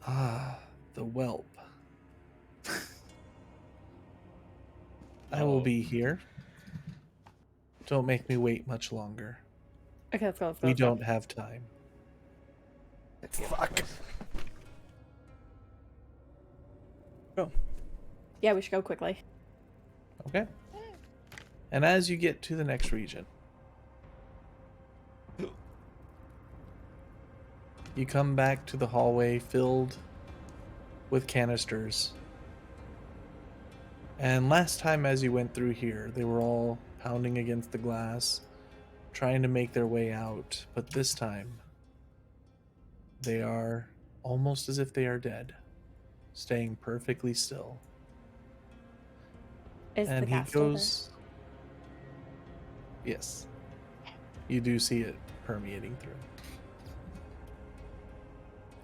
"Ah, the whelp. I will Oh. be here. Don't make me wait much longer. Okay, let's go. Let's go. We let's go. don't have time." Fuck. Yeah, we should go quickly. Okay. And as you get to the next region, you come back to the hallway filled with canisters. And last time, as you went through here, they were all pounding against the glass, trying to make their way out. But this time, they are almost as if they are dead, staying perfectly still. Is And the he cat still there? goes. Yes. You do see it permeating through.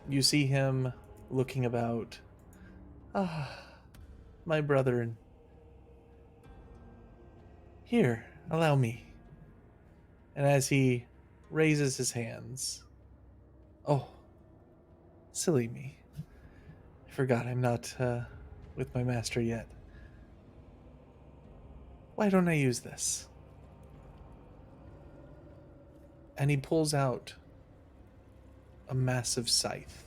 You see him looking about. Ah, my brethren. Here, allow me. And as he raises his hands. Oh, silly me. I forgot I'm not with my master yet. Why don't I use this? And he pulls out a massive scythe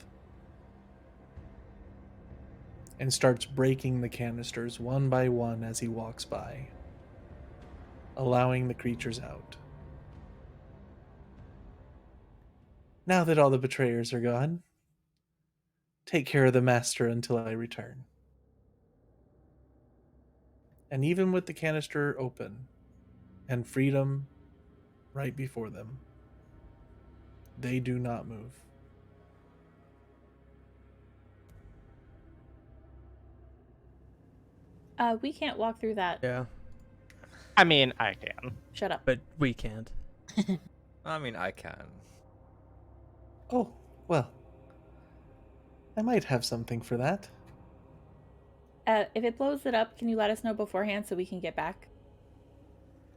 and starts breaking the canisters one by one as he walks by, allowing the creatures out. Now that all the betrayers are gone, take care of the master until I return. And even with the canister open and freedom right before them, they do not move. We can't walk through that. Yeah, I mean, I can. Shut up. but we can't. I mean, I can. Oh, well. I might have something for that. If it blows it up, can you let us know beforehand so we can get back?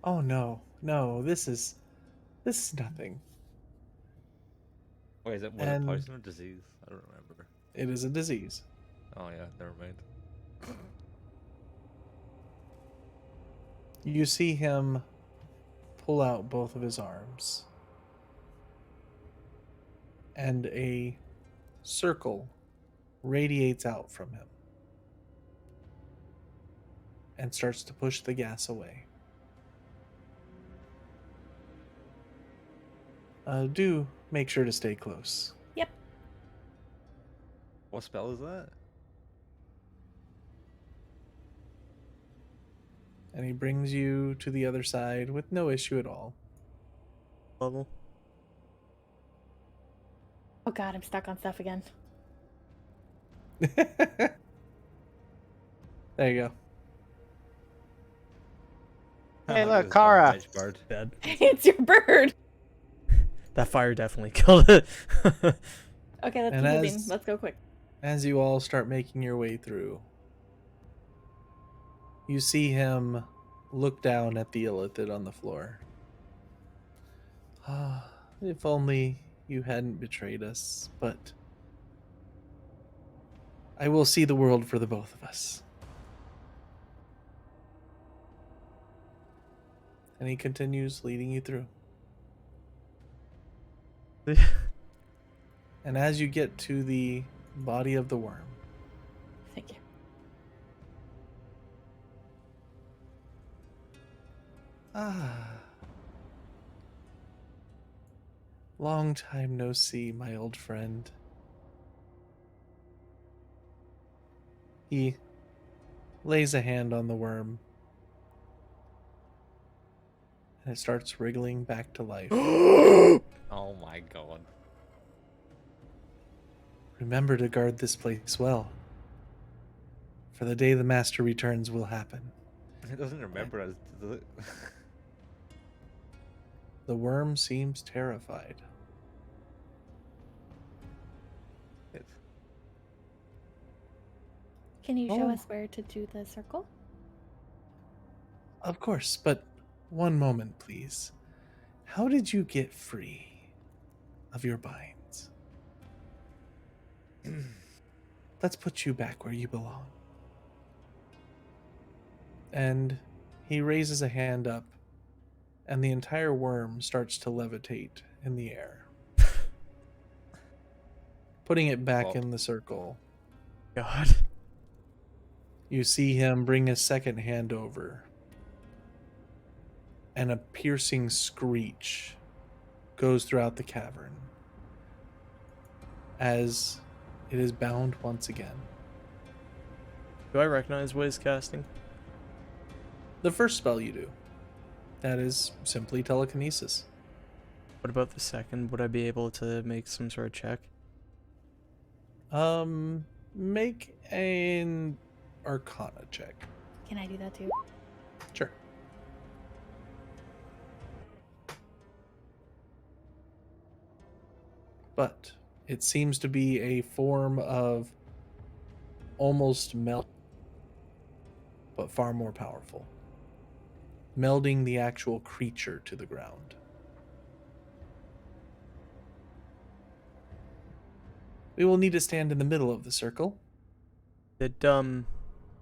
Oh no, this is nothing. Wait, is it was it And- poison or disease? I don't remember. It is a disease. Oh yeah, never mind. You see him pull out both of his arms, and a circle radiates out from him and starts to push the gas away. Do make sure to stay close. Yep. What spell is that? And he brings you to the other side with no issue at all. Level. Oh god, I'm stuck on stuff again. There you go. Hey, It look, was Kara. Mage Bard. Dead. It's your bird. That fire definitely killed it. Okay, let's And keep moving. as- Let's go quick. As you all start making your way through, you see him look down at the illithid on the floor. Ah, if only you hadn't betrayed us, but I will see the world for the both of us. And he continues leading you through. And as you get to the body of the worm, Thank you. Long time no see, my old friend. He lays a hand on the worm, and it starts wriggling back to life. Oh my god. Remember to guard this place well, for the day the master returns will happen. It doesn't remember us, does it? The worm seems terrified. It- Can you show Oh. us where to do the circle? Of course, but one moment, please. How did you get free of your binds? Let's put you back where you belong. And he raises a hand up, and the entire worm starts to levitate in the air, putting it back Plop. in the circle. God. You see him bring his second hand over, and a piercing screech goes throughout the cavern as it is bound once again. Do I recognize what he's casting? The first spell you do, that is simply telekinesis. What about the second? Would I be able to make some sort of check? Make an Arcana check. Can I do that too? Sure. But it seems to be a form of almost melt, but far more powerful, melding the actual creature to the ground. We will need to stand in the middle of the circle. Did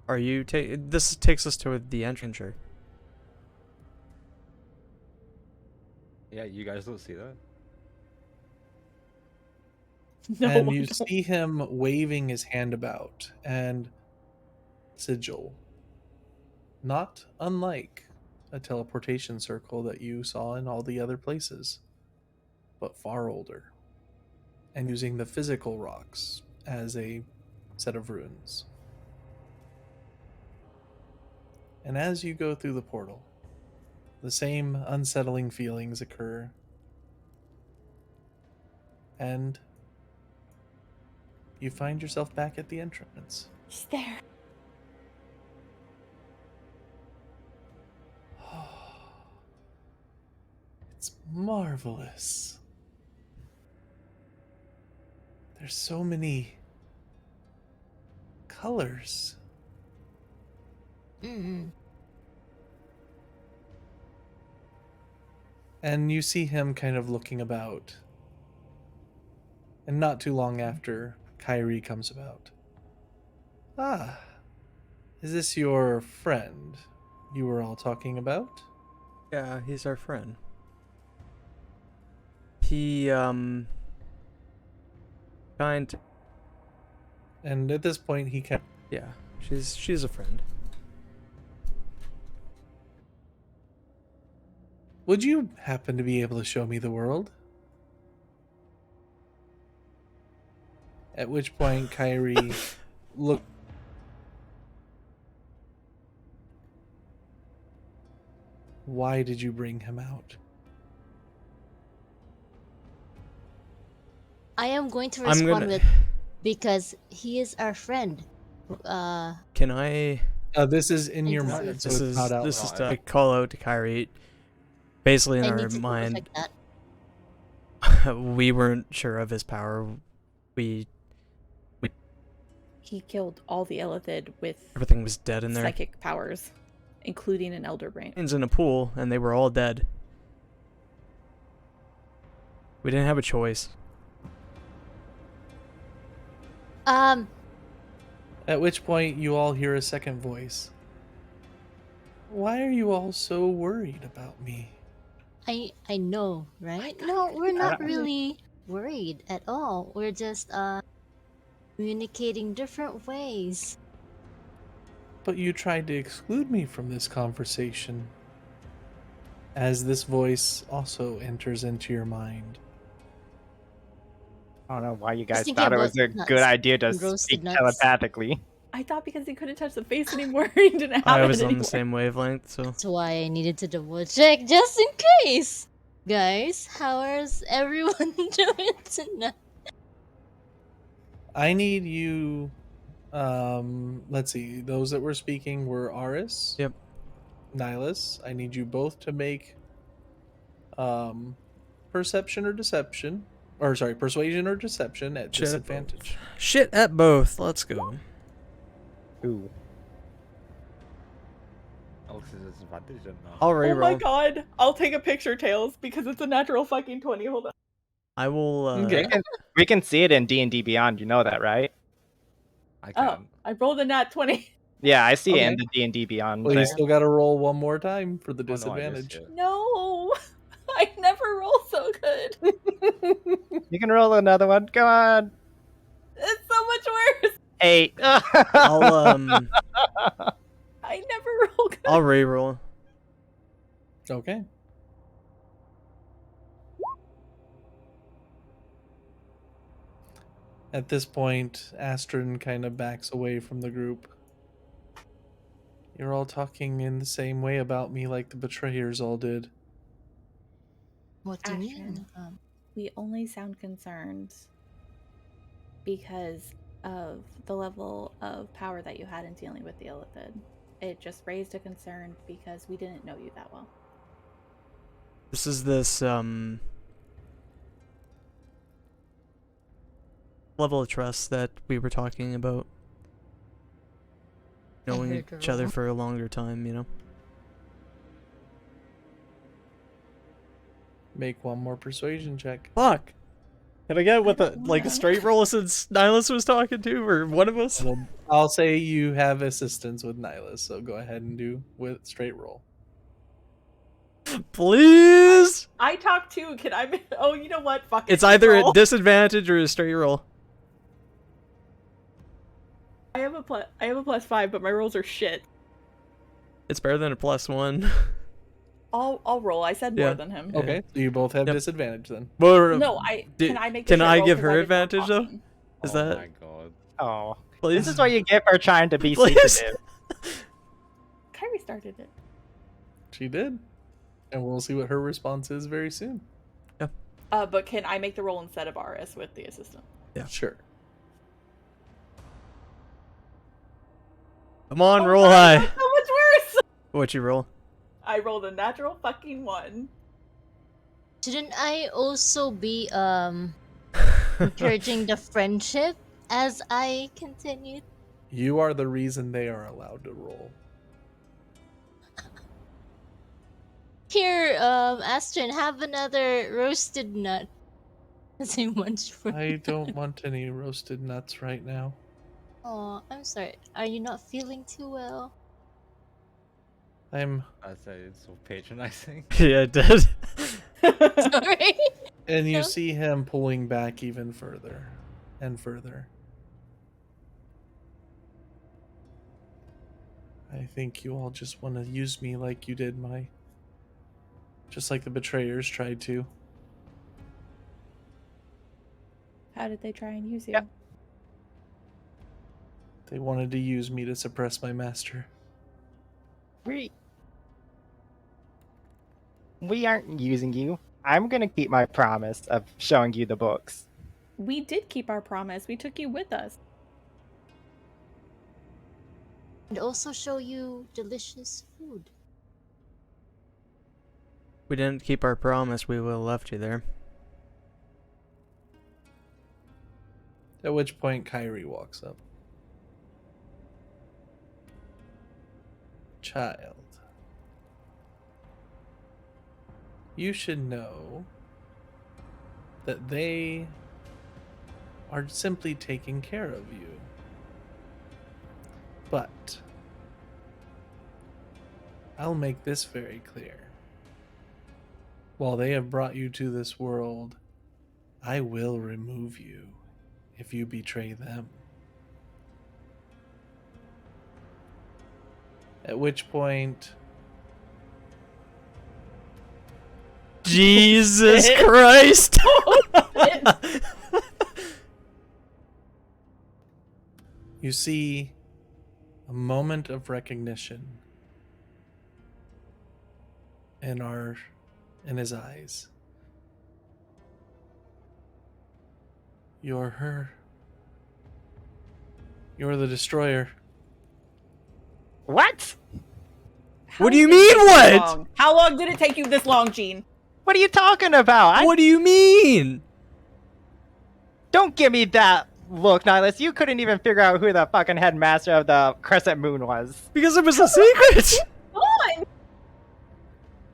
are you this takes us to the entrance, sure? Yeah, you guys don't see that? No. And you I don't. see him waving his hand about, and sigil, not unlike a teleportation circle that you saw in all the other places, but far older, and using the physical rocks as a set of runes. And as you go through the portal, the same unsettling feelings occur, and you find yourself back at the entrance. He's there. It's marvelous. There's so many colors. Mm-hmm. And you see him kind of looking about. And not too long after, Kyrie comes about. Ah, is this your friend you were all talking about? Yeah, he's our friend. He kind. And at this point, he can. Yeah, she's a friend. Would you happen to be able to show me the world? At which point, Kyrie look. Why did you bring him out? I am going to I'm respond gonna. with because he is our friend. Can I? This is in your Exactly. mind, so This it's is not out this is loud. to call out to Kyrie. Basically, in I our need to mind, like that. we weren't sure of his power. We He killed all the Illithid with everything was dead in there. psychic powers, including an Elder Brain. Brains in a pool, and they were all dead. We didn't have a choice. At which point, you all hear a second voice. Why are you all so worried about me? I know, right? No, we're not really worried at all. We're just communicating different ways. But you tried to exclude me from this conversation. As this voice also enters into your mind. I don't know why you guys thinking thought it about was a nuts. good idea to Roasted speak nuts. telepathically. I thought because he couldn't touch the face anymore, he didn't have I it was on anymore. the same wavelength, so That's why I needed to double check just in case. Guys, how is everyone doing tonight? I need you. Let's see. Those that were speaking were Aris. Yep. Nihilus. I need you both to make perception or deception. Or sorry, persuasion or deception at Shit at both. disadvantage. Shit at both. Let's go. Ooh. Alex's disadvantage didn't know. I'll Oh reroll. my god. I'll take a picture, Tails, because it's a natural fucking 20. Hold on. I will. Okay. We can see it in D&D Beyond. You know that, right? I Oh, can't. I rolled a nat 20. Yeah, I see it in Okay. the D&D Beyond. Well, you thing. still got to roll one more time for the Oh, no, I just disadvantage. did. No. I never roll so good. You can roll another one. Go on. It's so much worse. 8. I'll I never roll good. I'll reroll. Okay. At this point, Astrid kind of backs away from the group. You're all talking in the same way about me like the betrayers all did. What do you mean? Action. We only sound concerned because of the level of power that you had in dealing with the Illithid. It just raised a concern because we didn't know you that well. This is this level of trust that we were talking about. Knowing heard each other roll. for a longer time, you know. Make one more persuasion check. Fuck. Can I get with a don't like a wanna. straight roll since Nihilus was talking to, or one of us? Well, I'll say you have assistance with Nihilus, so go ahead and do with straight roll. Please. I talk too. Can I? Oh, you know what? Fuck it. It's either Roll. a disadvantage or a straight roll. I have a +5, but my rolls are shit. It's better than a +1. I'll roll. I said more Yeah. than him. Yeah. Okay, so you both have Yep. disadvantage then. Well, No, can I make? The can shit I roll give 'cause her I did more advantage, though? talking? Is Oh that my god. Oh. please? This is what you get for trying to be Please? secretive. Kyrie started it. She did. And we'll see what her response is very soon. But can I make the roll instead of RS with the assistant? Yeah. Sure. Come on, Oh roll God, high. that's so much worse. What you roll? I rolled a natural fucking 1. Shouldn't I also be encouraging the friendship as I continue? You are the reason they are allowed to roll. Here, Astrid, have another roasted nut. As I munch for. I don't want any roasted nuts right now. Oh, I'm sorry. Are you not feeling too well? I'm I say it's so patronizing. Yeah, it did. Sorry. and you Yeah. see him pulling back even further and further. I think you all just want to use me like you did just like the betrayers tried to. How did they try and use you? Yep. They wanted to use me to suppress my master. We aren't using you. I'm gonna keep my promise of showing you the books. We did keep our promise. We took you with us. And also show you delicious food. We didn't keep our promise. We would have left you there. At which point Kyrie walks up. Child, you should know that they are simply taking care of you. But I'll make this very clear. While they have brought you to this world, I will remove you if you betray them. At which point, Jesus Christ! you see a moment of recognition in his eyes. You're her. You're the destroyer. What? What do you did it mean, take this what? long? How long did it take you this long, Gene? What are you talking about? What do you mean? Don't give me that look, Nihilus. You couldn't even figure out who the fucking headmaster of the Crescent Moon was. Because it was a secret.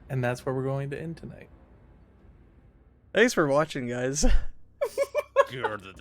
And that's where we're going to end tonight. Thanks for watching, guys. You're the